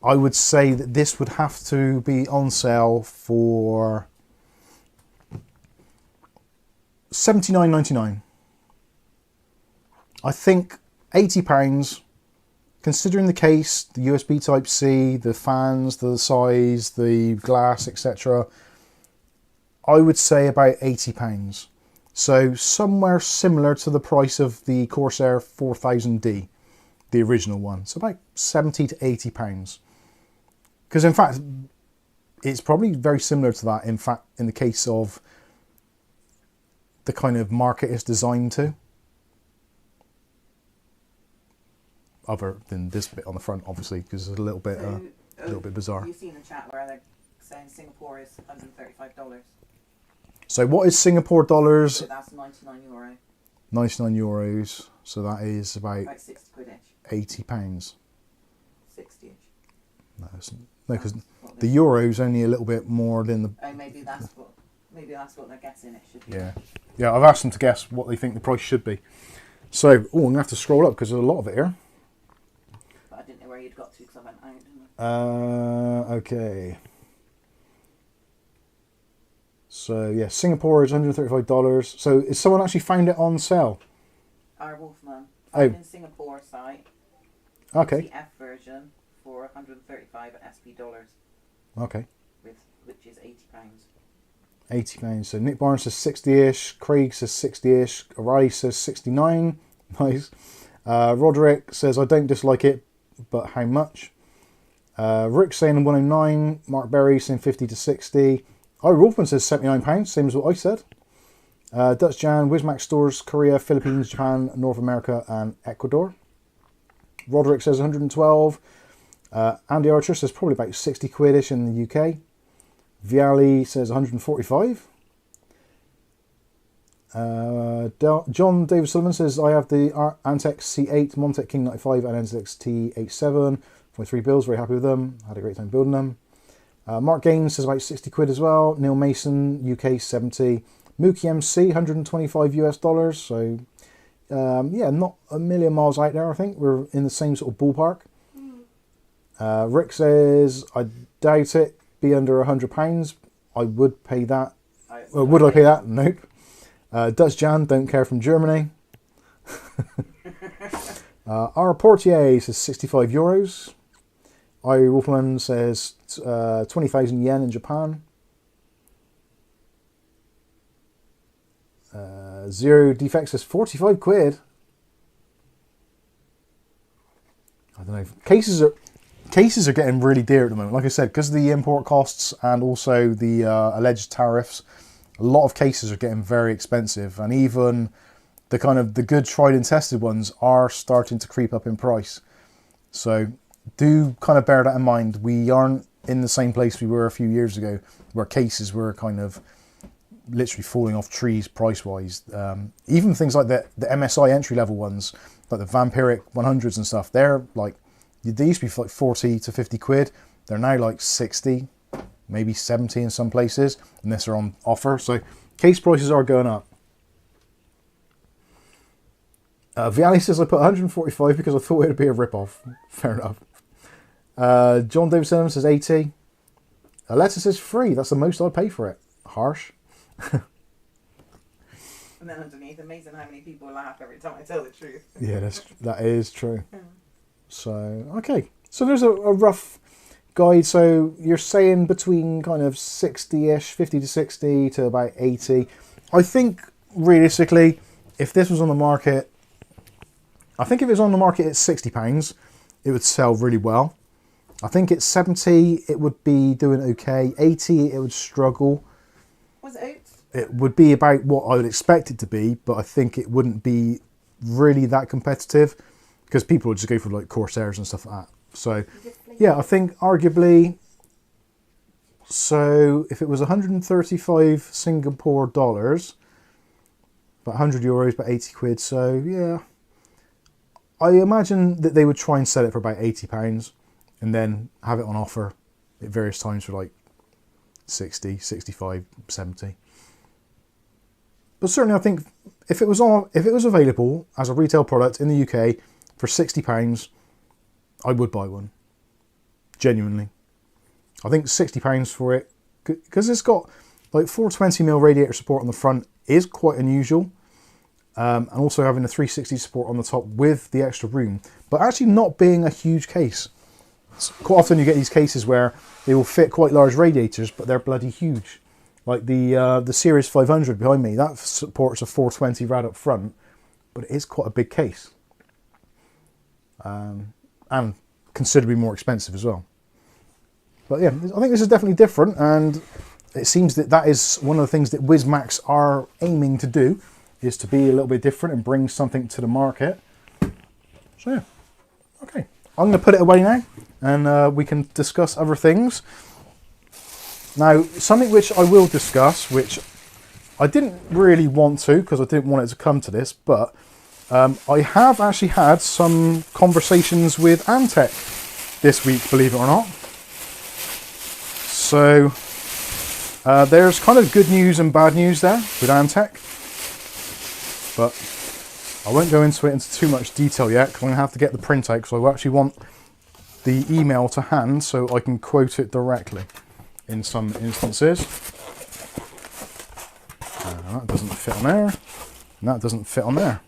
I would say that this would have to be on sale for £79.99. I think £80, considering the case, the USB Type-C, the fans, the size, the glass, etc., I would say about £80. So somewhere similar to the price of the Corsair 4000D, the original one. So about £70 to £80. Because in fact, it's probably very similar to that, in fact, in the case of the kind of market it's designed to. Other than this bit on the front, obviously, because it's a little bit bizarre. You've seen the chat where they're saying Singapore is $135. So what is Singapore dollars? So that's €99. 99 euros. So that is about 60 quid-ish. £80. 60-ish. No, because the euro's only a little bit more than the. Oh, maybe that's what they're guessing it should be. Yeah. I've asked them to guess what they think the price should be. So, I'm gonna have to scroll up because there's a lot of it here. But I didn't know where you'd got to because I went out. Didn't I? Okay. So yeah, Singapore is $135. So is someone actually found it on sale? Our Wolfman. Oh. In Singapore site. Okay. The F version for $135 at SP dollars. Okay. Which is £80. £80. So Nick Barnes says 60-ish. Craig says 60-ish. Arai says 69. Nice. Roderick says I don't dislike it, but how much? Rick saying 109. Mark Berry saying 50 to 60. Wolfman says £79, same as what I said. Dutch Jan, WIZMAX stores, Korea, Philippines, Japan, North America, and Ecuador. Roderick says 112. Andy Archer says probably about 60 quid-ish in the UK. Viali says 145. John David Sullivan says I have the Antec C8, Montec King 95, and Antec T87 for 3 bills. Very happy with them. Had a great time building them. Mark Gaines says about 60 quid as well. Neil Mason, UK 70. Mookie MC, 125 US dollars. So, yeah, not a million miles out there, I think. We're in the same sort of ballpark. Rick says, I doubt it, be under £100. I would pay that. Would I pay that? Nope. Dutch Jan, don't care, from Germany. Our Portier says 65 euros. Irie Wolfman says 20,000 yen in Japan. Zero Defect says 45 quid. I don't know. Cases are getting really dear at the moment. Like I said, because of the import costs and also the alleged tariffs, a lot of cases are getting very expensive, and even the good tried and tested ones are starting to creep up in price. So do kind of bear that in mind. We aren't in the same place we were a few years ago, where cases were kind of literally falling off trees price-wise. Even things like the MSI entry-level ones, like the Vampiric 100s and stuff, they're like, they used to be for like 40 to 50 quid. They're now like 60, maybe 70 in some places, unless they're on offer. So case prices are going up. Viali says I put 145 because I thought it would be a rip-off. Fair enough. John Davidson says 80. Aletta says free. That's the most I'd pay for it. Harsh. And then underneath, amazing how many people laugh every time I tell the truth. Yeah, that is true. So, okay. So there's a rough guide. So you're saying between kind of 60-ish, 50 to 60 to about 80. I think, realistically, if this was on the market, I think if it was on the market at £60, it would sell really well. I think at 70, it would be doing okay. 80, it would struggle. Was it? It would be about what I would expect it to be, but I think it wouldn't be really that competitive because people would just go for like Corsairs and stuff like that. So, yeah, I think arguably, so if it was 135 Singapore dollars, about 100 euros, about 80 quid. So, yeah, I imagine that they would try and sell it for about £80 and then have it on offer at various times for like 60, 65, 70. But certainly I think if it was available as a retail product in the UK for £60, I would buy one. Genuinely. I think £60 for it, because it's got like 420mm radiator support on the front, is quite unusual. And also having a 360 support on the top with the extra room, but actually not being a huge case. Quite often you get these cases where they will fit quite large radiators, but they're bloody huge. Like the Series 500 behind me, that supports a 420 rad up front, but it is quite a big case. And considerably more expensive as well. But yeah, I think this is definitely different, and it seems that is one of the things that WIZMAX are aiming to do, is to be a little bit different and bring something to the market. So yeah, okay. I'm going to put it away now, and we can discuss other things. Now, something which I will discuss, which I didn't really want to, because I didn't want it to come to this, but I have actually had some conversations with Antec this week, believe it or not. So, there's kind of good news and bad news there with Antec, but I won't go into it into too much detail yet, because I'm going to have to get the printout, because I actually want the email to hand so I can quote it directly in some instances. That doesn't fit on there, and that doesn't fit on there.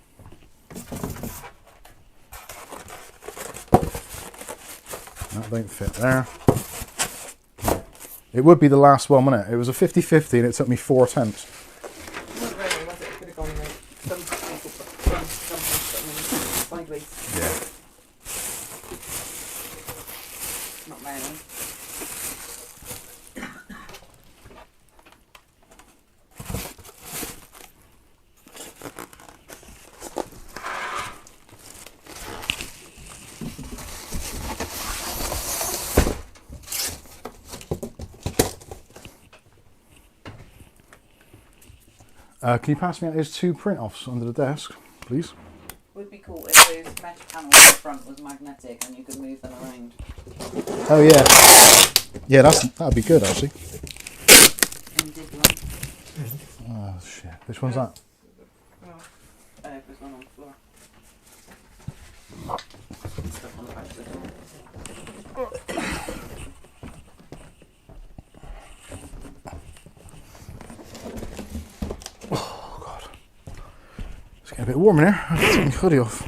That don't fit there. It would be the last one, wouldn't it? It was a 50-50 and it took me 4 attempts. Not really, was it? It could have gone like some people sideways. Yeah. Not many. Can you pass me out those 2 print-offs under the desk, please? Would be cool if those mesh panels in the front was magnetic and you could move them around. Oh yeah, yeah, that'd be good actually. Oh shit, which one's that? There's one on the floor. Stuff on the back of the door. Oh god, it's getting a bit warm in here. I've taken the hoodie off.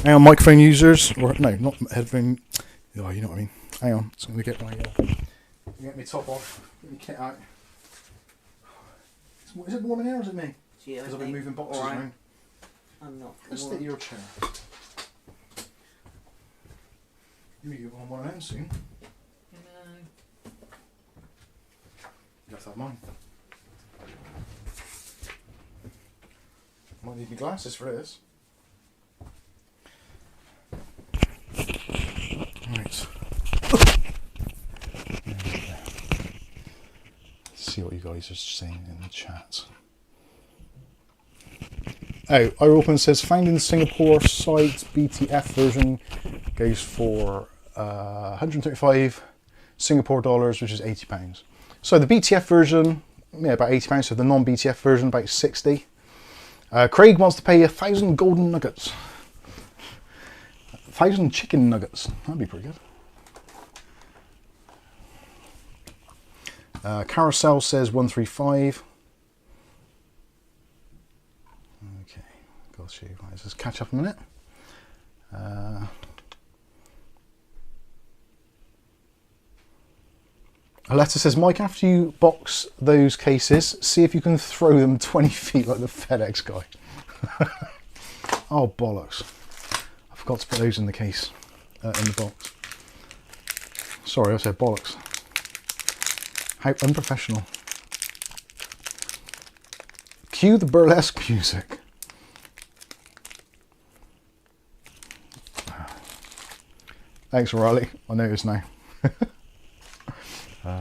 Hang on, microphone users, or no, not headphone. Oh, you know what I mean. Hang on, it's going to get my top off. Get my kit out. Is it warm in here or is it me? Yeah, Because I've been moving boxes around. I'm not. Let's sit your chair. You're going to get one of them soon. No. You have to have mine. Might need my glasses for this. Right. Let's see what you guys are saying in the chat. Oh, iRopen says found in Singapore site BTF version goes for 135 Singapore dollars, which is £80. So the BTF version, yeah, about £80. So the non-BTF version, about 60. Craig wants to pay 1,000 golden nuggets. 1,000 chicken nuggets. That'd be pretty good. Carousel says 135. Okay, got you. Right, let's just catch up a minute. Aletta says, Mike, after you box those cases, see if you can throw them 20 feet like the FedEx guy. Oh, bollocks. I forgot to put those in the case, in the box. Sorry, I said bollocks. How unprofessional. Cue the burlesque music. Thanks, Riley. I noticed now.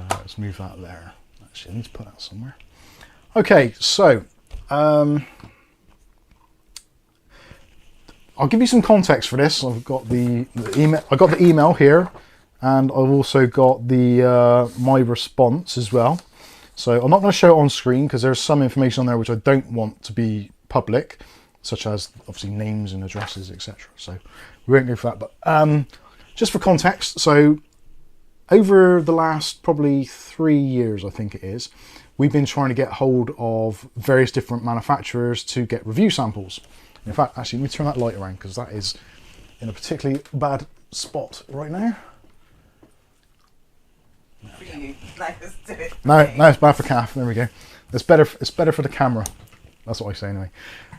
Let's move that there. Actually, I need to put that somewhere. Okay, so I'll give you some context for this. I've got the email. I got the email here, and I've also got the my response as well. So I'm not going to show it on screen because there's some information on there which I don't want to be public, such as obviously names and addresses, etc. So we won't go for that. But just for context, so over the last probably 3 years, I think it is, we've been trying to get hold of various different manufacturers to get review samples. In fact, actually, let me turn that light around because that is in a particularly bad spot right now. For you. Let's do it. No, it's bad for Calf. There we go. It's better for the camera. That's what I say anyway.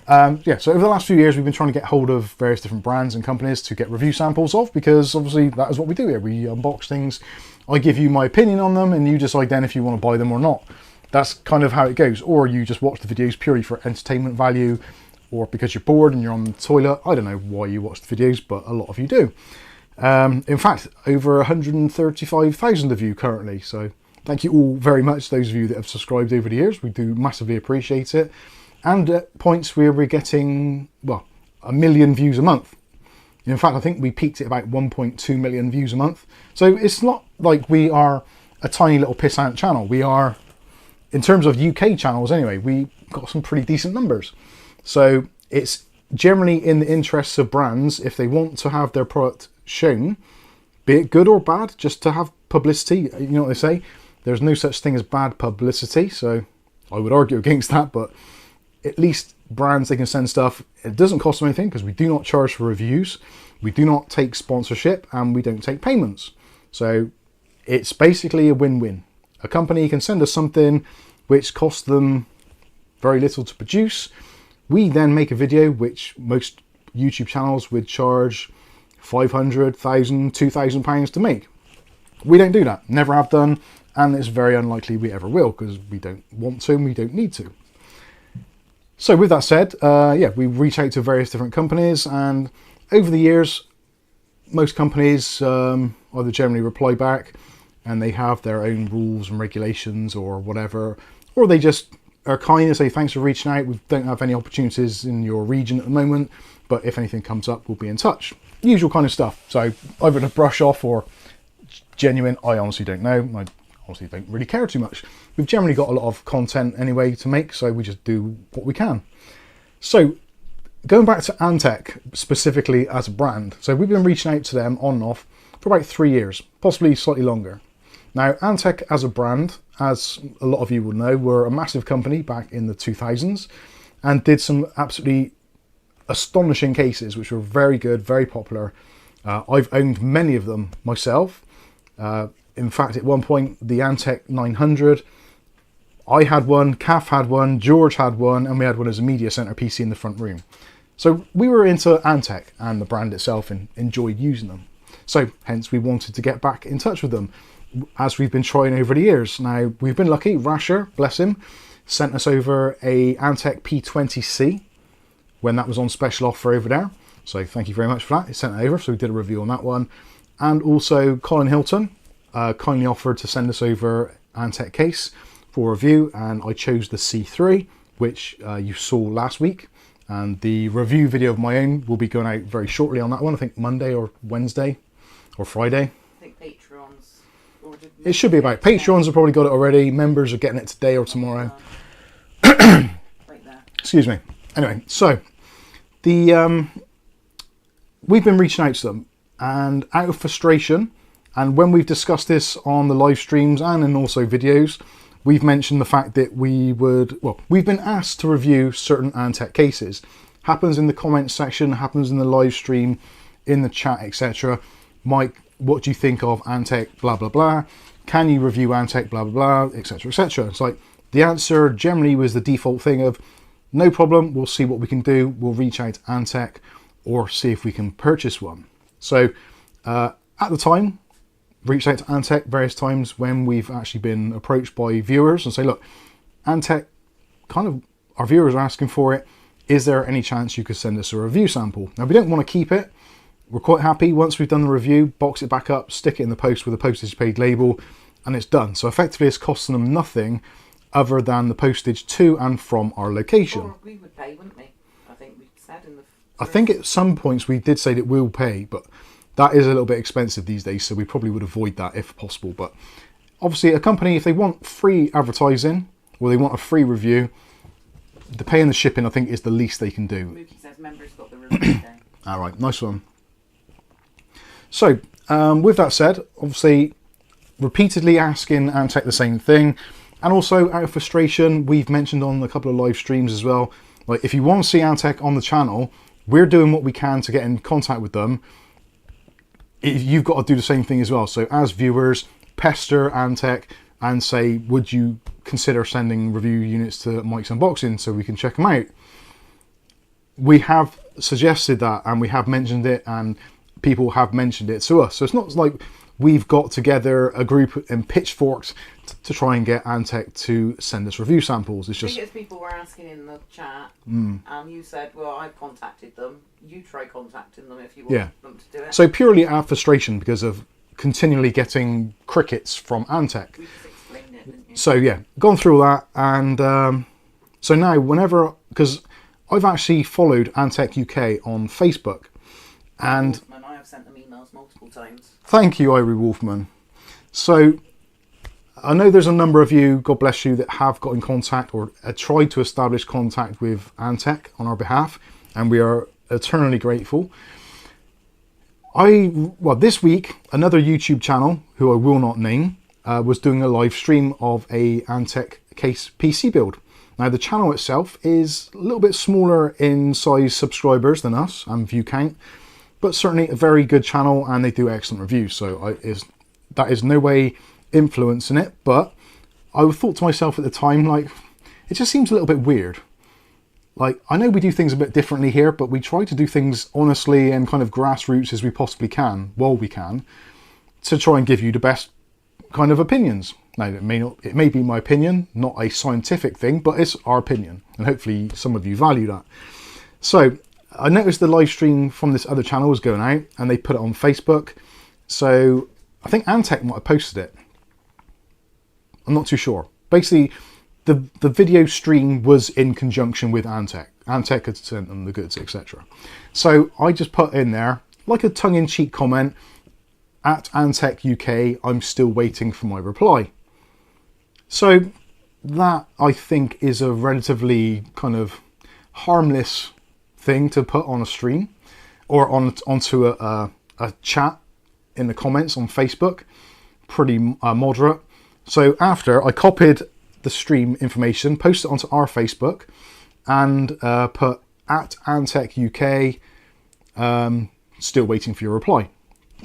Yeah, so over the last few years, we've been trying to get hold of various different brands and companies to get review samples of, because obviously that is what we do here. We unbox things. I give you my opinion on them, and you decide then if you want to buy them or not. That's kind of how it goes. Or you just watch the videos purely for entertainment value, or because you're bored and you're on the toilet. I don't know why you watch the videos, but a lot of you do. In fact, over 135,000 of you currently. So thank you all very much, those of you that have subscribed over the years. We do massively appreciate it. And at points where we're getting, well, 1 million views a month. In fact, I think we peaked at about 1.2 million views a month. So it's not like we are a tiny little pissant channel. We are, in terms of UK channels anyway, we got some pretty decent numbers. So it's generally in the interests of brands, if they want to have their product shown, be it good or bad, just to have publicity. You know what they say? There's no such thing as bad publicity. So I would argue against that, but at least brands, they can send stuff. It doesn't cost them anything because we do not charge for reviews, we do not take sponsorship, and we don't take payments. So it's basically a win-win. A company can send us something which costs them very little to produce. We then make a video which most YouTube channels would charge 500, 1,000, 2,000 pounds to make. We don't do that, never have done, and it's very unlikely we ever will because we don't want to and we don't need to. So with that said, yeah, we reach out to various different companies, and over the years, most companies either generally reply back and they have their own rules and regulations or whatever, or they just are kind and say, thanks for reaching out. We don't have any opportunities in your region at the moment, but if anything comes up, we'll be in touch. Usual kind of stuff. So either to brush off or genuine, I honestly don't know. I honestly don't really care too much. We've generally got a lot of content anyway to make, so we just do what we can. So going back to Antec specifically as a brand, so we've been reaching out to them on and off for about 3 years, possibly slightly longer. Now Antec as a brand, as a lot of you will know, were a massive company back in the 2000s and did some absolutely astonishing cases which were very good, very popular. I've owned many of them myself. In fact, at one point, the Antec 900, I had one, Kath had one, George had one, and we had one as a media center PC in the front room. So we were into Antec and the brand itself and enjoyed using them. So hence we wanted to get back in touch with them, as we've been trying over the years. Now, we've been lucky. Rasher, bless him, sent us over a Antec P20C when that was on special offer over there. So thank you very much for that. He sent it over, so we did a review on that one. And also Colin Hilton kindly offered to send us over Antec case for review, and I chose the C3, which you saw last week. And the review video of my own will be going out very shortly on that one. I think Monday or Wednesday or Friday. I think Patreons ordered. It should be about. Patrons have probably got it already. Members are getting it today or tomorrow. Right there. Excuse me. Anyway, so the we've been reaching out to them, and out of frustration, and when we've discussed this on the live streams and in also videos, we've mentioned the fact that we've been asked to review certain Antec cases. Happens in the comments section, happens in the live stream, in the chat, etc. Mike, what do you think of Antec, blah, blah, blah? Can you review Antec, blah, blah, blah, etc., etc. It's like, the answer generally was the default thing of, no problem, we'll see what we can do. We'll reach out to Antec or see if we can purchase one. So at the time, reached out to Antec various times when we've actually been approached by viewers and say, look, Antec, our viewers are asking for it. Is there any chance you could send us a review sample? Now, we don't want to keep it. We're quite happy once we've done the review, box it back up, stick it in the post with a postage paid label, and it's done. So effectively it's costing them nothing other than the postage to and from our location. Or we would pay, wouldn't we? I think we said in the... I think at some points we did say that we'll pay, but that is a little bit expensive these days, so we probably would avoid that if possible. But obviously a company, if they want free advertising or they want a free review, the pay and the shipping, I think, is the least they can do. Mookie says members got the review today. All right, nice one. So with that said, obviously repeatedly asking Antec the same thing, and also out of frustration, we've mentioned on a couple of live streams as well, like if you want to see Antec on the channel, we're doing what we can to get in contact with them. You've got to do the same thing as well. So as viewers, pester Antec and say, would you consider sending review units to Mike's Unboxing so we can check them out? We have suggested that, and we have mentioned it, and people have mentioned it to us. So it's not like we've got together a group and pitchforked to try and get Antec to send us review samples. It's just... I think it's people were asking in the chat, and you said, well, I've contacted them. You try contacting them if you want them to do it. So purely out of frustration because of continually getting crickets from Antec. We just explained it, didn't you? So yeah, gone through all that, and so now whenever, because I've actually followed Antec UK on Facebook, and Wolfman, I have sent them emails multiple times. thank you, Irie Wolfman. So I know there's a number of you, God bless you, that have got in contact or tried to establish contact with Antec on our behalf, and we are eternally grateful. This week, another YouTube channel, who I will not name, was doing a live stream of a Antec case PC build. Now, the channel itself is a little bit smaller in size subscribers than us and view count, but certainly a very good channel, and they do excellent reviews. So that is no way influencing it, but I thought to myself at the time, like, it just seems a little bit weird. Like, I know we do things a bit differently here, but we try to do things honestly and kind of grassroots as we possibly can, while we can, to try and give you the best kind of opinions. Now, it may be my opinion, not a scientific thing, but it's our opinion, and hopefully some of you value that. So I noticed the live stream from this other channel was going out, and they put it on Facebook. So I think Antec might have posted it. I'm not too sure. Basically, the video stream was in conjunction with Antec. Antec had sent them the goods, etc. So I just put in there, like a tongue-in-cheek comment, at Antec UK, I'm still waiting for my reply. So that, I think, is a relatively kind of harmless thing to put on a stream or onto a chat in the comments on Facebook. Pretty moderate. So after, I copied the stream information, posted it onto our Facebook, and put at Antec UK, still waiting for your reply.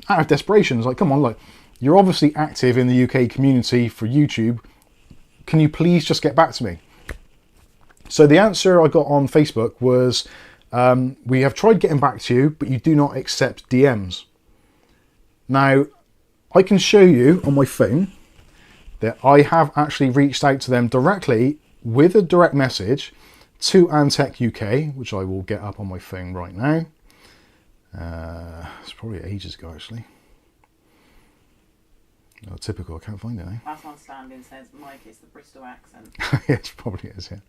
Out of desperation, it's like, come on, like, you're obviously active in the UK community for YouTube. Can you please just get back to me? So the answer I got on Facebook was, we have tried getting back to you, but you do not accept DMs. Now, I can show you on my phone that I have actually reached out to them directly with a direct message to Antec UK, which I will get up on my phone right now. It's probably ages ago, actually. Oh, typical, I can't find it now. Last one standing says, Mike, it's the Bristol accent. Yeah, it probably is, yeah.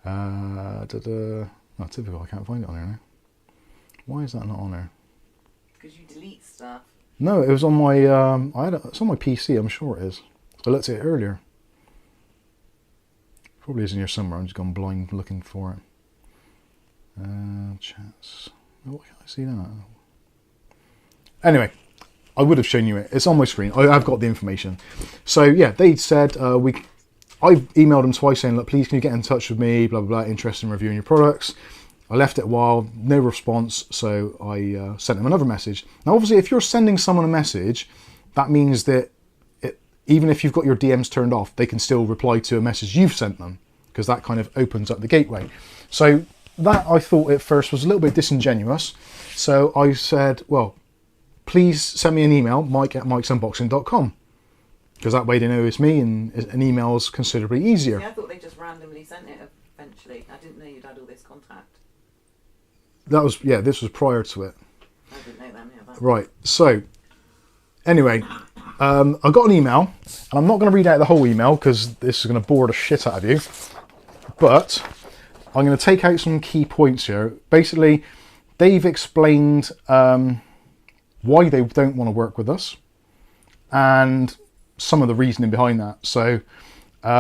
Oh, typical, I can't find it on here now. Why is that not on there? Because you delete stuff. No, it was on my, it's on my PC, I'm sure it is. I looked at it earlier. Probably is in here somewhere, I'm just gone blind looking for it. Chats. Oh, why can't I see that? Anyway, I would have shown you it. It's on my screen. I've got the information. So yeah, they said, I emailed them twice saying, look, please can you get in touch with me, blah, blah, blah, interested in reviewing your products. I left it a while, no response, so I sent them another message. Now obviously if you're sending someone a message, that means that even if you've got your DMs turned off, they can still reply to a message you've sent them, because that kind of opens up the gateway. So that I thought at first was a little bit disingenuous. So I said, well, please send me an email, mike@mikesunboxing.com, because that way they know it's me and an email's considerably easier. Yeah, I thought they just randomly sent it eventually. I didn't know you'd had all this contact. That was, yeah, this was prior to it. I didn't know that. Yeah, Right, so anyway, I got an email, and I'm not going to read out the whole email because this is going to bore the shit out of you, but I'm going to take out some key points here. Basically, they've explained why they don't want to work with us and some of the reasoning behind that. So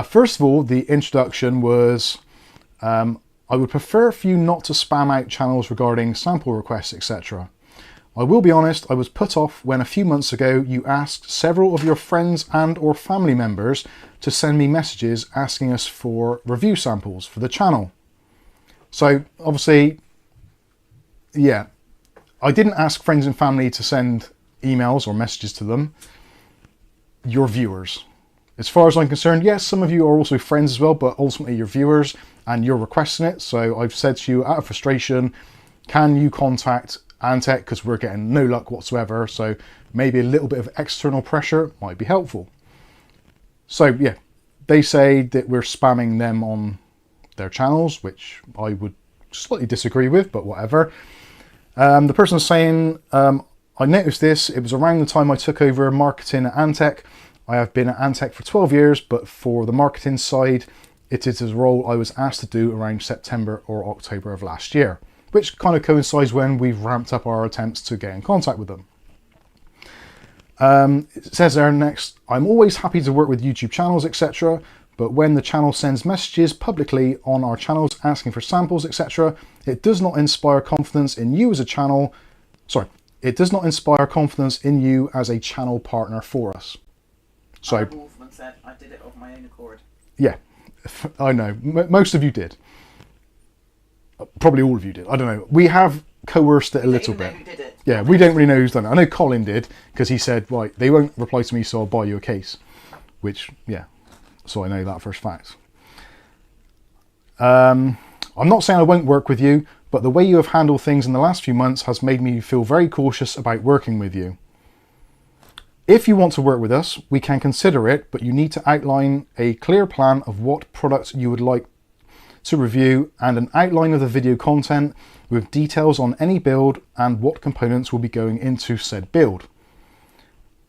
first of all, the introduction was, I would prefer for you not to spam out channels regarding sample requests, etc. I will be honest, I was put off when a few months ago you asked several of your friends and or family members to send me messages asking us for review samples for the channel. So obviously, yeah, I didn't ask friends and family to send emails or messages to them. Your viewers. As far as I'm concerned, yes, some of you are also friends as well, but ultimately you're viewers and you're requesting it. So I've said to you out of frustration, can you contact Antec, because we're getting no luck whatsoever, so maybe a little bit of external pressure might be helpful. So yeah, they say that we're spamming them on their channels, which I would slightly disagree with, but whatever. The person's saying, I noticed this, it was around the time I took over marketing at Antec. I have been at Antec for 12 years, but for the marketing side, it is a role I was asked to do around September or October of last year, which kind of coincides when we've ramped up our attempts to get in contact with them. It says there next, I'm always happy to work with YouTube channels, etc. But when the channel sends messages publicly on our channels asking for samples, etc., it does not inspire confidence in you as a channel. Sorry, it does not inspire confidence in you as a channel partner for us. So, Wolfman said, I did it of my own accord. Yeah, I know. Most of you did. Probably all of you did. I don't know. We have coerced it a little bit. Who did it. Yeah, we don't really know who's done it. I know Colin did, because he said, right, they won't reply to me, so I'll buy you a case. Which, yeah, so I know that for a fact. I'm not saying I won't work with you, but the way you have handled things in the last few months has made me feel very cautious about working with you. If you want to work with us, we can consider it, but you need to outline a clear plan of what products you would like to review and an outline of the video content with details on any build and what components will be going into said build.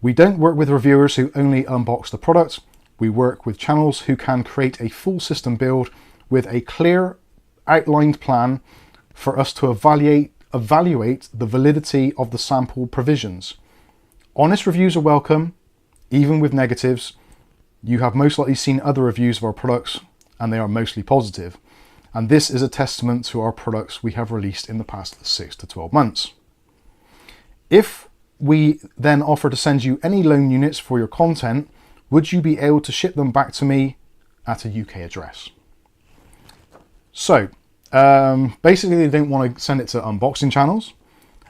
We don't work with reviewers who only unbox the product. We work with channels who can create a full system build with a clear outlined plan for us to evaluate the validity of the sample provisions. Honest reviews are welcome, even with negatives. You have most likely seen other reviews of our products and they are mostly positive. And this is a testament to our products we have released in the past 6 to 12 months. If we then offer to send you any loan units for your content, would you be able to ship them back to me at a UK address? So basically they don't want to send it to unboxing channels,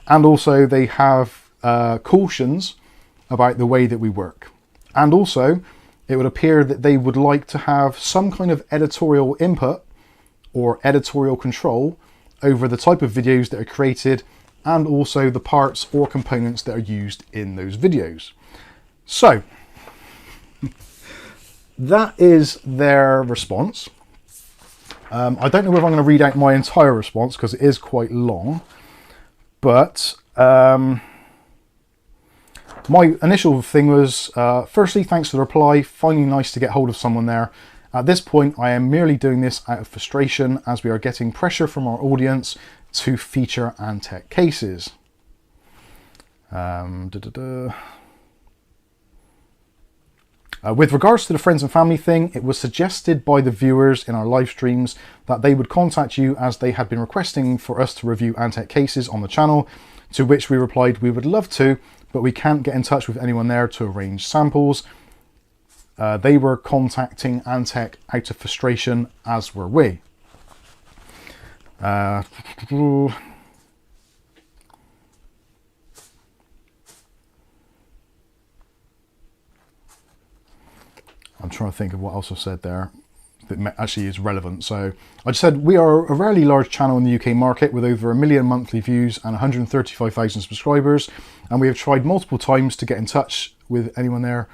and also they have cautions about the way that we work. And also it would appear that they would like to have some kind of editorial input or editorial control over the type of videos that are created and also the parts or components that are used in those videos. So that is their response. I don't know whether I'm going to read out my entire response because it is quite long, but my initial thing was, firstly, thanks for the reply, finally nice to get hold of someone there. At this point, I am merely doing this out of frustration as we are getting pressure from our audience to feature Antec cases. With regards to the friends and family thing, it was suggested by the viewers in our live streams that they would contact you as they had been requesting for us to review Antec cases on the channel, to which we replied we would love to, but we can't get in touch with anyone there to arrange samples. They were contacting Antec out of frustration, as were we. I'm trying to think of what else I've said there that actually is relevant. So I just said we are a rarely large channel in the UK market with over 1 million monthly views and 135,000 subscribers, and we have tried multiple times to get in touch with anyone there.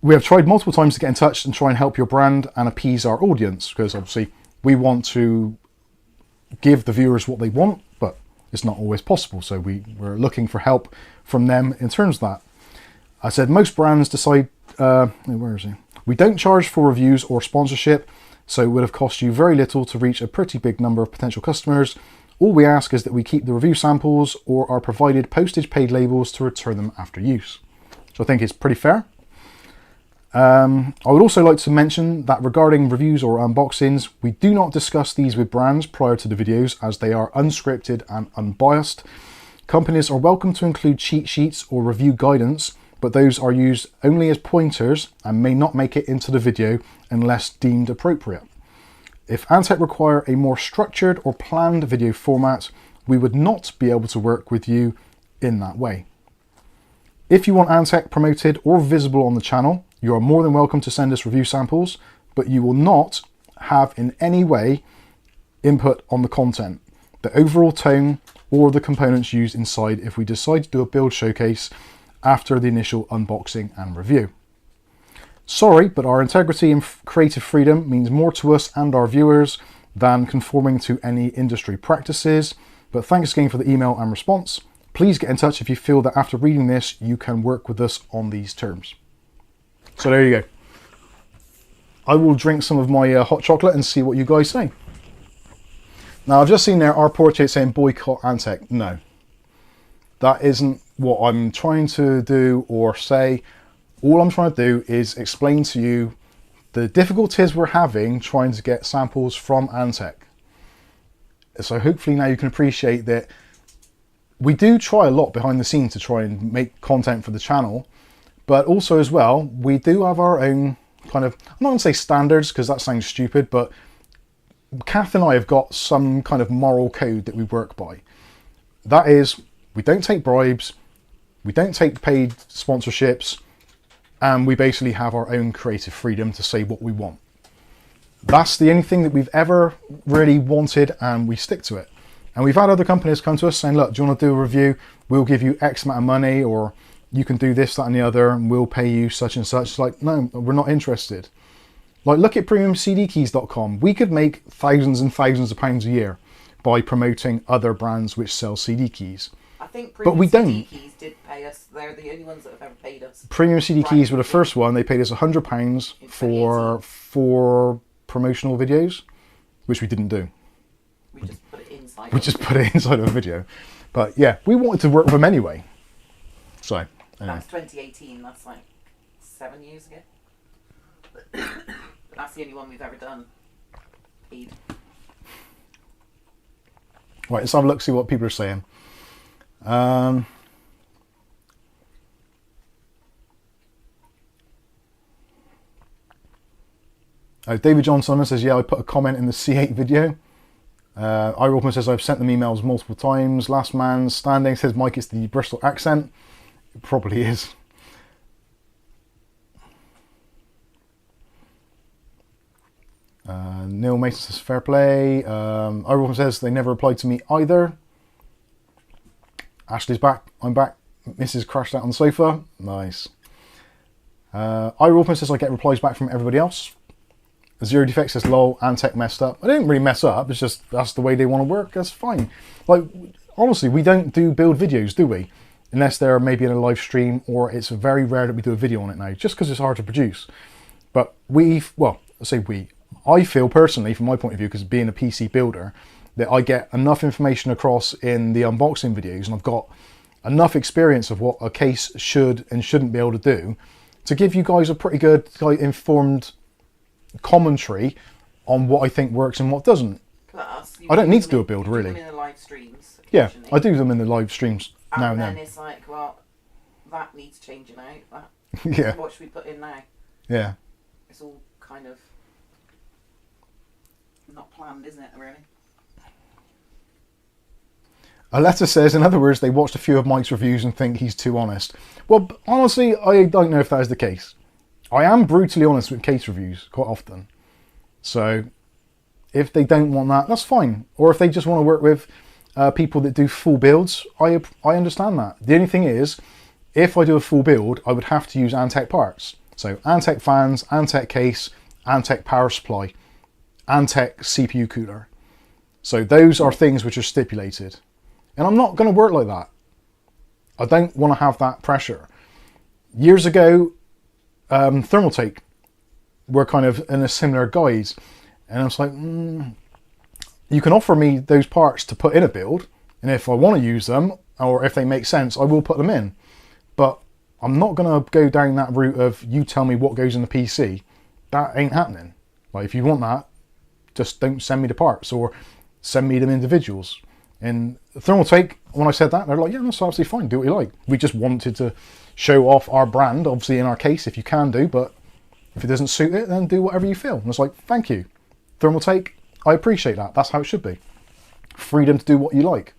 We have tried multiple times to get in touch and try and help your brand and appease our audience, because obviously we want to give the viewers what they want, but it's not always possible. So we're looking for help from them in terms of that. I said most brands decide, where is he? We don't charge for reviews or sponsorship, so it would have cost you very little to reach a pretty big number of potential customers. All we ask is that we keep the review samples or are provided postage paid labels to return them after use. So I think it's pretty fair. I would also like to mention that regarding reviews or unboxings, we do not discuss these with brands prior to the videos as they are unscripted and unbiased. Companies are welcome to include cheat sheets or review guidance, but those are used only as pointers and may not make it into the video unless deemed appropriate. If Antec require a more structured or planned video format, we would not be able to work with you in that way. If you want Antec promoted or visible on the channel, you are more than welcome to send us review samples, but you will not have in any way input on the content, the overall tone, or the components used inside if we decide to do a build showcase after the initial unboxing and review. Sorry, but our integrity and creative freedom means more to us and our viewers than conforming to any industry practices, but thanks again for the email and response. Please get in touch if you feel that after reading this, you can work with us on these terms. So there you go. I will drink some of my hot chocolate and see what you guys say. Now I've just seen there our portrait saying boycott Antec. No, that isn't what I'm trying to do or say. All I'm trying to do is explain to you the difficulties we're having trying to get samples from Antec. So hopefully now you can appreciate that we do try a lot behind the scenes to try and make content for the channel. But also as well, we do have our own kind of, I'm not going to say standards because that sounds stupid, but Kath and I have got some kind of moral code that we work by. That is, we don't take bribes, we don't take paid sponsorships, and we basically have our own creative freedom to say what we want. That's the only thing that we've ever really wanted, and we stick to it. And we've had other companies come to us saying, look, do you want to do a review? We'll give you X amount of money, or you can do this, that, and the other, and we'll pay you such and such. It's like, no, we're not interested. Like, look at premiumcdkeys.com. We could make thousands and thousands of pounds a year by promoting other brands which sell CD keys. I think but we Premium don't. CD Keys did pay us. They're the only ones that have ever paid us. Premium CD Right. Keys were the first one. They paid us £100 In for 4 promotional videos, which we didn't do. We just put it inside. We just put it inside of a video. But yeah, we wanted to work with them anyway. So, anyway. That's 2018. That's like 7 years ago. But that's the only one we've ever done. Paid. Right, let's have a look, see what people are saying. David John Simon says, yeah, I put a comment in the C8 video. Iroman says, I've sent them emails multiple times. Last Man Standing says, Mike, it's the Bristol accent. It probably is. Neil Mason says fair play. Everyone says they never replied to me either. Ashley's back. I'm back. Mrs. crashed out on the sofa. Nice. Wolfman says I get replies back from everybody else. Zero Defect says lol, Antec messed up. I didn't really mess up. It's just that's the way they want to work. That's fine. Like honestly, we don't do build videos, do we? Unless they're maybe in a live stream, or it's very rare that we do a video on it now, just because it's hard to produce. But I feel personally, from my point of view, because being a PC builder, that I get enough information across in the unboxing videos, and I've got enough experience of what a case should and shouldn't be able to do to give you guys a pretty good, informed commentary on what I think works and what doesn't. Plus, I don't need to do a build, really. You do them in the live streams Yeah, occasionally. I do them in the live streams now and then. And then it's like, well, that needs changing out. Yeah. What should we put in now? Yeah. It's all kind of not planned, isn't it, really? A letter says, in other words, they watched a few of Mike's reviews and think he's too honest. Well, honestly, I don't know if that is the case. I am brutally honest with case reviews quite often. So if they don't want that, that's fine. Or if they just want to work with people that do full builds, I understand that. The only thing is, if I do a full build, I would have to use Antec parts. So Antec fans, Antec case, Antec power supply, Antec CPU cooler. So those are things which are stipulated. And I'm not going to work like that. I don't want to have that pressure. Years ago, Thermaltake were kind of in a similar guise. And I was like, you can offer me those parts to put in a build. And if I want to use them, or if they make sense, I will put them in. But I'm not going to go down that route of you tell me what goes in the PC. That ain't happening. Like, if you want that, just don't send me the parts or send me them individuals. And Thermaltake, when I said that, they're like, yeah, that's absolutely fine. Do what you like. We just wanted to show off our brand, obviously in our case, if you can do, but if it doesn't suit it, then do whatever you feel. And it's like, thank you. Thermaltake, I appreciate that. That's how it should be. Freedom to do what you like.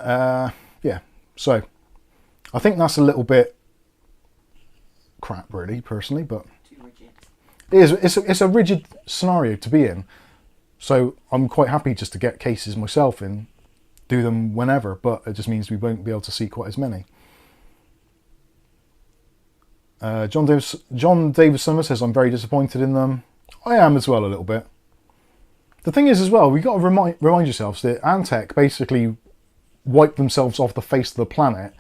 Yeah, so I think that's a little bit crap, really, personally, but Too rigid. it's a rigid scenario to be in. So I'm quite happy just to get cases myself and do them whenever, but it just means we won't be able to see quite as many. John Davis Summer says, I'm very disappointed in them. I am as well, a little bit. The thing is as well, we've got to remind yourselves that Antec basically wiped themselves off the face of the planet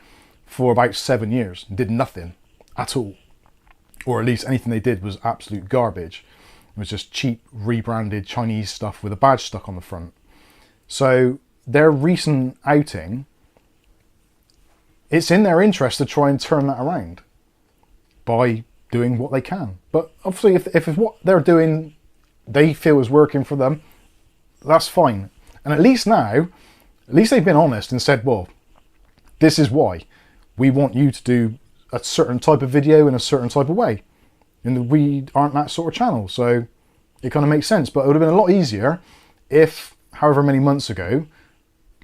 for about 7 years. Did nothing at all. Or at least anything they did was absolute garbage. It was just cheap, rebranded Chinese stuff with a badge stuck on the front. So their recent outing, it's in their interest to try and turn that around by doing what they can. But obviously, if what they're doing they feel is working for them, that's fine. And at least now, at least they've been honest and said, well, this is why. We want you to do a certain type of video in a certain type of way. And we aren't that sort of channel, so it kind of makes sense. But it would have been a lot easier if, however many months ago,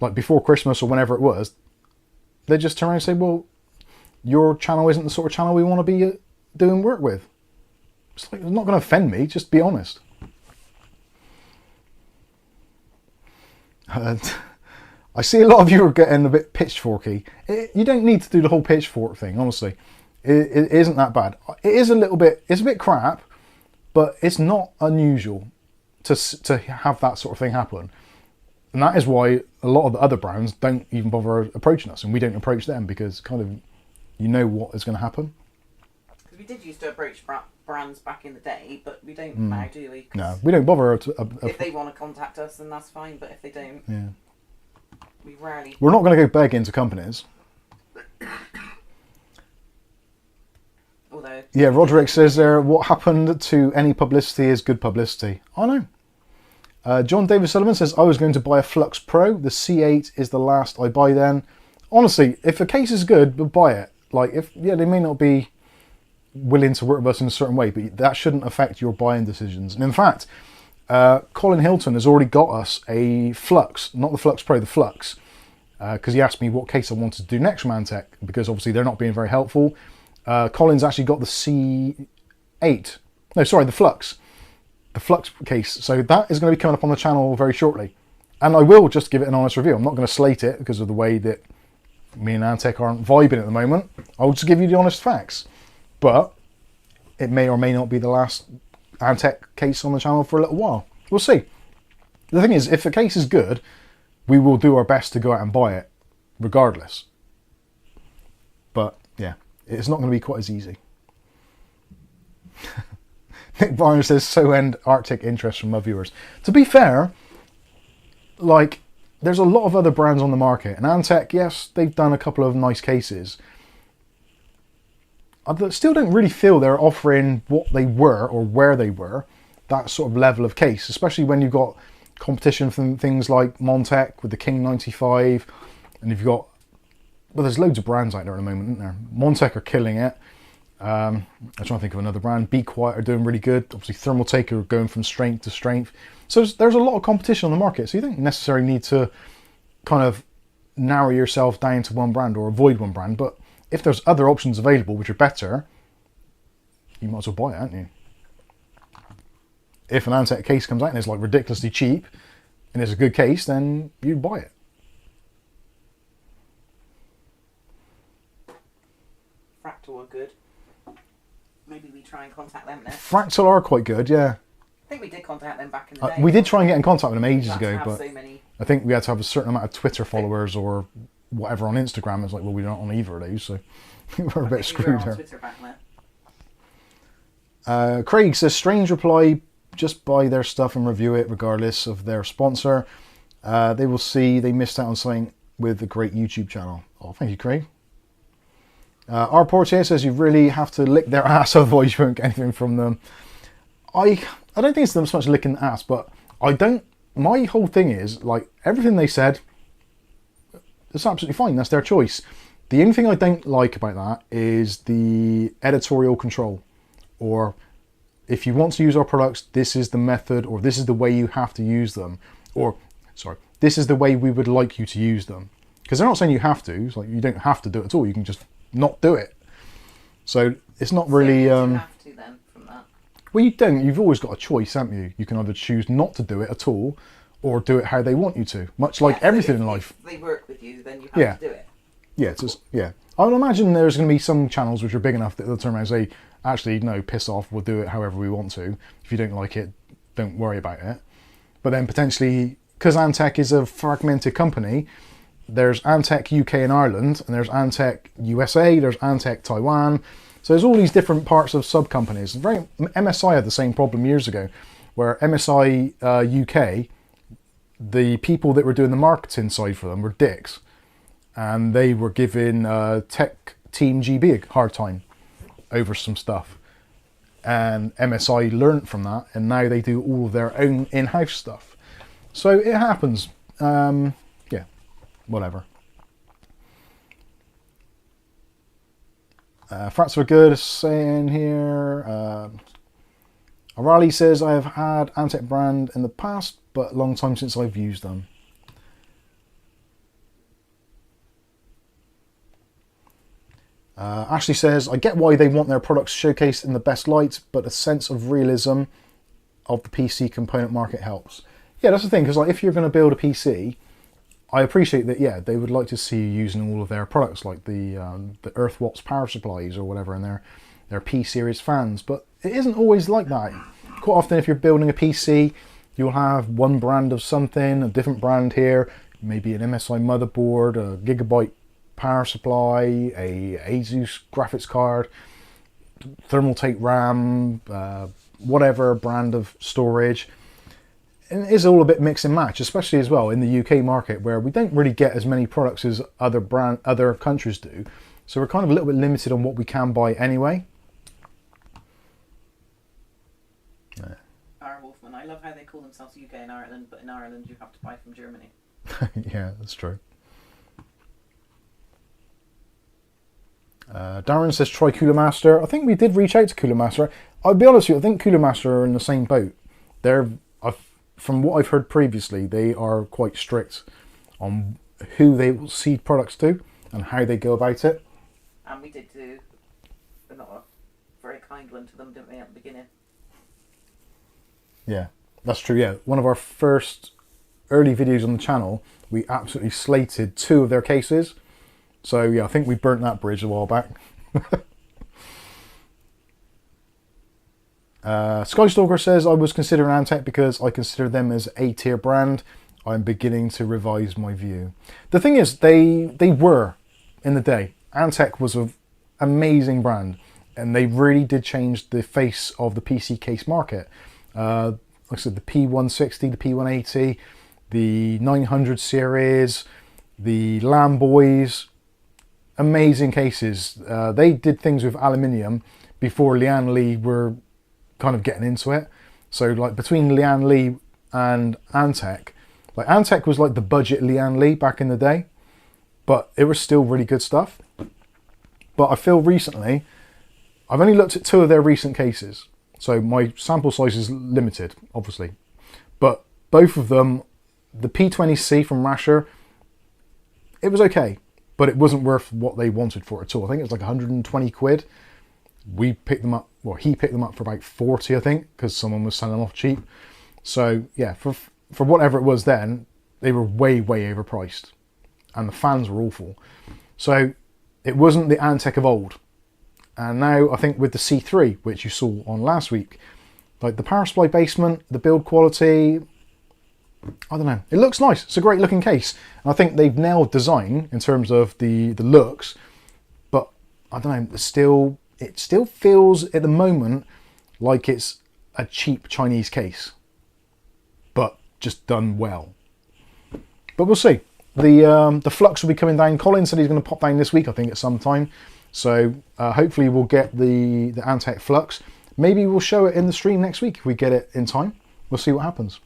like before Christmas or whenever it was, they just turn around and say, well, your channel isn't the sort of channel we want to be doing work with. It's like, it's not going to offend me, just be honest. I see a lot of you are getting a bit pitchforky. You don't need to do the whole pitchfork thing, honestly. It isn't that bad. It is a little bit, it's a bit crap, but it's not unusual to have that sort of thing happen. And that is why a lot of the other brands don't even bother approaching us, and we don't approach them, because kind of, you know what is going to happen. Because we did used to approach brands back in the day, but we don't now, do we? No, we don't bother. If they want to contact us, then that's fine, but if they don't, yeah. we rarely... We're not going to go begging to companies. Although... Yeah, Roderick says there, what happened to any publicity is good publicity. I know. John David Sullivan says, I was going to buy a Flux Pro. The C8 is the last I buy then. Honestly, if a case is good, buy it. Like, they may not be willing to work with us in a certain way, but that shouldn't affect your buying decisions. And in fact, Colin Hilton has already got us a Flux, not the Flux Pro, the Flux, because he asked me what case I wanted to do next from Antec, because obviously they're not being very helpful. Colin's actually got the C8, no, sorry, the Flux. the flux case. So that is going to be coming up on the channel very shortly. And I will just give it an honest review. I'm not going to slate it because of the way that me and Antec aren't vibing at the moment. I'll just give you the honest facts. But it may or may not be the last Antec case on the channel for a little while. We'll see. The thing is, if the case is good, we will do our best to go out and buy it regardless. But yeah, it's not going to be quite as easy. Nick Barnes says, so end Arctic interest from my viewers. To be fair, like, there's a lot of other brands on the market, and Antec, yes, they've done a couple of nice cases. I still don't really feel they're offering what they were, or where they were, that sort of level of case, especially when you've got competition from things like Montec with the King 95, and you've got, well, there's loads of brands out there at the moment, isn't there? Montec are killing it. I'm trying to think of another brand. Be Quiet are doing really good. Obviously, Thermal Taker are going from strength to strength. So there's a lot of competition on the market. So you don't necessarily need to kind of narrow yourself down to one brand or avoid one brand. But if there's other options available which are better, you might as well buy it, aren't you? If an Antec case comes out and it's like ridiculously cheap and it's a good case, then you buy it. Fractal are good. Maybe we try and contact them now. Fractal are quite good, yeah. I think we did contact them back in the day. We did try and get in contact with them ages That's ago, how but so many... I think we had to have a certain amount of Twitter followers or whatever on Instagram. It's like, well, we're not on either of those, so we're a bit screwed on there. Twitter back then. Craig says, strange reply, just buy their stuff and review it regardless of their sponsor. They will see they missed out on something with a great YouTube channel. Oh, thank you, Craig. Our Portier says you really have to lick their ass, otherwise you won't get anything from them. I don't think it's them so much licking the ass, but my whole thing is, like, everything they said, it's absolutely fine, that's their choice. The only thing I don't like about that is the editorial control, or if you want to use our products, this is the method, or this is the way you have to use them, or, sorry, this is the way we would like you to use them. Because they're not saying you have to, it's like you don't have to do it at all, you can just not do it. So it's not really... you have to then from that. Well, you don't. You've always got a choice, haven't you? You can either choose not to do it at all, or do it how they want you to. Much like everything in life. If they work with you, then you have to do it. Yeah, it's just, yeah. I would imagine there's going to be some channels which are big enough that they'll turn around and say, actually, no, piss off, we'll do it however we want to. If you don't like it, don't worry about it. But then potentially, because Antec is a fragmented company, there's Antec UK and Ireland, and there's Antec USA, there's Antec Taiwan. So there's all these different parts of sub-companies. MSI had the same problem years ago, where MSI UK, the people that were doing the marketing side for them were dicks. And they were giving Tech Team GB a hard time over some stuff. And MSI learnt from that, and now they do all of their own in-house stuff. So it happens. Yeah, whatever. Frats are good, saying here. O'Reilly says, I have had Antec brand in the past, but a long time since I've used them. Ashley says, I get why they want their products showcased in the best light, but a sense of realism of the PC component market helps. Yeah, that's the thing, because like, if you're going to build a PC, I appreciate that, yeah, they would like to see you using all of their products, like the Earthwatts power supplies or whatever, and their P-series fans, but it isn't always like that. Quite often, if you're building a PC, you'll have one brand of something, a different brand here, maybe an MSI motherboard, a Gigabyte power supply, a Asus graphics card, thermal tape RAM, whatever brand of storage. And it is all a bit mix and match, especially as well in the UK market, where we don't really get as many products as other countries do. So we're kind of a little bit limited on what we can buy anyway. Our Wolfman, I love how they call themselves UK and Ireland, but in Ireland you have to buy from Germany. Yeah, that's true. Darren says try Cooler Master. I think we did reach out to Cooler Master. I'll be honest with you, I think Cooler Master are in the same boat. From what I've heard previously, they are quite strict on who they will seed products to and how they go about it. And we did do not a very kind one to them, didn't we, at the beginning? Yeah, that's true. Yeah, one of our first early videos on the channel, we absolutely slated 2 of their cases. So yeah, I think we burnt that bridge a while back. Skystalker says, I was considering Antec because I consider them as A-tier brand. I'm beginning to revise my view. The thing is, they were in the day. Antec was an amazing brand, and they really did change the face of the PC case market. Like I said, the P160, the P180, the 900 series, the Lamboys, amazing cases. They did things with aluminium before Lian Li were kind of getting into it. So like between Lian Li and Antec, like Antec was like the budget Lian Li back in the day, but it was still really good stuff. But I feel recently, I've only looked at 2 of their recent cases, so my sample size is limited, obviously. But both of them, the P20C from Rasher, it was okay, but it wasn't worth what they wanted for it at all. I think it was like 120 quid. We picked them up, well, he picked them up for about 40, I think, because someone was selling them off cheap. So yeah, for whatever it was then, they were way, way overpriced. And the fans were awful. So it wasn't the Antec of old. And now I think with the C3, which you saw on last week, like the power supply basement, the build quality, I don't know. It looks nice. It's a great looking case. And I think they've nailed design in terms of the looks. But I don't know, it still feels at the moment like it's a cheap Chinese case. But just done well. But we'll see. The flux will be coming down. Colin said he's going to pop down this week, I think, at some time. So hopefully we'll get the Antec flux. Maybe we'll show it in the stream next week if we get it in time. We'll see what happens.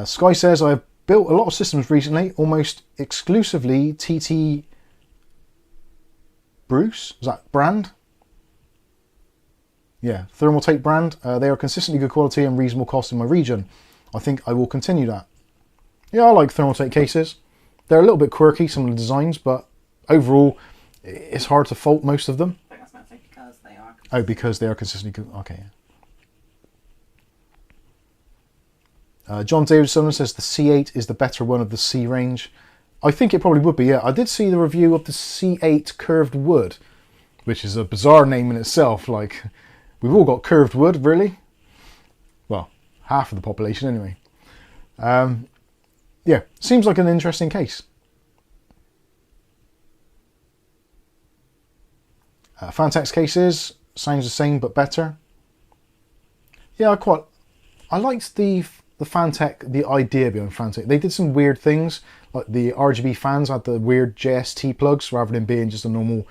Sky says, I've built a lot of systems recently, almost exclusively TT Bruce. Is that brand? Yeah, thermal tape brand. They are consistently good quality and reasonable cost in my region. I think I will continue that. Yeah, I like thermal tape cases. They're a little bit quirky, some of the designs, but overall, it's hard to fault most of them. I think that's meant to say because they are. Oh, because they are consistently good. Okay. John Davidson says the C8 is the better one of the C range. I think it probably would be, yeah. I did see the review of the C8 curved wood, which is a bizarre name in itself. Like, we've all got curved wood, really? Well, half of the population anyway. Yeah, seems like an interesting case. Fantex cases, sounds the same but better. Yeah, I liked the Fantech, the idea behind Fantech. They did some weird things, like the RGB fans had the weird JST plugs rather than being just a normal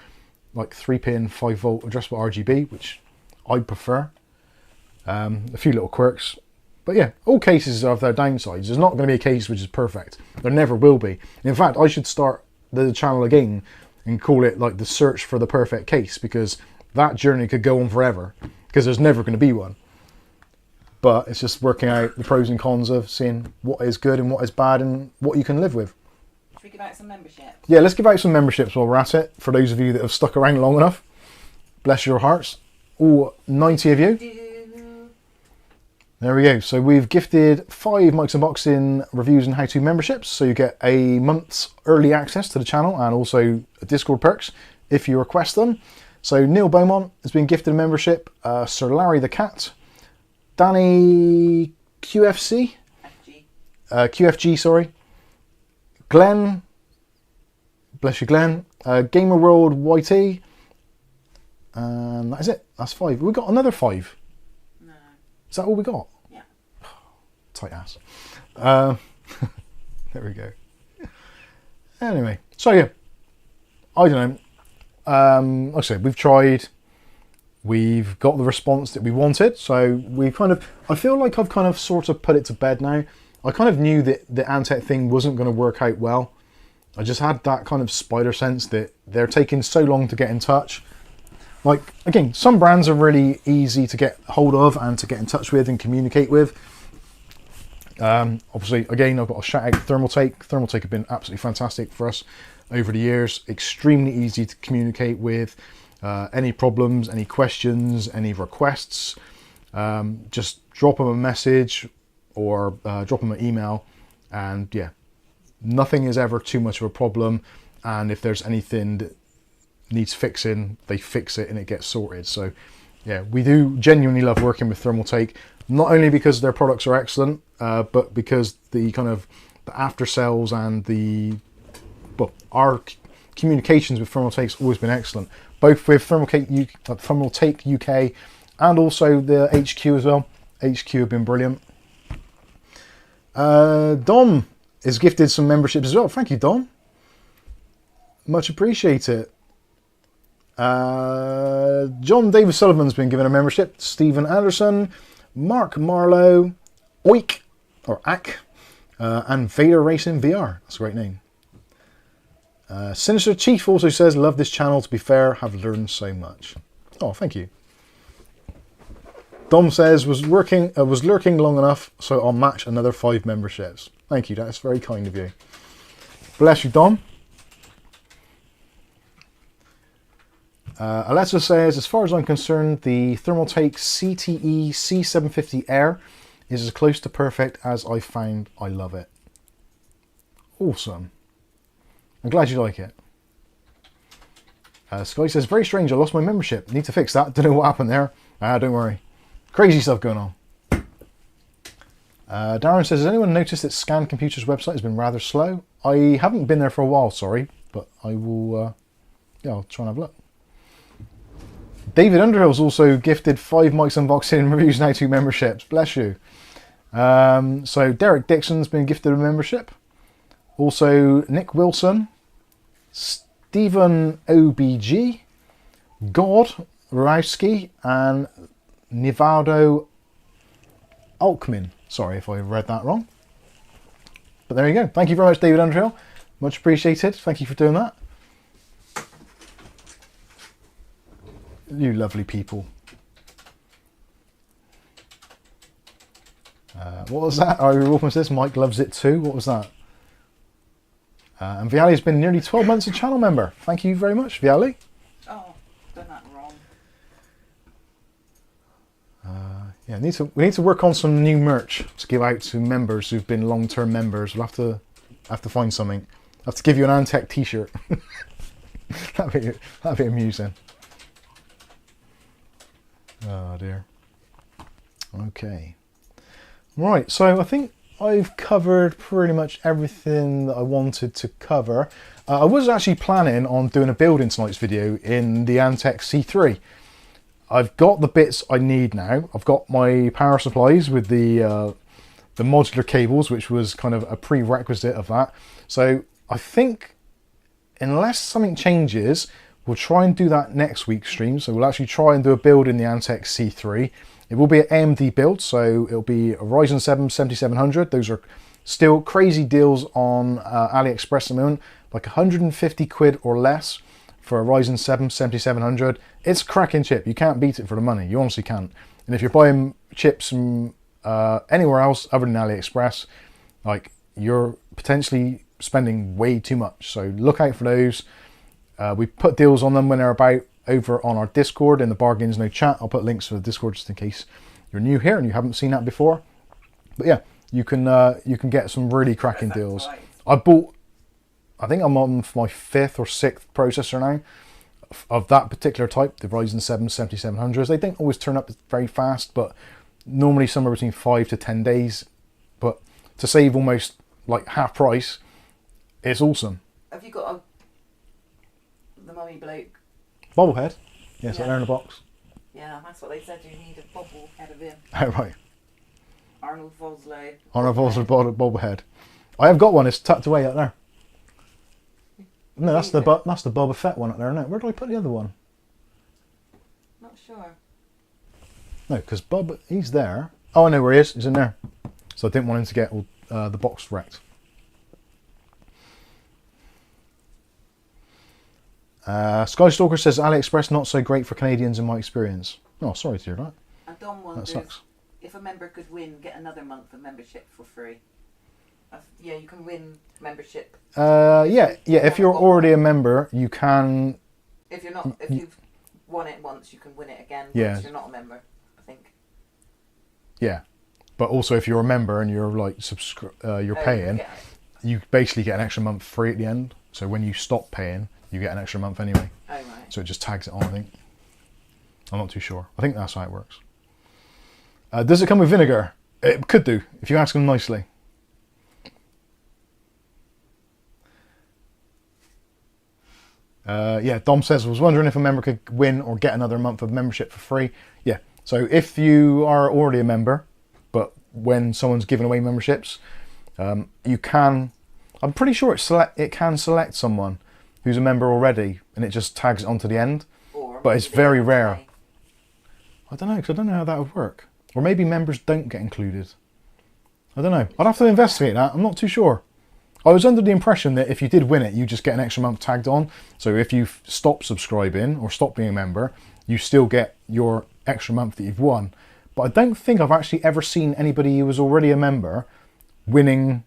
like 3-pin 5-volt addressable RGB, which I prefer. A few little quirks. But yeah, all cases have their downsides. There's not going to be a case which is perfect. There never will be. In fact, I should start the channel again and call it like the search for the perfect case, because that journey could go on forever, because there's never going to be one. But it's just working out the pros and cons of seeing what is good and what is bad and what you can live with. Should we give out some memberships? Yeah, let's give out some memberships while we're at it. For those of you that have stuck around long enough, bless your hearts. All 90 of you. There we go. So we've gifted 5 Mics Unboxing reviews and how-to memberships. So you get a month's early access to the channel and also Discord perks if you request them. So Neil Beaumont has been gifted a membership. Sir Larry the Cat. Danny QFC. QFG, sorry. Glenn. Bless you, Glenn. Gamer World YT. And that is it. That's 5. We got another 5. No. Is that all we got? Yeah. Tight ass. There we go. Anyway, so yeah, I don't know. Like I said, we've tried. We've got the response that we wanted. So we kind of, I feel like I've kind of sort of put it to bed now. I kind of knew that the Antec thing wasn't going to work out well. I just had that kind of spider sense that they're taking so long to get in touch. Like, again, some brands are really easy to get hold of and to get in touch with and communicate with. Obviously, again, I've got to shout out Thermaltake. Thermaltake have been absolutely fantastic for us. over the years. Extremely easy to communicate with. Any problems, any questions, any requests, just drop them a message or drop them an email, and yeah, nothing is ever too much of a problem. And if there's anything that needs fixing, they fix it and it gets sorted. So yeah, we do genuinely love working with Thermaltake, not only because their products are excellent, but because the kind of the after sales and our communications with Thermaltake's always been excellent, both with Thermaltake UK and also the HQ as well. HQ have been brilliant. Dom is gifted some memberships as well. Thank you, Dom. Much appreciated. John David Sullivan's been given a membership. Stephen Anderson, Mark Marlowe, Oik, or Ack, and Vader Racing VR. That's a great name. Sinister Chief also says, love this channel, to be fair, have learned so much. Oh, thank you. Dom says, was lurking long enough, so I'll match another 5 memberships. Thank you, that's very kind of you. Bless you, Dom. Alexa says, as far as I'm concerned, the Thermaltake CTE C750 Air is as close to perfect as I found. I love it. Awesome. I'm glad you like it. Sky says, very strange, I lost my membership. Need to fix that. Don't know what happened there. Don't worry. Crazy stuff going on. Darren says, has anyone noticed that Scan Computer's website has been rather slow? I haven't been there for a while, sorry, but I will, yeah, I'll try and have a look. David Underhill's also gifted 5 Mike's Unboxing Reviews Now 2 memberships. Bless you. So Derek Dixon's been gifted a membership. Also Nick Wilson, Stephen OBG, God Rowski, and Nivado Alkmin. Sorry if I read that wrong. But there you go. Thank you very much, David Underhill. Much appreciated. Thank you for doing that. You lovely people. What was that? Oh, Wolfman says Mike loves it too. What was that? And Viali has been nearly 12 months a channel member. Thank you very much, Viali. Oh, done that wrong. Yeah, we need to work on some new merch to give out to members who've been long-term members. We'll have to find something. I'll have to give you an Antec t-shirt. that'd be amusing. Oh dear. Okay. Right, so I think I've covered pretty much everything that I wanted to cover. I was actually planning on doing a build in tonight's video in the Antec C3. I've got the bits I need now. I've got my power supplies with the modular cables, which was kind of a prerequisite of that. So I think unless something changes, we'll try and do that next week's stream. So we'll actually try and do a build in the Antec C3. It will be an AMD build, so it'll be a Ryzen 7 7700. Those are still crazy deals on AliExpress at the moment, like 150 quid or less for a Ryzen 7 7700. It's a cracking chip. You can't beat it for the money. You honestly can't. And if you're buying chips from anywhere else other than AliExpress, like, you're potentially spending way too much. So look out for those. We put deals on them when they're about over on our Discord in the Bargains No Chat. I'll put links for the Discord just in case you're new here and you haven't seen that before. But yeah, you can get some really cracking deals. Right. I think I'm on my 5th or 6th processor now of that particular type, the Ryzen 7 7700s. They don't always turn up very fast, but normally somewhere between 5 to 10 days. But to save almost like half price, it's awesome. Have you got the mummy bloke? Bobblehead? Yes, Yeah. There in the box. Yeah, that's what they said. You need a bobblehead of him. Oh, right. Arnold Vosloo. Arnold Vosloo bobblehead. I have got one. It's tucked away up there. No, that's the Boba Fett one up there, isn't it? Where do I put the other one? Not sure. No, because Bob, he's there. Oh, I know where he is. He's in there. So I didn't want him to get the box wrecked. Skystalker says AliExpress not so great for Canadians in my experience. Oh, sorry to hear that. And Don wonders That sucks. if a member could win, get another month of membership for free. Yeah, you can win membership. Yeah. If you're already a member, you can. If you're not, if you've won it once, you can win it again. Yeah. Once you're not a member, I think. Yeah, but also if you're a member and you're like you're paying, you basically get an extra month free at the end. So when you stop paying, you get an extra month anyway. Oh right. So it just tags it on, I think. I'm not too sure. I think that's how it works. Does it come with vinegar? It could do, if you ask them nicely. Yeah, Dom says, I was wondering if a member could win or get another month of membership for free. Yeah, so if you are already a member, but when someone's giving away memberships, you can, I'm pretty sure it can select someone who's a member already, and it just tags it onto the end. But it's very rare. I don't know, because I don't know how that would work. Or maybe members don't get included. I don't know. I'd have to investigate that. I'm not too sure. I was under the impression that if you did win it, you just get an extra month tagged on. So if you stop subscribing or stop being a member, you still get your extra month that you've won. But I don't think I've actually ever seen anybody who was already a member winning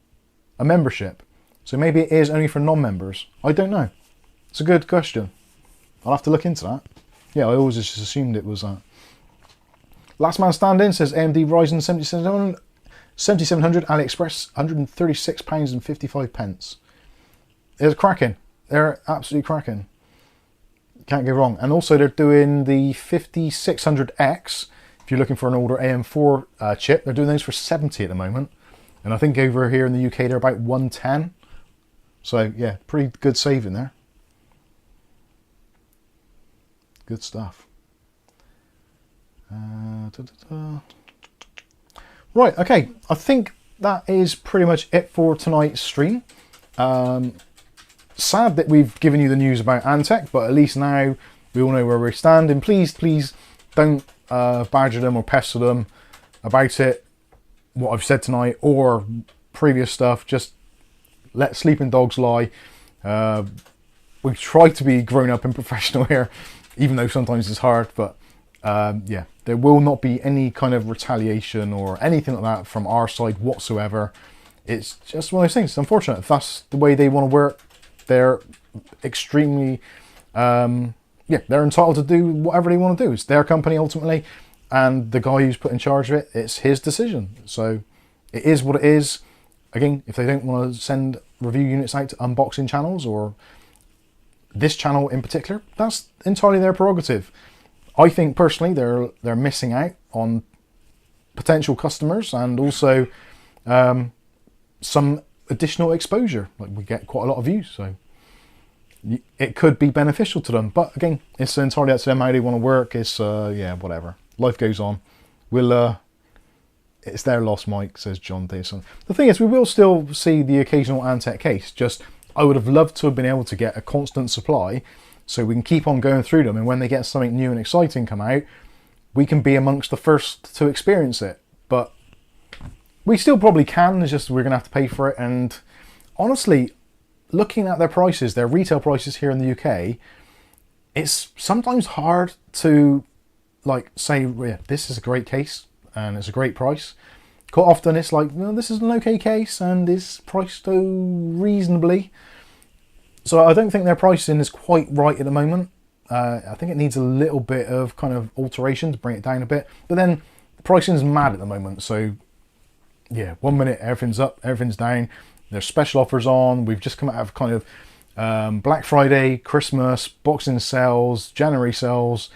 a membership. So maybe it is only for non-members. I don't know. It's a good question. I'll have to look into that. Yeah, I always just assumed it was that. Last Man Standing says AMD Ryzen 7700 AliExpress, £136.55. It's cracking. They're absolutely cracking. Can't go wrong. And also they're doing the 5600X. If you're looking for an older AM4 chip, they're doing those for 70 at the moment. And I think over here in the UK they're about 110. So yeah, pretty good saving there. Good stuff. Right, okay, I think that is pretty much it for tonight's stream. Sad that we've given you the news about Antec, but at least now we all know where we stand. And please don't badger them or pester them about it, what I've said tonight or previous stuff. Just let sleeping dogs lie. We've tried to be grown up and professional here, even though sometimes it's hard, but yeah, there will not be any kind of retaliation or anything like that from our side whatsoever. It's just one of those things. It's unfortunate. If that's the way they want to work, they're extremely, yeah, they're entitled to do whatever they want to do. It's their company ultimately, and the guy who's put in charge of it, it's his decision. So it is what it is. Again, if they don't want to send review units out to unboxing channels or this channel in particular, that's entirely their prerogative. I think personally they're missing out on potential customers and also some additional exposure. Like, we get quite a lot of views, so it could be beneficial to them. But again, it's entirely up to them how they want to work. It's yeah, whatever. Life goes on. We'll it's their loss, Mike, says John Dayson. The thing is, we will still see the occasional Antec case. Just I would have loved to have been able to get a constant supply, so we can keep on going through them, and when they get something new and exciting come out, we can be amongst the first to experience it. But we still probably can, it's just we're going to have to pay for it. And honestly, looking at their prices, their retail prices here in the UK, it's sometimes hard to like say, yeah, this is a great case and it's a great price. Quite often it's like, well, this is an okay case and it's priced reasonably. So I don't think their pricing is quite right at the moment. I think it needs a little bit of kind of alteration to bring it down a bit. But then the pricing is mad at the moment. So yeah, 1 minute everything's up, everything's down. There's special offers on. We've just come out of kind of Black Friday, Christmas, Boxing sales, January sales,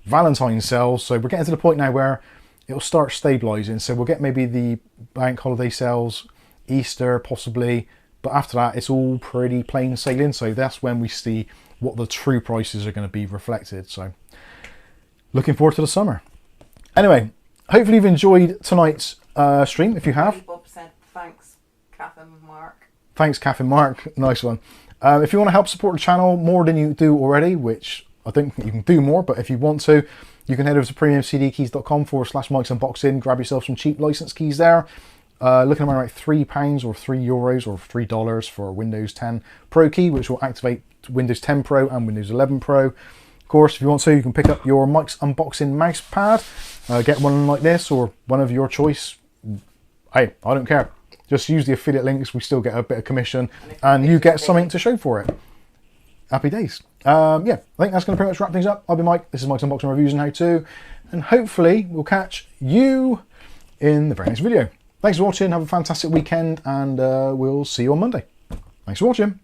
Valentine's sales. So we're getting to the point now where it'll start stabilising. So we'll get maybe the bank holiday sales, Easter possibly. But after that, it's all pretty plain sailing. So that's when we see what the true prices are going to be reflected. So looking forward to the summer. Anyway, hopefully you've enjoyed tonight's stream. If you have. Bob said thanks, Kath and Mark. Thanks, Kath and Mark. Nice one. If you want to help support the channel more than you do already, which I think you can do more, but if you want to, you can head over to premiumcdkeys.com/Mike's Unboxing, grab yourself some cheap license keys there. Looking around like £3 or €3 or $3 for a Windows 10 Pro key, which will activate Windows 10 Pro and Windows 11 Pro. Of course, if you want to, you can pick up your Mike's Unboxing mouse pad, get one like this or one of your choice. Hey, I don't care. Just use the affiliate links. We still get a bit of commission, and you get something to show for it. Happy days. Yeah, I think that's going to pretty much wrap things up. I've been Mike. This is Mike's Unboxing Reviews and How To, and hopefully we'll catch you in the very next video. Thanks for watching. Have a fantastic weekend, and we'll see you on Monday. Thanks for watching.